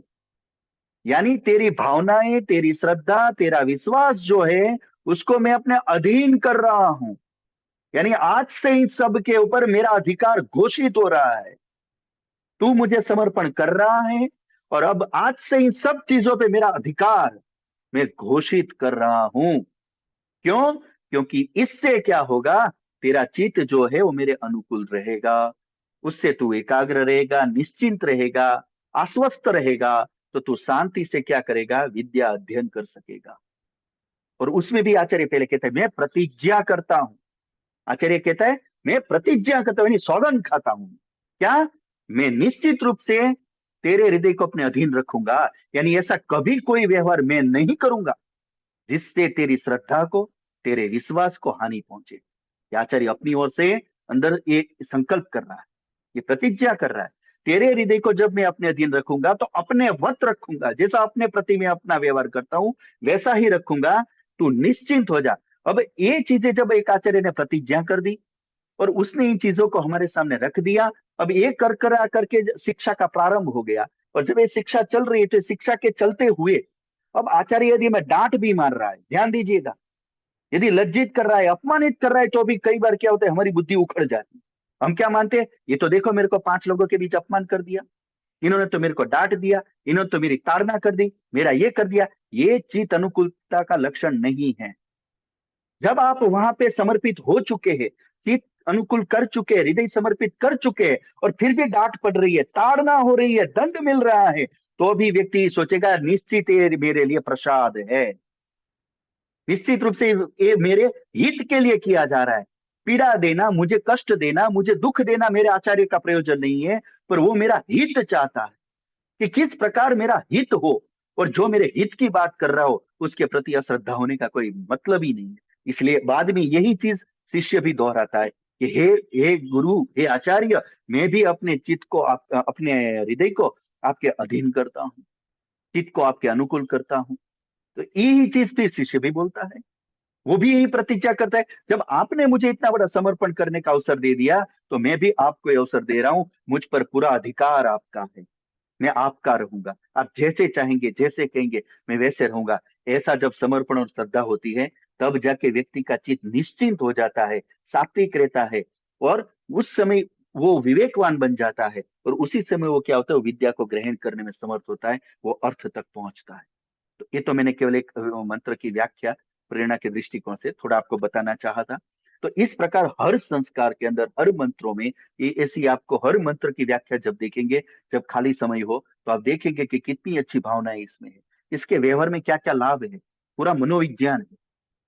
यानी तेरी भावनाएं, तेरी श्रद्धा, तेरा विश्वास जो है उसको मैं अपने अधीन कर रहा हूं। यानी आज से इन सब के ऊपर मेरा अधिकार घोषित हो रहा है। तू मुझे समर्पण कर रहा है और अब आज से इन सब चीजों पे मेरा अधिकार मैं घोषित कर रहा हूं। क्यों? क्योंकि इससे क्या होगा? तेरा चित्त जो है वो मेरे अनुकूल रहेगा, उससे तू एकाग्र रहेगा, निश्चिंत रहेगा, आश्वस्त रहेगा। तो तू शांति से क्या करेगा? विद्या अध्ययन कर सकेगा। और उसमें भी आचार्य पहले कहता है, मैं प्रतिज्ञा करता हूं। आचार्य कहता है, मैं प्रतिज्ञा करता हूं, सौगंध खाता हूं। क्या? मैं निश्चित रूप से तेरे हृदय को अपने अधीन रखूंगा। यानी ऐसा कभी कोई व्यवहार मैं नहीं करूंगा जिससे तेरी श्रद्धा को, तेरे विश्वास को हानि पहुंचे। ये आचार्य अपनी ओर से अंदर एक संकल्प कर रहा है, ये प्रतिज्ञा कर रहा है। तेरे हृदय को जब मैं अपने अधीन रखूंगा तो अपने वत रखूंगा, जैसा अपने प्रति मैं अपना व्यवहार करता हूं वैसा ही रखूंगा। तू निश्चिंत हो जा। अब ये चीजें जब एक आचार्य ने प्रतिज्ञा कर दी और उसने इन चीजों को हमारे सामने रख दिया, अब ये कर करके शिक्षा का प्रारंभ हो गया। और जब ये शिक्षा चल रही है तो शिक्षा के चलते हुए अब आचार्य यदि मैं डांट भी मार रहा है, ध्यान दीजिएगा, यदि लज्जित कर रहा है, अपमानित कर रहा है, तो भी कई बार क्या होता है, हमारी बुद्धि उखड़ जाती है। हम क्या मानते हैं? ये तो देखो, मेरे को 5 लोगों के बीच अपमान कर दिया, इन्होंने तो मेरे को डांट दिया, इन्होंने तो मेरी ताड़ना कर दी, मेरा ये कर दिया। ये चित्त अनुकूलता का लक्षण नहीं है। जब आप वहां पे समर्पित हो चुके हैं, चित्त अनुकूल कर चुके हैं, हृदय समर्पित कर चुके हैं, और फिर भी डांट पड़ रही है, ताड़ना हो रही है, दंड मिल रहा है, तो भी व्यक्ति सोचेगा निश्चित ये मेरे लिए प्रसाद है, निश्चित रूप से ये मेरे हित के लिए किया जा रहा है। पीड़ा देना, मुझे कष्ट देना, मुझे दुख देना मेरे आचार्य का प्रयोजन नहीं है, पर वो मेरा हित चाहता है कि किस प्रकार मेरा हित हो, और जो मेरे हित की बात कर रहा हो उसके प्रति अश्रद्धा होने का कोई मतलब ही नहीं है। इसलिए बाद में यही चीज शिष्य भी दोहराता है कि हे गुरु, हे आचार्य, मैं भी अपने चित्त को, अपने हृदय को आपके अधीन करता हूँ, चित्त को आपके अनुकूल करता हूँ। तो यही चीज फिर शिष्य भी बोलता है वो भी यही प्रतिज्ञा करता है, जब आपने मुझे इतना बड़ा समर्पण करने का अवसर दे दिया, तो मैं भी आपको ये अवसर दे रहा हूं, मुझ पर पूरा अधिकार आपका है, मैं आपका रहूंगा, आप जैसे चाहेंगे जैसे कहेंगे मैं वैसे रहूंगा। ऐसा जब समर्पण और श्रद्धा होती है, तब जाके व्यक्ति का चित्त निश्चिंत हो जाता है, सात्विक रहता है, और उस समय वो विवेकवान बन जाता है, और उसी समय वो क्या होता है, वो विद्या को ग्रहण करने में समर्थ होता है, वो अर्थ तक पहुंचता है। तो ये तो मैंने केवल एक मंत्र की व्याख्या प्रेरणा के दृष्टिकोण से थोड़ा आपको बताना चाहा था। तो इस प्रकार हर संस्कार के अंदर, हर मंत्रों में, ये ऐसी आपको हर मंत्र की व्याख्या जब देखेंगे, जब खाली समय हो, तो आप देखेंगे कि कितनी अच्छी भावनाएं इसमें है, इसके व्यवहार में क्या क्या लाभ है, पूरा मनोविज्ञान है।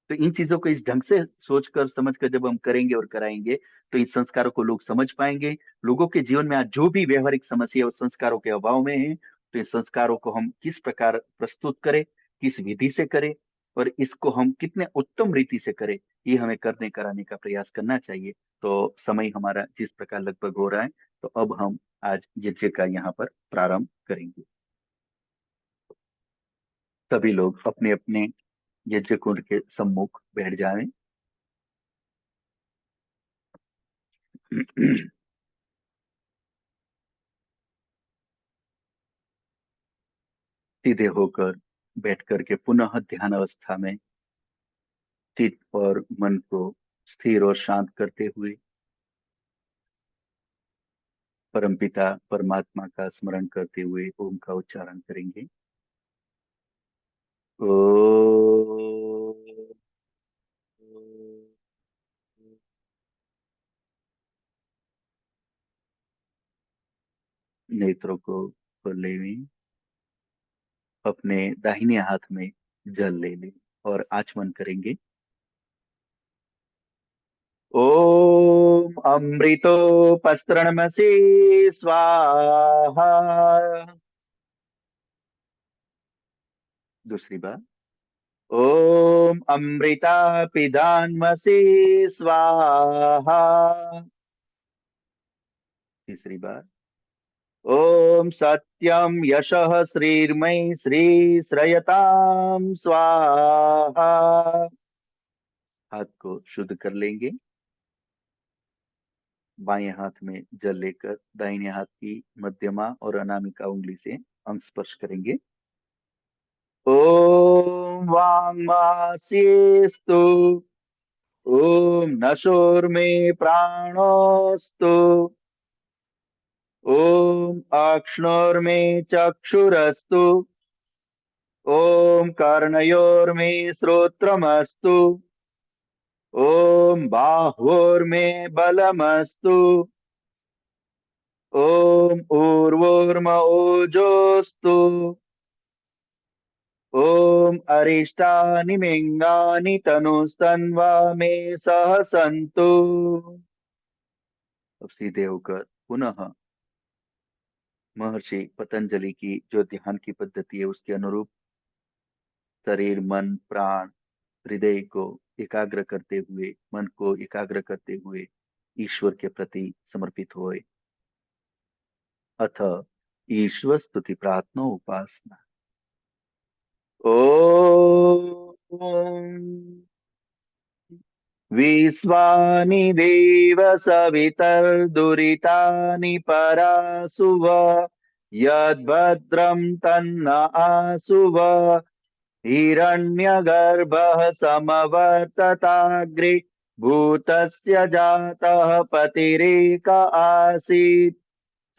तो इन चीजों को इस ढंग से सोचकर समझकर जब हम करेंगे और कराएंगे, तो इन संस्कारों को लोग समझ पाएंगे। लोगों के जीवन में आज जो भी व्यवहारिक समस्या और संस्कारों के अभाव में है, तो इन संस्कारों को हम किस प्रकार प्रस्तुत करें, किस विधि से करें, और इसको हम कितने उत्तम रीति से करें, ये हमें करने कराने का प्रयास करना चाहिए। तो समय हमारा जिस प्रकार लगभग हो रहा है, तो अब हम आज यज्ञ का यहाँ पर प्रारंभ करेंगे। सभी लोग अपने अपने यज्ञ कुंड के सम्मुख बैठ जाएं। सीधे होकर बैठ करके पुनः ध्यान अवस्था में चित्त और मन को स्थिर और शांत करते हुए परमपिता परमात्मा का स्मरण करते हुए ओम का उच्चारण करेंगे। ओ नेत्रों को खोल लें, अपने दाहिने हाथ में जल ले लें और आचमन करेंगे। ओम अमृतोपस्तरणमसि स्वाहा। दूसरी बार, ओम अमृता पिधानमसि स्वाहा। तीसरी बार, ओम सत्यम यशः श्रीर्मयि श्री श्रयताम स्वाहा। हाथ को शुद्ध कर लेंगे। बाएं हाथ में जल लेकर दाहिने हाथ की मध्यमा और अनामिका उंगली से अंग स्पर्श करेंगे। ओम वाङ्मास्येस्तु, ओम नशोर्मे प्राणोस्तु, ओम अक्ष्णोर्मे चक्षुरस्तु, ओम कर्णयोर्मे श्रोत्रमस्तु, ओम बाह्वोर्मे बलमस्तु, ओम ऊर्वोर्म ओजोस्तु, ओम अरिष्टानि मिंगानि तनुस्तन्वा मे सह सन्तु। अब सीधे होकर पुनः महर्षि पतंजलि की जो ध्यान की पद्धति है, उसके अनुरूप शरीर, मन, प्राण, हृदय को एकाग्र करते हुए, मन को एकाग्र करते हुए ईश्वर के प्रति समर्पित हुए। अथ ईश्वर स्तुति प्रार्थना उपासना। ओम विश्वानि देव सवितर्दुरितानि परासुव, यद्भद्रं तन्न आसुव, हिरण्यगर्भः समवर्तताग्रे, भूतस्य जातः पतिरेक आसीत्,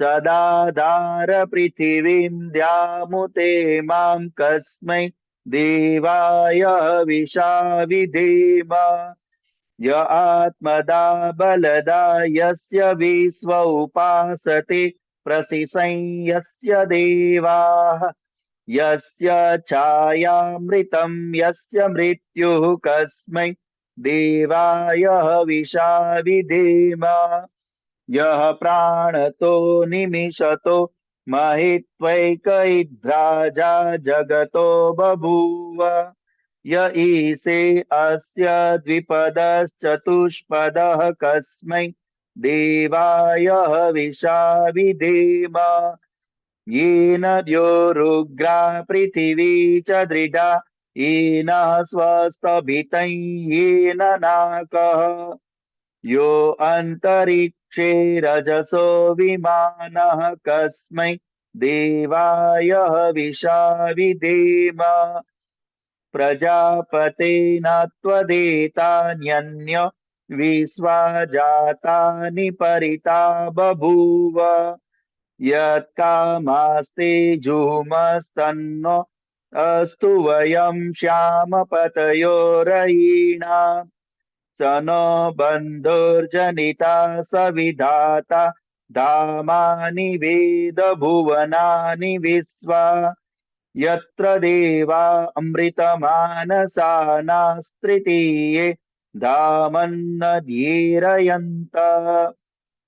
सदाधार पृथिवीं द्यामुते मां कस्मै देवाय विशा विधेम। य आत्मदा बलदा यस्य विश्व उपासते, प्रसिसं यस्य देवाः, यस्य छायामृतं यस्य मृत्युः कस्मै देवाय हविषा विधेम। यः प्राणतो निमिषतो महित्वैकैर्द्राजा जगतो बभूव, य ईशे अस्य द्विपदश्चतुष्पदः कस्मै देवाय हविषा विधेम। येन द्योरुग्रा पृथिवी च दृढा, येन स्वस्तभितं येन नाकः यो अन्तरिक्षे रजसो विमानः कस्मै देवाय हविषा विधेम प्रजापतेन त्वदेतान्यन्य विश्वा जातानि परिता बभूव यत्कामास्ते जुमस्तन्नो अस्तु वयं श्यामपतयोरयीणा स नो बन्धुर्जनिता स विधाता धामानि वेद भुवनानि विश्वा यत्र देवा अमृतमानसानास्त्रितीये धामन्नदीरयन्त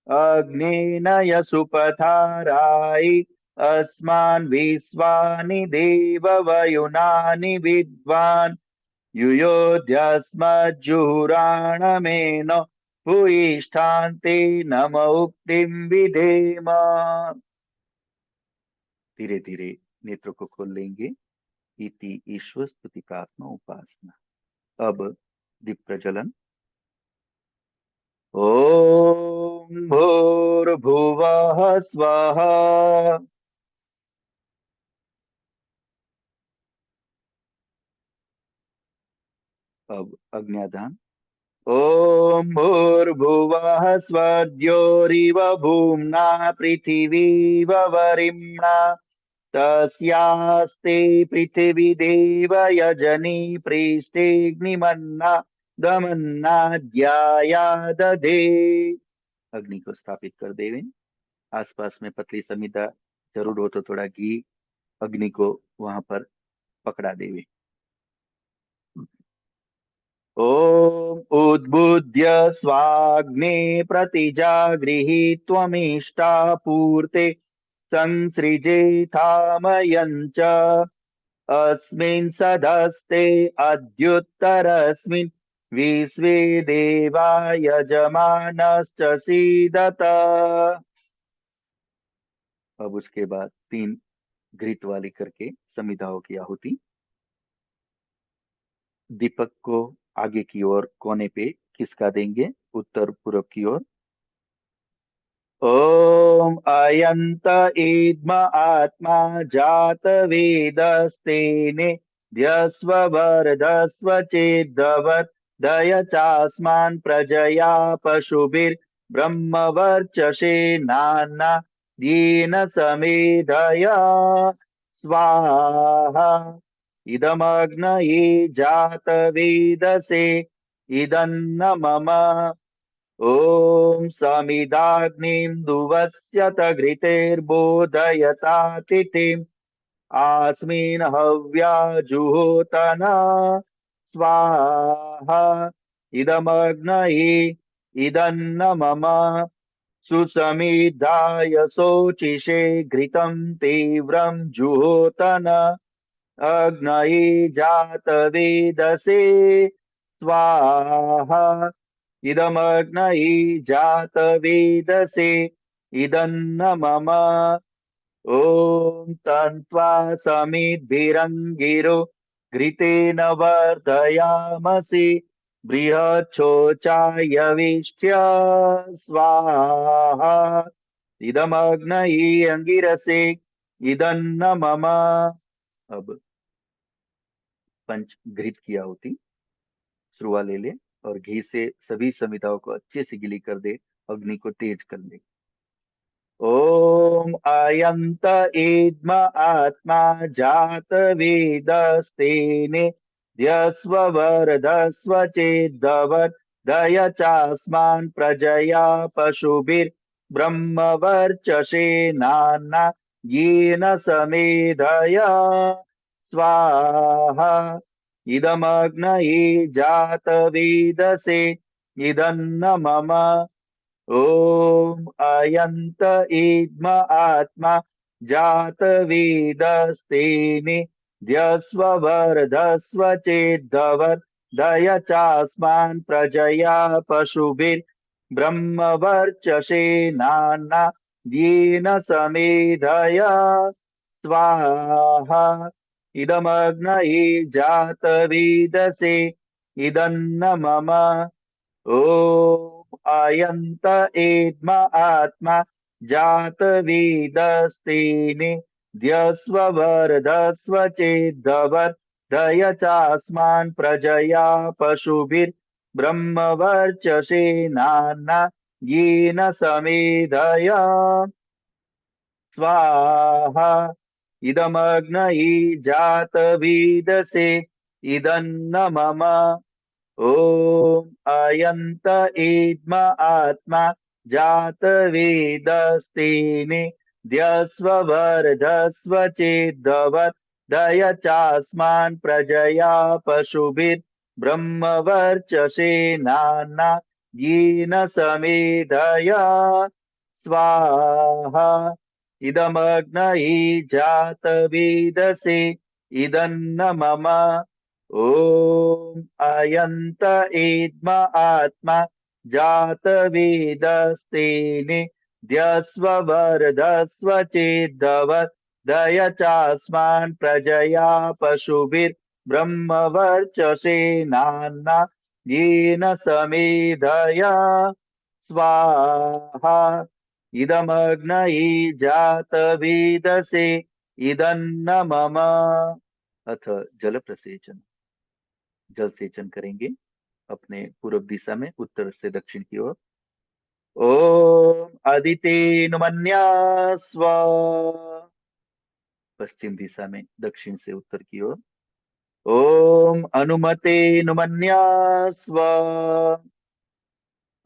अग्नेन यसुपथारायि अस्मान् विश्वानि देववयुनानि विद्वान् युयोध्यस्मज्जुहुराणमेन भूयिष्ठान्ते नम उक्तिं विधेम। धीरे धीरे नेत्रों को खोल लेंगे। इति ईश्वर स्तुति प्रार्थना उपासना। अब दीप प्रज्वलन। ओम भूर्भुवः स्वः अब अग्न्यादान। ओम भूर्भुवः स्वद्योरिव भूम्ना पृथिवीव वरिम्णा तस्यास्ते पृथिवी देव यजनी पृष्ठेऽग्निमन्ना दमन्नाद्याया दधे। अग्नि को स्थापित कर देवे। आसपास में पतली समिधा, जरूर हो तो थोड़ा घी अग्नि को वहां पर पकड़ा देवे। ओम उद्बुद्य स्वाग्ने प्रतिजागृहि त्वमिष्टा पूर्ते संसृजेथामयञ्च अस्मिन् सदस्ते अद्युत्तरस्मिन् विश्वे देवा यजमानश्च सीदत। अब उसके बाद 3 घृत वाली करके समिधाओं की आहुति। दीपक को आगे की ओर कोने पे किसका देंगे? उत्तर पूर्व की ओर। ओम अयंत इद्म आत्मा जात वेदस्तेने ध्यस्व वर्धस्व चेद्दवत् दय चास्मान् प्रजया पशुभिर् ब्रह्मवर्चसे नाना येन समेधया स्वाहा इदमग्नये जात वेदसे इदन्न मम ओम समिदाग्निं दुवस्यत घृतेर्बोधयता तिथिम् आस्मिन् हव्या जुहोतना स्वाहा इदमग्नये इदन्न मम सुसमिधाय शोचिषे घृतं तीव्रं जुहोतन अग्नये जात वेदसे स्वाहा इदमग्नये जात वेदसे इदन्न मम ओम तन्त्वा समिद्भिरङ्गिरो घृतेन वर्धयामसि बृहच्छोचायविष्ट्य स्वाहा इदमग्नये अंगिरसे इदन्न मम। अब पंच घृत की आहुति। श्रुआ ले ले और घी से सभी समिधाओं को अच्छे से गिली कर दे, अग्नि को तेज कर ले। ओम अयंत इद्म आत्मा जात वेदस्तेने ध्यस्व वर्धस्व चेद्दवत् दय चास्मान् प्रजया पशुभिर् ब्रह्मवर्चसे नाना येन समेधया स्वाहा इदमग्नये जात वेदसे इदन्न मम ओम अयंत इद्म आत्मा जात वेदस्तेने ध्यस्व वर्धस्व चेद्दवत् दय चास्मान् प्रजया पशुभिर् ब्रह्मवर्चसे नाना येन समेधया स्वाहा इदमग्नये जातवेदसे इदन्न मम ॐ अयन्त एद्म आत्मा जातवेदस्तेने द्यस्व वर्धस्व चेद्धवर्धय चास्मान् प्रजया पशुभिर्ब्रह्मवर्चसेनाना येन समेधय स्वाहा इदमग्नये जातवेदसे इदन्न मम ॐ अयन्त एद्म आत्मा जातवेदस्तेने द्यस्व वर्धस्व चेद्धवर्धय चास्मान् प्रजया पशुभिर्ब्रह्मवर्चसेनाना येन समेधय स्वाहा इदमग्नये जातवेदसे इदन्न मम ॐ अयन्त एद्म आत्मा जातवेदस्तेने द्यस्व वर्धस्व चेद्धवर्धय चास्मान् प्रजया पशुभिर्ब्रह्मवर्चसेनाना येन समेधय स्वाहा इदमग्नये जातवेदसे इदन्न मम। अथ जल प्रसेचन। जल सेचन करेंगे अपने पूर्व दिशा में उत्तर से दक्षिण की ओर। ओम अदितेनुमन्यास्व। पश्चिम दिशा में दक्षिण से उत्तर की ओर। ओम अनुमतेनुमन्यास्व।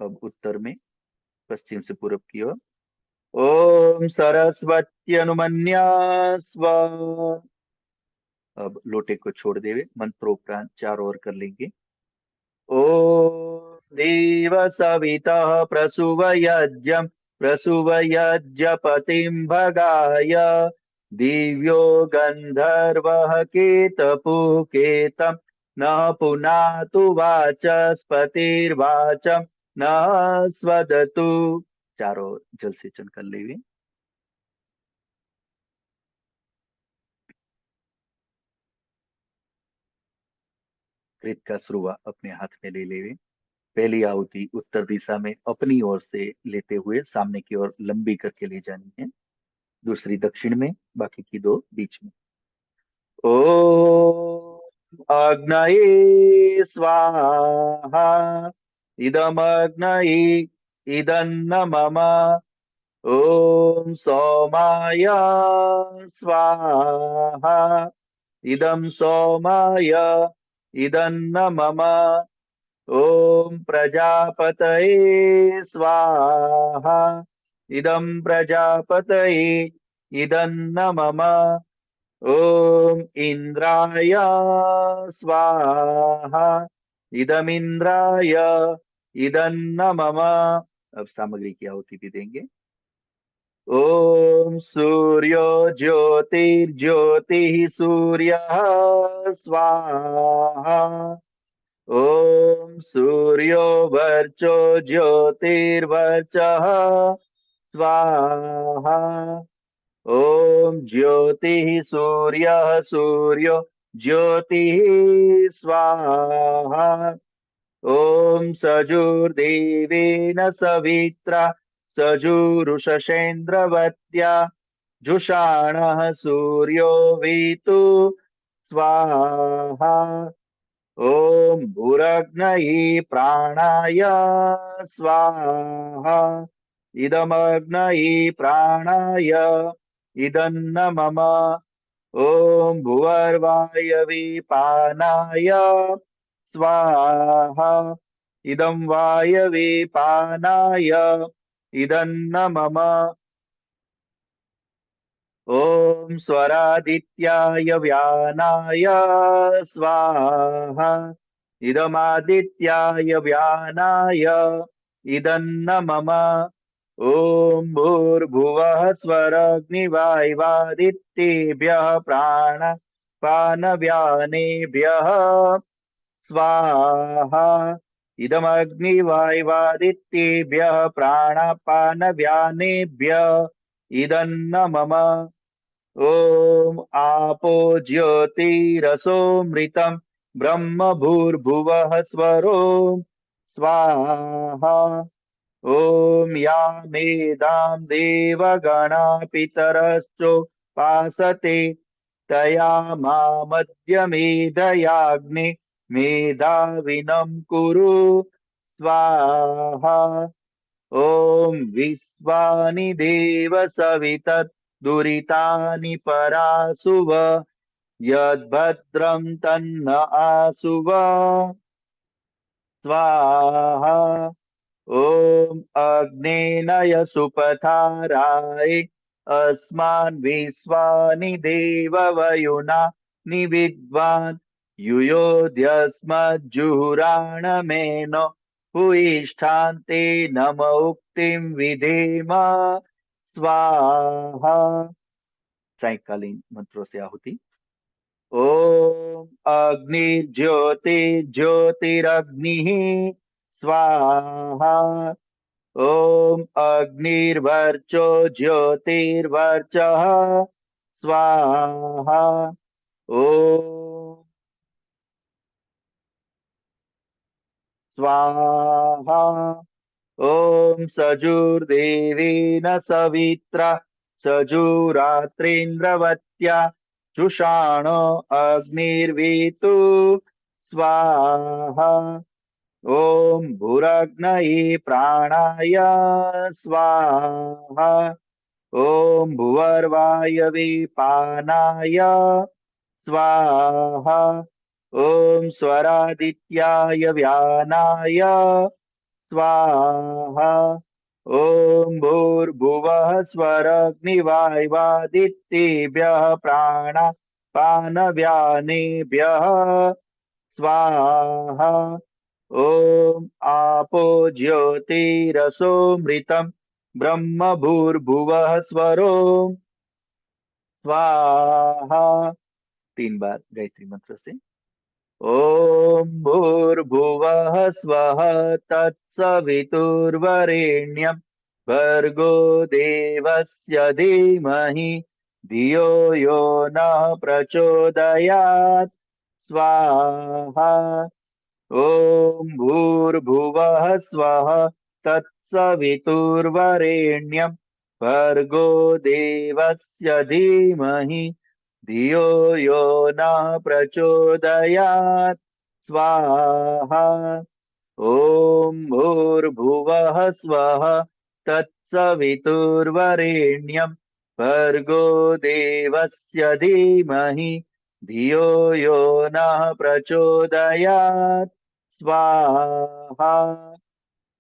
अब उत्तर में पश्चिम से पूर्व की ओर। ओम सरस्वत्यनुमन्यास्व। अब लोटे को छोड़ देवे मंत्रोपरांत चारों ओर कर लेंगे। ओम देव सवितः प्रसूवयज्ञं प्रसूवयज्ञपतिं भगाय दिव्यो गन्धर्वः केतपुकेतं न पुनातु वाचस्पतिर्वाचं न स्वदतु। चारों ओर जल सेचन कर लेंगे। कृत का श्रुआ अपने हाथ में ले लेवे। पहली आहुति उत्तर दिशा में अपनी ओर से लेते हुए सामने की ओर लंबी करके ले जानी है। दूसरी दक्षिण में, बाकी की दो बीच में। ओम अग्नये स्वाहा इदमग्नये इदन्न मम ओम सोमाय स्वाहा इदं सोमाय इदन्न मम ओम प्रजापतये स्वाहा इदं प्रजापतये इदन्न मम ओम इंद्राय स्वाहा इदमिंद्राय इदन्न मम। अब सामग्री की आहुति भी देंगे। ओम सूर्यो ज्योतिर्ज्योतिः सूर्यः स्वाहा ओम सूर्यो वर्चो ज्योतिर्वर्चः स्वाहा ओम ज्योतिः सूर्यः सूर्यो ज्योतिः स्वाहा ओम सजुर्देवेन सवित्रा सजुरुषसेन्द्रवत्या जुषाणः सूर्यो वीतु स्वाहा ओम भूरग्नये प्राणाय स्वाहा इदमग्नये प्राणाय इदन्न मम ओम भुवर्वायवे पानाय स्वाहा इदं वायवे पानाय इदन्न मम ओम स्वरादित्याय व्यानाय स्वाहा इदमादित्याय व्यानाय इदन्न मम ओम भूर्भुवः स्वरग्निवायवादित्येभ्यः प्राणपानव्यानेभ्यः स्वाहा इदमग्निवायवादित्येभ्यः प्राणपानव्यानेभ्यः इदन्न मम ओम आपो ज्योतिरसोमृतम ब्रह्म भूर्भुवः स्वरो स्वाहा। ओम या मेदां देवगणा पितरश्चोपासते तया मामद्य मेधयाग्ने मेधाविनं कुरु स्वाहा। ओम विश्वानि देव सवितत् दुरितानि परासुव यद्भद्रं तन्न आसुव स्वाहा। ओम अग्नेनय सुपथाराय अस्मान् विश्वानि देववयुना निविद्वान् युयोध्यस्मज्जुहुराणमेन हुइष्ठान्ते नम उक्तिं विधेम स्वाहा। सायंकालीन मंत्रों से आहुति। ओम अग्निर्ज्योति ज्योतिरग्निः स्वाहा। ओम अग्निर्वर्चो ज्योतिर्वर्चः स्वाहा। ओम स्वाहा। ओम सजुर्देवेन सवित्रा सजुरात्रेन्द्रवत्या जुषाण अग्निर्वेतु स्वाहा। ओम भूरग्नये प्राणाय स्वाहा। ओम भुवर्वायवे पानाय स्वाहा। ओम स्वरादित्याय व्यानाय स्वाहा। ओम भूर्भुवः स्वरग्निवायवादित्येभ्यः प्राणापानव्यानेभ्यः स्वाहा। ओम आपो ज्योतिरसोमृतम ब्रह्म भूर्भुवः स्वरो स्वाहा। 3 बार गायत्री मंत्र से। ओम भूर्भुवः स्वः तत्सवितुर्वरेण्यं भर्गो देवस्य धीमहि धियो यो नः प्रचोदयात् स्वाहा। ओम भूर्भुवः स्वः तत्सवितुर्वरेण्यं भर्गो देवस्य धीमहि धियो यो नः प्रचोदयात् स्वाहा। ओम भूर्भुवः स्वः तत्सवितुर्वरेण्यं भर्गो देवस्य धीमहि धियो यो नः प्रचोदयात् स्वाहा।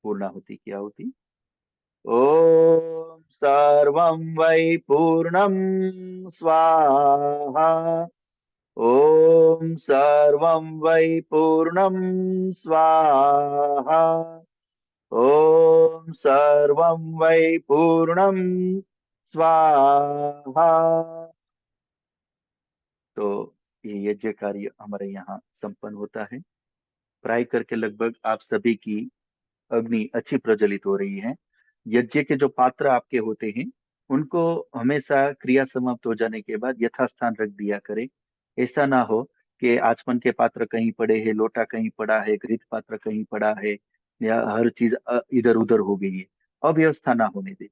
पूर्णाहुति की आहुति। ओम सर्वं वै पूर्णं स्वाहा। ओम सर्वं वै पूर्णं स्वाहा। ओम सर्वं वै पूर्णं स्वाहा। तो ये यज्ञ कार्य हमारे यहाँ संपन्न होता है। प्राय करके लगभग आप सभी की अग्नि अच्छी प्रज्वलित हो रही है। यज्ञ के जो पात्र आपके होते हैं उनको हमेशा क्रिया समाप्त हो जाने के बाद यथास्थान रख दिया करें। ऐसा ना हो कि आचमन के पात्र कहीं पड़े हैं, लोटा कहीं पड़ा है, घृत पात्र कहीं पड़ा है, या हर चीज इधर उधर हो गई है। अव्यवस्था ना होने दे।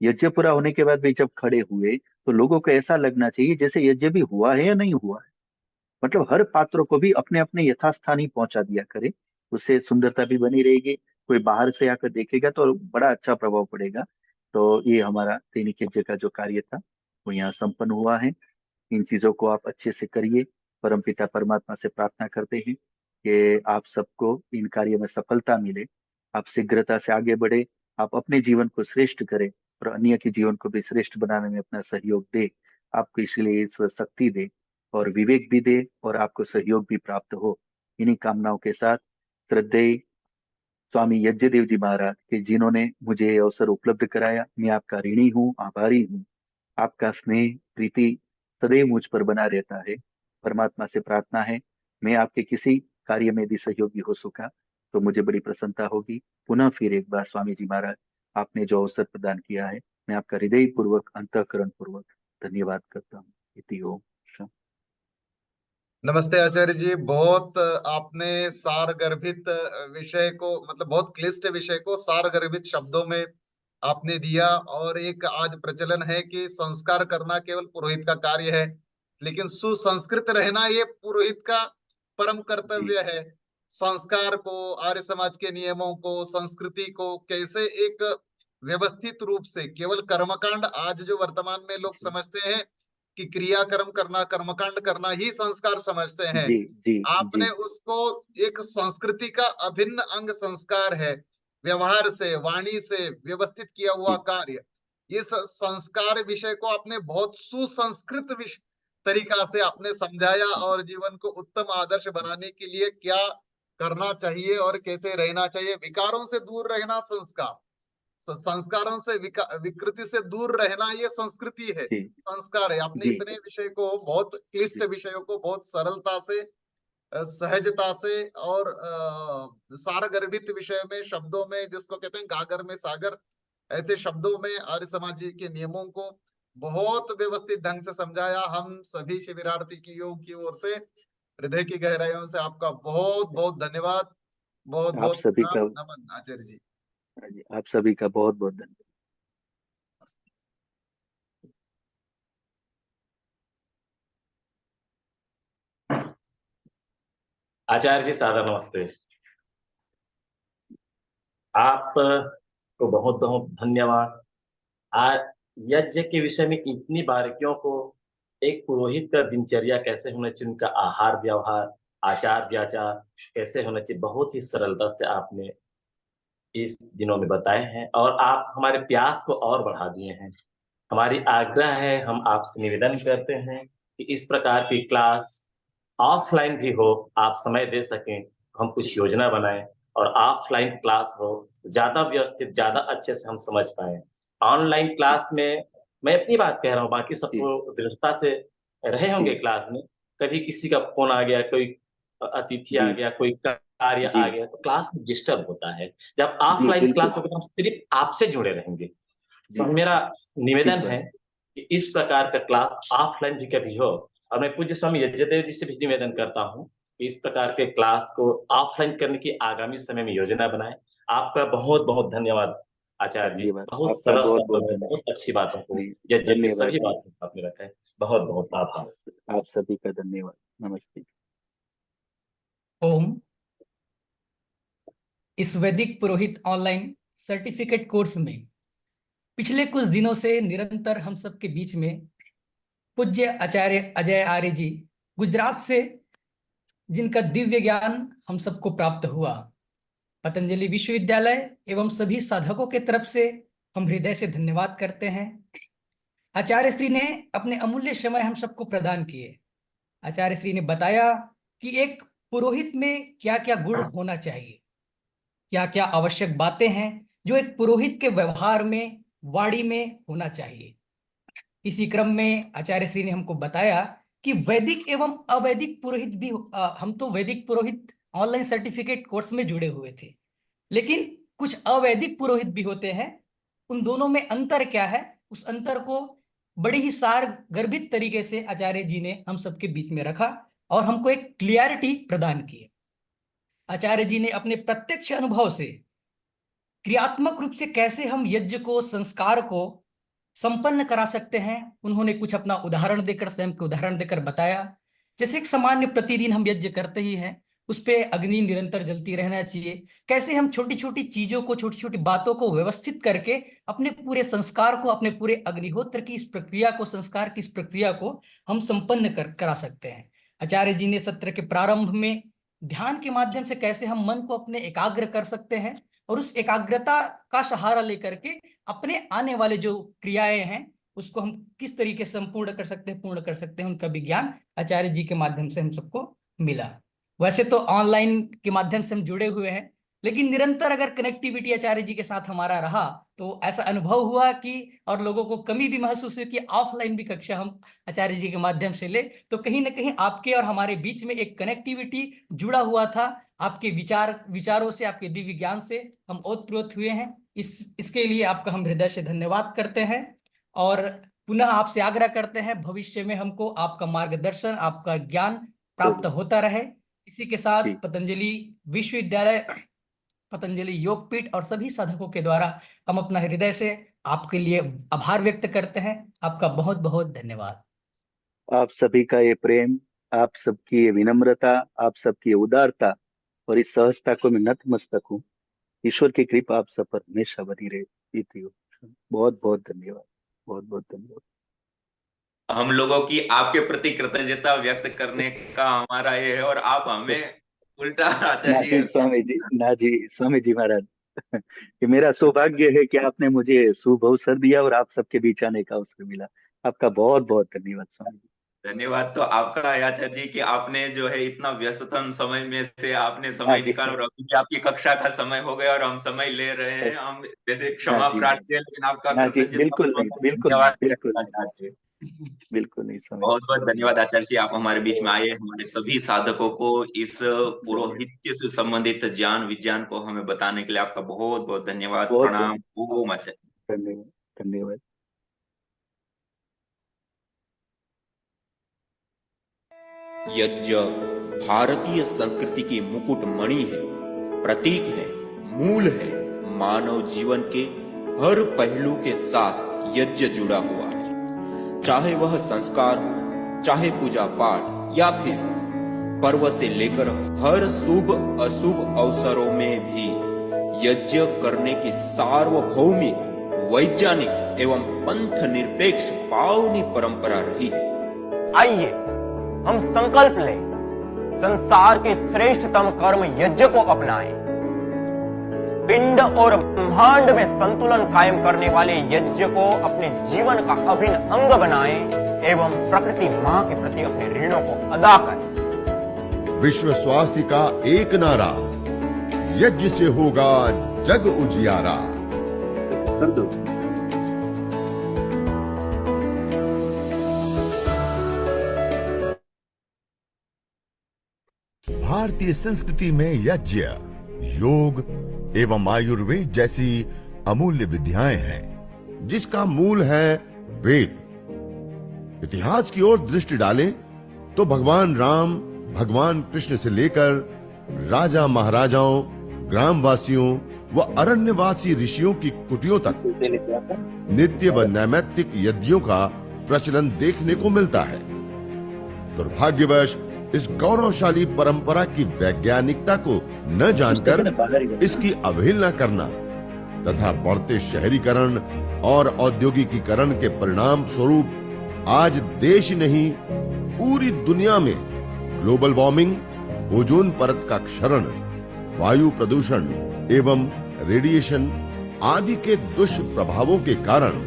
यज्ञ पूरा होने के बाद भी जब खड़े हुए तो लोगों को ऐसा लगना चाहिए जैसे यज्ञ भी हुआ है या नहीं हुआ है। मतलब हर पात्रों को भी अपने अपने यथास्थान ही पहुंचा दिया करे। उससे सुंदरता भी बनी रहेगी। कोई बाहर से आकर देखेगा तो बड़ा अच्छा प्रभाव पड़ेगा। तो ये हमारा दैनिक यज्ञ का जो कार्य था वो यहाँ संपन्न हुआ है। इन चीजों को आप अच्छे से करिए। परमपिता परमात्मा से प्रार्थना करते हैं कि आप सबको इन कार्य में सफलता मिले। आप शीघ्रता से आगे बढ़े। आप अपने जीवन को श्रेष्ठ करें और अन्य के जीवन को भी श्रेष्ठ बनाने में अपना सहयोग दे। आपको इसलिए ईश्वर शक्ति दे और विवेक भी दे और आपको सहयोग भी प्राप्त हो। इन्हीं कामनाओं के साथ श्रद्धेय स्वामी यज्ञदेव जी महाराज के जिन्होंने मुझे ये अवसर उपलब्ध कराया, मैं आपका ऋणी हूँ, आभारी हूँ। आपका स्नेह प्रीति सदैव मुझ पर बना रहता है। परमात्मा से प्रार्थना है मैं आपके किसी कार्य में यदि सहयोगी हो सका तो मुझे बड़ी प्रसन्नता होगी। पुनः फिर एक बार स्वामी जी महाराज आपने जो अवसर प्रदान किया है मैं आपका हृदय पूर्वक अंतःकरण पूर्वक धन्यवाद करता हूँ। इति ओम। नमस्ते आचार्य जी, बहुत आपने सारगर्भित विषय को, मतलब बहुत क्लिष्ट विषय को सारगर्भित शब्दों में आपने दिया। और एक आज प्रचलन है कि संस्कार करना केवल पुरोहित का कार्य है, लेकिन सुसंस्कृत रहना ये पुरोहित का परम कर्तव्य है। संस्कार को, आर्य समाज के नियमों को, संस्कृति को कैसे एक व्यवस्थित रूप से, केवल कर्मकांड आज जो वर्तमान में लोग समझते हैं कि क्रियाकर्म करना, कर्मकांड करना ही संस्कार समझते हैं, जी जी आपने जी उसको एक संस्कृति का अभिन्न अंग संस्कार है, व्यवहार से, वाणी से व्यवस्थित किया हुआ कार्य। इस संस्कार विषय को आपने बहुत सुसंस्कृत तरीका से आपने समझाया, और जीवन को उत्तम आदर्श बनाने के लिए क्या करना चाहिए और कैसे रहना चाहिए। विकारों से दूर रहना संस्कार, संस्कारों से विकृति से दूर रहना ये संस्कृति है, जी संस्कार है। आपने जी इतने विषय को, बहुत क्लिष्ट विषयों को बहुत सरलता से, सहजता से और सारगर्भित विषय में, शब्दों में, जिसको कहते हैं गागर में सागर, ऐसे शब्दों में आर्य समाज के नियमों को बहुत व्यवस्थित ढंग से समझाया। हम सभी शिविरार्थी की ओर से हृदय की गहराइयों से आपका बहुत बहुत धन्यवाद, बहुत आप बहुत सभी का, प्रणाम, नमन आचार्य जी। आप सभी का बहुत बहुत धन्यवाद। आचार्य जी सादर नमस्ते। आप को बहुत बहुत धन्यवाद। आज यज्ञ के विषय में इतनी बारीकियों को, एक पुरोहित का दिनचर्या कैसे होना चाहिए, उनका आहार व्यवहार, आचार विचार कैसे होना चाहिए, बहुत ही सरलता से आपने इस दिनों में बताए हैं, और आप हमारे प्यास को और बढ़ा दिए हैं। हमारी आग्रह है, हम आपसे निवेदन करते हैं कि इस प्रकार की क्लास ऑफलाइन भी हो, आप समय दे सकें, हम कुछ योजना बनाएं और ऑफलाइन क्लास हो, ज्यादा व्यवस्थित, ज्यादा अच्छे से हम समझ पाए। ऑनलाइन क्लास में मैं अपनी बात कह रहा हूँ, बाकी सबको दृढ़ता से रहे होंगे क्लास में, कभी किसी का फोन आ गया, कोई अतिथि आ गया, कोई कार्य आ गया, तो क्लास डिस्टर्ब होता है। जब ऑफलाइन क्लास होगी तो हम सिर्फ आपसे जुड़े रहेंगे। तो मेरा निवेदन है कि इस प्रकार का क्लास ऑफलाइन भी कभी हो, और मैं पूज्य स्वामी यज्ञदेव जी से भी निवेदन करता हूँ कि इस प्रकार के क्लास को ऑफलाइन करने की आगामी समय में योजना बनाएं। आपका बहुत बहुत धन्यवाद आचार्य जी, बहुत आपका सरल बहुत बहुत शब्दों में धन्यवाद। बहुत अच्छी बातों को, यज्ञ की सभी बातों को आपने रखा है। बहुत बहुत आभार। आप सभी का धन्यवाद। नमस्ते। ओम। इस वैदिक पुरोहित ऑनलाइन सर्टिफिकेट कोर्स में पिछले कुछ दिनों से निरंतर हम सबके बीच में पूज्य आचार्य अजय आर्य जी गुजरात से, जिनका दिव्य ज्ञान हम सबको प्राप्त हुआ, पतंजलि विश्वविद्यालय एवं सभी साधकों के तरफ से हम हृदय से धन्यवाद करते हैं। आचार्य श्री ने अपने अमूल्य समय हम सबको प्रदान किए। आचार्य श्री ने बताया कि एक पुरोहित में क्या क्या गुण होना चाहिए, क्या क्या आवश्यक बातें हैं जो एक पुरोहित के व्यवहार में, वाणी में होना चाहिए। इसी क्रम में आचार्य श्री ने हमको बताया कि वैदिक एवं अवैदिक पुरोहित भी, हम तो वैदिक पुरोहित ऑनलाइन सर्टिफिकेट कोर्स में जुड़े हुए थे, लेकिन कुछ अवैदिक पुरोहित भी होते हैं। उन दोनों में अंतर क्या है, उस अंतर को बड़े ही सार गर्भित तरीके से आचार्य जी ने हम सबके बीच में रखा और हमको एक क्लियरिटी प्रदान की। आचार्य जी ने अपने प्रत्यक्ष अनुभव से क्रियात्मक रूप से कैसे हम यज्ञ को, संस्कार को संपन्न करा सकते हैं, उन्होंने कुछ अपना उदाहरण देकर, स्वयं के उदाहरण देकर बताया। जैसे एक सामान्य प्रतिदिन हम यज्ञ करते ही हैं, उस पे अग्नि निरंतर जलती रहना चाहिए। कैसे हम छोटी छोटी चीजों को, छोटी छोटी बातों को व्यवस्थित करके अपने पूरे संस्कार को, अपने पूरे अग्निहोत्र की इस प्रक्रिया को, संस्कार की इस प्रक्रिया को हम संपन्न करा सकते हैं। आचार्य जी ने सत्र के प्रारंभ में ध्यान के माध्यम से कैसे हम मन को अपने एकाग्र कर सकते हैं, और उस एकाग्रता का सहारा लेकर के अपने आने वाले जो क्रियाएं हैं उसको हम किस तरीके से संपूर्ण कर सकते हैं, पूर्ण कर सकते हैं, उनका विज्ञान आचार्य जी के माध्यम से हम सबको मिला। वैसे तो ऑनलाइन के माध्यम से हम जुड़े हुए हैं, लेकिन निरंतर अगर कनेक्टिविटी आचार्य जी के साथ हमारा रहा तो ऐसा अनुभव हुआ कि, और लोगों को कमी भी महसूस हुई कि ऑफलाइन भी कक्षा हम आचार्य जी के माध्यम से ले, तो कहीं ना कहीं आपके और हमारे बीच में एक कनेक्टिविटी जुड़ा हुआ था। आपके विचारों से, आपके दिव्य ज्ञान से हम ओतप्रोत हुए हैं। इसके लिए आपका हम हृदय से धन्यवाद करते हैं। और पुनः आपसे आग्रह करते हैं भविष्य में हमको आपका मार्गदर्शन, आपका ज्ञान प्राप्त होता रहे। इसी के साथ जी। पतंजलि विश्वविद्यालय, पतंजलि योगपीठ और सभी साधकों के द्वारा हम अपना हृदय से आपके लिए आभार व्यक्त करते हैं। आपका बहुत बहुत धन्यवाद। आप सभी का ये प्रेम, आप सबकी ये विनम्रता, आप सबकी ये उदारता और इस सहजता को मैं नतमस्तक हूँ। ईश्वर की कृपा आप सब पर हमेशा बनी रहे। बहुत बहुत धन्यवाद, बहुत बहुत धन्यवाद। हम लोगों की आपके प्रति कृतज्ञता व्यक्त करने का हमारा ये है, और आप हमें उल्टा ना आचार्य जी स्वामी जी, ना जी स्वामी जी महाराज, ये मेरा सौभाग्य है कि आपने मुझे शुभ अवसर दिया और आप सबके बीच आने का अवसर मिला। आपका बहुत बहुत धन्यवाद स्वामी जी। धन्यवाद तो आपका है आचार्य जी कि आपने जो है इतना व्यस्ततम समय में से आपने हाँ समय जी, निकाला, और अभी भी आपकी कक्षा का समय हो गया और हम समय ले रहे हैं। हम जैसे हाँ क्षमा जी, प्रार्थी है, लेकिन आपका ना जी, कृतज्ञता बिल्कुल नहीं, बिल्कुल नहीं, धन्यवाद बिल्कुल करना नहीं, चाहते हैं। बिल्कुल नहीं स्वामी बहुत जी। बहुत धन्यवाद आचार्य जी, आप हमारे बीच में आए, हमारे सभी साधकों को इस पुरोहित्य से संबंधित ज्ञान विज्ञान को हमें बताने के लिए आपका बहुत बहुत धन्यवाद। बहुत प्रणाम। ओम आचार्य। धन्यवाद, धन्यवाद। यज्ञ भारतीय संस्कृति की मुकुट मणि है, प्रतीक है, मूल है। मानव जीवन के हर पहलू के साथ यज्ञ जुड़ा हुआ है, चाहे वह संस्कार हो, चाहे पूजा पाठ, या फिर पर्व से लेकर हर शुभ अशुभ अवसरों में भी यज्ञ करने की सार्वभौमिक, वैज्ञानिक एवं पंथ निरपेक्ष पावनी परंपरा रही है। आइए हम संकल्प लें, संसार के श्रेष्ठतम कर्म यज्ञ को अपनाएं। पिंड और ब्रह्मांड में संतुलन कायम करने वाले यज्ञ को अपने जीवन का अभिन्न अंग बनाएं एवं प्रकृति मां के प्रति अपने ऋणों को अदा करें। विश्व स्वास्थ्य का एक नारा, यज्ञ से होगा जग उजियारा। कर दो। भारतीय संस्कृति में यज्ञ, योग एवं आयुर्वेद जैसी अमूल्य विद्याएं हैं, जिसका मूल है वेद। इतिहास की ओर दृष्टि डालें तो भगवान राम, भगवान कृष्ण से लेकर राजा महाराजाओं, ग्रामवासियों व अरण्यवासी ऋषियों की कुटियों तक नित्य व नैमित्तिक यज्ञों का प्रचलन देखने को मिलता है। दुर्भाग्यवश इस गौरवशाली परंपरा की वैज्ञानिकता को न जानकर इसकी अवहेलना करना तथा बढ़ते शहरीकरण और औद्योगिकीकरण के परिणाम स्वरूप आज देश नहीं पूरी दुनिया में ग्लोबल वार्मिंग, ओजोन परत का क्षरण, वायु प्रदूषण एवं रेडिएशन आदि के दुष्प्रभावों के कारण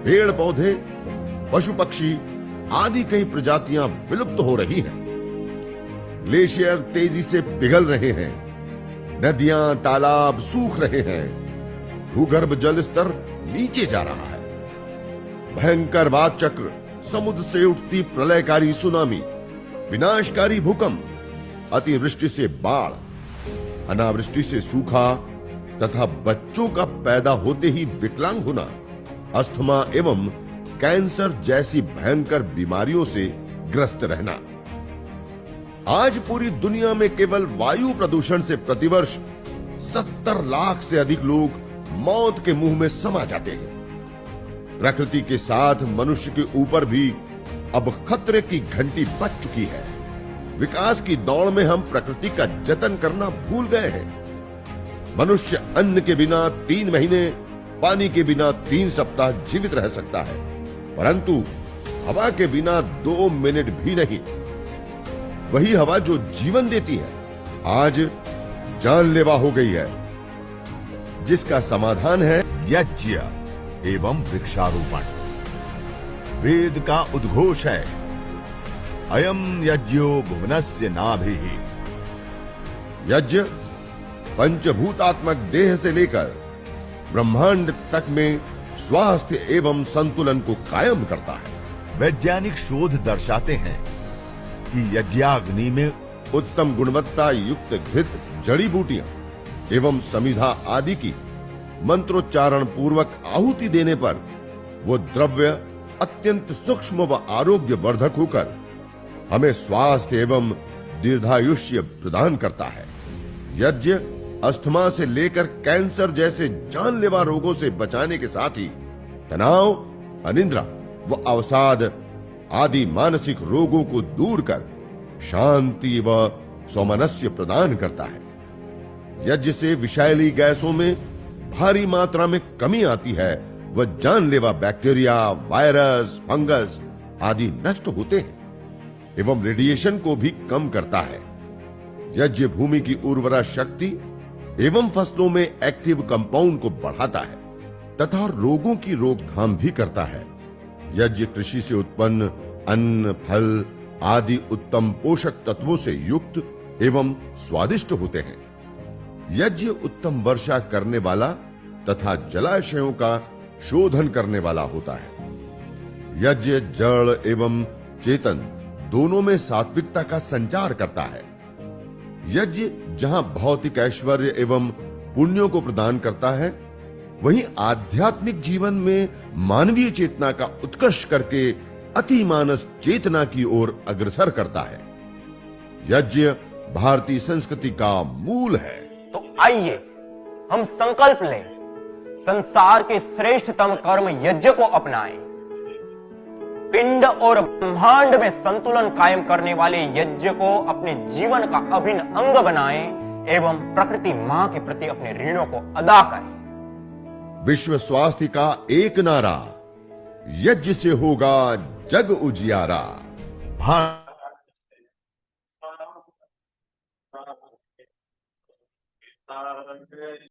पेड़ पौधे, पशु पक्षी आदि कई प्रजातियां विलुप्त हो रही हैं। ग्लेशियर तेजी से पिघल रहे हैं, नदियां तालाब सूख रहे हैं, भूगर्भ जल स्तर नीचे जा रहा है। भयंकर वात चक्र, समुद्र से उठती प्रलयकारी सुनामी, विनाशकारी भूकंप, अतिवृष्टि से बाढ़, अनावृष्टि से सूखा तथा बच्चों का पैदा होते ही विकलांग होना, अस्थमा एवं कैंसर जैसी भयंकर बीमारियों से ग्रस्त रहना। आज पूरी दुनिया में केवल वायु प्रदूषण से प्रतिवर्ष 70 लाख से अधिक लोग मौत के मुंह में समा जाते हैं। प्रकृति के साथ मनुष्य के ऊपर भी अब खतरे की घंटी बज चुकी है। विकास की दौड़ में हम प्रकृति का जतन करना भूल गए हैं। मनुष्य अन्न के बिना 3 महीने, पानी के बिना 3 सप्ताह जीवित रह सकता है, परंतु हवा के बिना 2 मिनट भी नहीं। वही हवा जो जीवन देती है आज जानलेवा हो गई है, जिसका समाधान है यज्ञ एवं वृक्षारोपण। वेद का उद्घोष है, अयम यज्ञो भुवनस्य नाभिः। यज्ञ पंचभूतात्मक देह से लेकर ब्रह्मांड तक में स्वास्थ्य एवं संतुलन को कायम करता है। वैज्ञानिक शोध दर्शाते हैं कि यज्ञाग्नि में उत्तम गुणवत्ता युक्त घृत, जड़ी बूटियां एवं समिधा आदि की मंत्रोच्चारण पूर्वक आहुति देने पर वो द्रव्य अत्यंत सूक्ष्म व आरोग्य वर्धक होकर हमें स्वास्थ्य एवं दीर्घायुष्य प्रदान करता है। यज्ञ अस्थमा से लेकर कैंसर जैसे जानलेवा रोगों से बचाने के साथ ही तनाव, अनिद्रा व अवसाद आदि मानसिक रोगों को दूर कर शांति व सौमनस्य प्रदान करता है। यज्ञ से विषैली गैसों में भारी मात्रा में कमी आती है व जानलेवा बैक्टीरिया, वायरस, फंगस आदि नष्ट होते हैं एवं रेडिएशन को भी कम करता है। यज्ञ भूमि की उर्वरा शक्ति एवं फसलों में एक्टिव कंपाउंड को बढ़ाता है तथा रोगों की रोकथाम भी करता है। यज्ञ कृषि से उत्पन्न अन्न, फल आदि उत्तम पोषक तत्वों से युक्त एवं स्वादिष्ट होते हैं। यज्ञ उत्तम वर्षा करने वाला तथा जलाशयों का शोधन करने वाला होता है। यज्ञ जड़ एवं चेतन दोनों में सात्विकता का संचार करता है। यज्ञ जहां भौतिक ऐश्वर्य एवं पुण्यों को प्रदान करता है, वहीं आध्यात्मिक जीवन में मानवीय चेतना का उत्कर्ष करके अति मानस चेतना की ओर अग्रसर करता है। यज्ञ भारतीय संस्कृति का मूल है। तो आइए हम संकल्प लें, संसार के श्रेष्ठतम कर्म यज्ञ को अपनाएं। पिंड और ब्रह्मांड में संतुलन कायम करने वाले यज्ञ को अपने जीवन का अभिन्न अंग बनाएं एवं प्रकृति मां के प्रति अपने ऋणों को अदा करें। विश्व स्वास्थ्य का एक नारा, यज्ञ से होगा जग उजियारा।